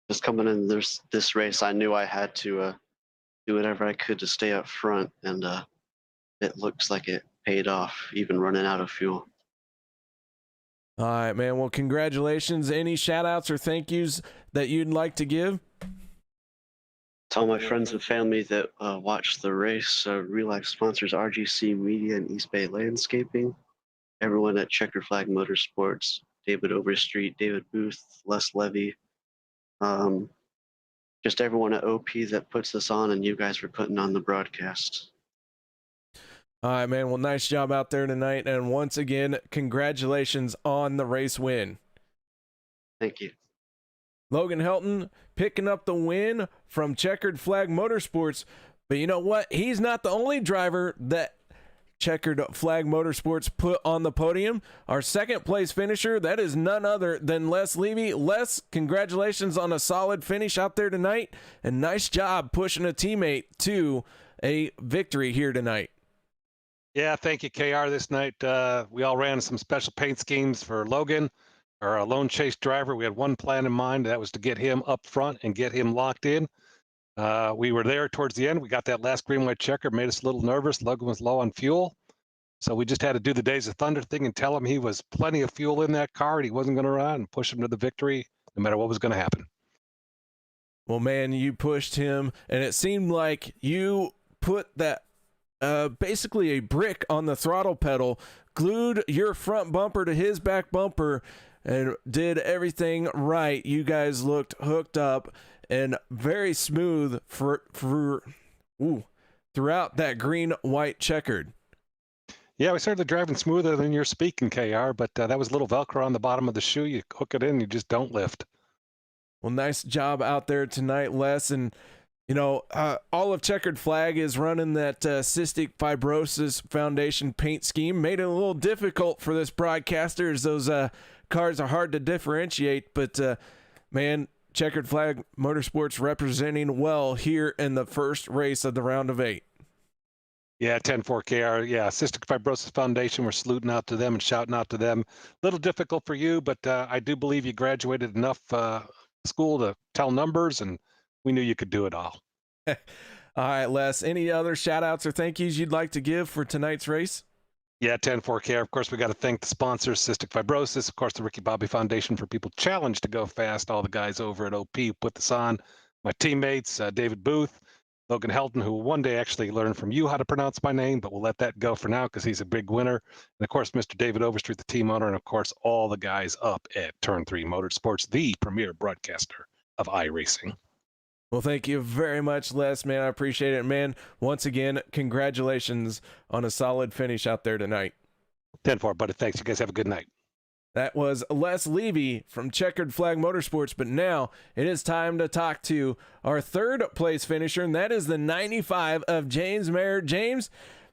Speaker 8: Just coming in this race, I knew I had to do whatever I could to stay up front, and it looks like it paid off, even running out of fuel.
Speaker 2: All right, man. Well, congratulations. Any shout outs or thank yous that you'd like to give?
Speaker 8: To all my friends and family that watched the race, real life sponsors RGC Media and East Bay Landscaping, everyone at Checkered Flag Motorsports, David Overstreet, David Booth, Les Levy, just everyone at OP that puts this on, and you guys for putting on the broadcast.
Speaker 2: All right, man. Well, nice job out there tonight. And once again, congratulations on the race win.
Speaker 8: Thank you.
Speaker 2: Logan Helton picking up the win from Checkered Flag Motorsports. But you know what? He's not the only driver that Checkered Flag Motorsports put on the podium. Our second place finisher, that is none other than Les Levy. Les, congratulations on a solid finish out there tonight. And nice job pushing a teammate to a victory here tonight.
Speaker 10: Yeah, thank you, KR. This night, we all ran some special paint schemes for Logan, our lone chase driver. We had one plan in mind. That was to get him up front and get him locked in. We were there towards the end. We got that last green, white checker, made us a little nervous. Logan was low on fuel. So we just had to do the Days of Thunder thing and tell him he was plenty of fuel in that car and he wasn't going to run, and push him to the victory no matter what was going to happen.
Speaker 2: Well, man, you pushed him, and it seemed like you put that basically a brick on the throttle pedal, glued your front bumper to his back bumper, and did everything right. You guys looked hooked up and very smooth throughout that green, white checkered.
Speaker 10: Yeah, we started driving smoother than you're speaking, KR, but that was a little Velcro on the bottom of the shoe. You hook it in, you just don't lift.
Speaker 2: Well, nice job out there tonight, Les. And you know, all of Checkered Flag is running that Cystic Fibrosis Foundation paint scheme. Made it a little difficult for this broadcaster, as those cars are hard to differentiate. But, man, Checkered Flag Motorsports representing well here in the first race of the round of 8.
Speaker 10: Yeah, 10-4 KR. Yeah, Cystic Fibrosis Foundation, we're saluting out to them and shouting out to them. A little difficult for you, but I do believe you graduated enough school to tell numbers, and we knew you could do it all.
Speaker 2: All right, Les, any other shout outs or thank yous you'd like to give for tonight's race?
Speaker 10: Yeah, 10-4 KR. Of course, we got to thank the sponsors, Cystic Fibrosis, of course, the Ricky Bobby Foundation for People Challenged to Go Fast, all the guys over at OP who put this on, my teammates, David Booth, Logan Helton, who will one day actually learn from you how to pronounce my name, but we'll let that go for now because he's a big winner. And of course, Mr. David Overstreet, the team owner, and of course, all the guys up at Turn 3 Motorsports, the premier broadcaster of iRacing.
Speaker 2: Well, thank you very much, Les, man. I appreciate it, man. Once again, congratulations on a solid finish out there tonight.
Speaker 10: 10-4, buddy. Thanks. You guys have a good night.
Speaker 2: That was Les Levy from Checkered Flag Motorsports, but now it is time to talk to our third place finisher, and that is the 95 of James Mayer. James,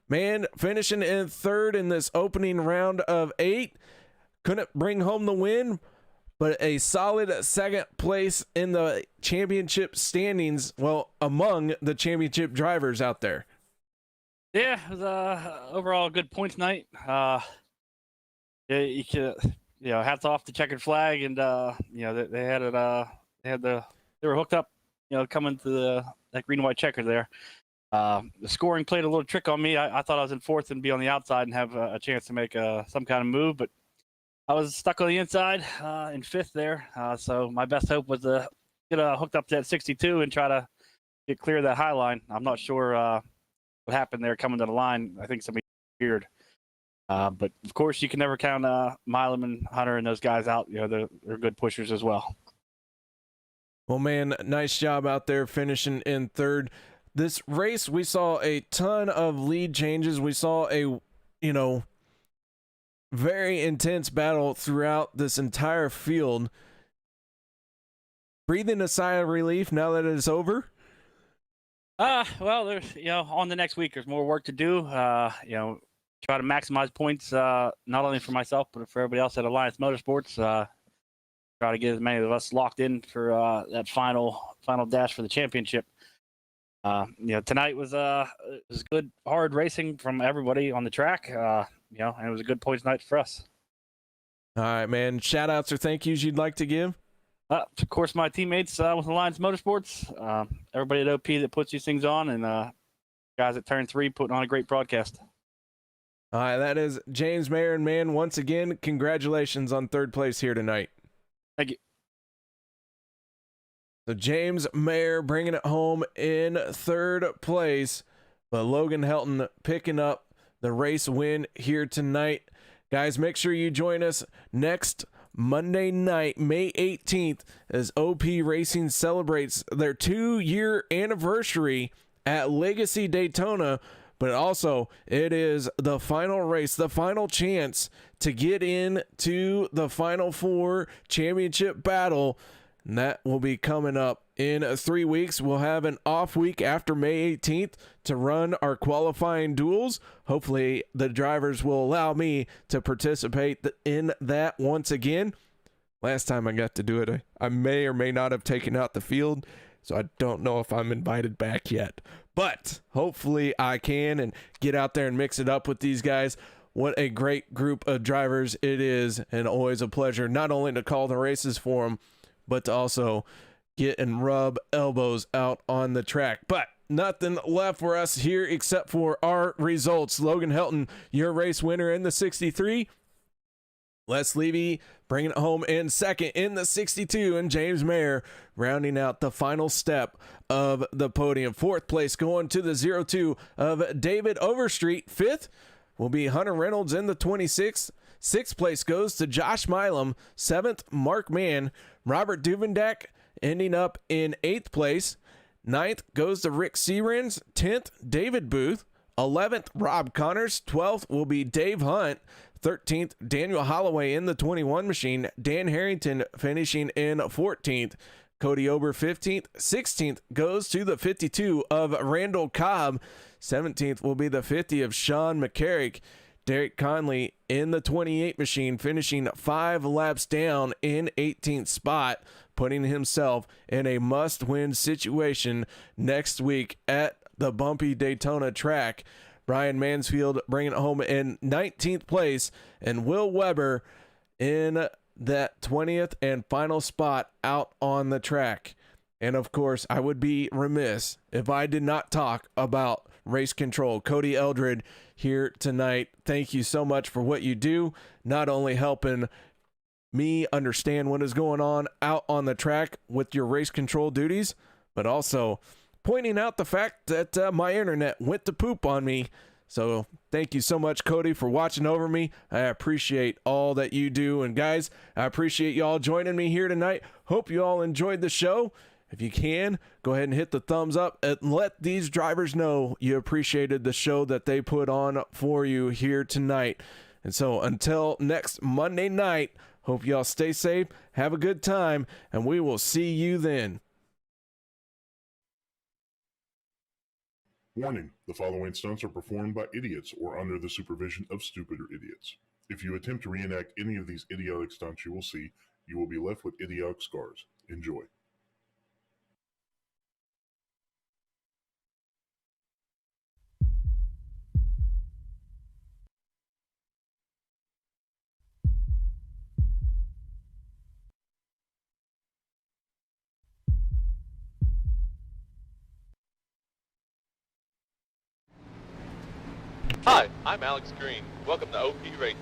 Speaker 2: man, finishing in third in this opening round of 8. Couldn't bring home the win, but a solid second place in the championship standings, well, among the championship drivers out there.
Speaker 11: Yeah, it was overall a good points night. Yeah, you could, hats off to Checkered Flag, and they had it. They were hooked up, coming to that green white checker there. The scoring played a little trick on me. I thought I was in fourth and be on the outside and have a chance to make some kind of move, but I was stuck on the inside in fifth there. So my best hope was to get hooked up to that 62 and try to get clear of that high line. I'm not sure what happened there coming to the line. I think somebody appeared. But of course, you can never count Milam and Hunter and those guys out. They're good pushers as well.
Speaker 2: Well, man, nice job out there finishing in third. This race, we saw a ton of lead changes. We saw a, very intense battle throughout this entire field. Breathing a sigh of relief now that it is over?
Speaker 11: Well, there's on the next week, there's more work to do. Try to maximize points, not only for myself but for everybody else at Alliance Motorsports. Try to get as many of us locked in for that final dash for the championship. Tonight was good, hard racing from everybody on the track. And it was a good points night for us.
Speaker 2: All right, man. Shout outs or thank yous you'd like to give?
Speaker 11: Of course, my teammates with Alliance Motorsports, everybody at OP that puts these things on, and guys at Turn 3 putting on a great broadcast.
Speaker 2: All right, that is James Mayer. And, man, once again, congratulations on third place here tonight.
Speaker 11: Thank you.
Speaker 2: So James Mayer bringing it home in third place, but Logan Helton picking up the race win here tonight. Guys, make sure you join us next Monday night, May 18th, as OP Racing celebrates their 2-year anniversary at Legacy Daytona, but also it is the final race, the final chance to get into the Final Four championship battle. And that will be coming up in 3 weeks. We'll have an off week after May 18th to run our qualifying duels. Hopefully the drivers will allow me to participate in that once again. Last time I got to do it, I may or may not have taken out the field, so I don't know if I'm invited back yet. But hopefully I can and get out there and mix it up with these guys. What a great group of drivers it is, and always a pleasure not only to call the races for them, but to also get and rub elbows out on the track. But nothing left for us here except for our results. Logan Helton, your race winner in the 63. Les Levy bringing it home in second in the 62, and James Mayer rounding out the final step of the podium. Fourth place going to the 02 of David Overstreet. Fifth will be Hunter Reynolds in the 26th. Sixth place goes to Josh Milam. Seventh, Mark Mann. Robert Duvendak ending up in 8th place. 9th goes to Rick Searens. 10th, David Booth. 11th, Rob Connors. 12th will be Dave Hunt. 13th, Daniel Holloway in the 21 machine. Dan Harrington finishing in 14th. Cody Ober 15th. 16th goes to the 52 of Randall Cobb. 17th will be the 50 of Sean McCarrick. Derek Conley in the 28 machine, finishing 5 laps down in 18th spot, putting himself in a must-win situation next week at the bumpy Daytona track. Brian Mansfield bringing it home in 19th place, and Will Weber in that 20th and final spot out on the track. And of course, I would be remiss if I did not talk about race control. Cody Eldred here tonight. Thank you so much for what you do, not only helping me understand what is going on out on the track with your race control duties, but also pointing out the fact that my internet went to poop on me. So thank you so much, Cody, for watching over me. I appreciate all that you do. And guys, I appreciate y'all joining me here tonight. Hope you all enjoyed the show. If you can, go ahead and hit the thumbs up and let these drivers know you appreciated the show that they put on for you here tonight. And so until next Monday night, hope y'all stay safe, have a good time, and we will see you then.
Speaker 12: Warning, the following stunts are performed by idiots or under the supervision of stupider idiots. If you attempt to reenact any of these idiotic stunts you will see, you will be left with idiotic scars. Enjoy.
Speaker 13: Hi, I'm Alex Green. Welcome to OP Racing.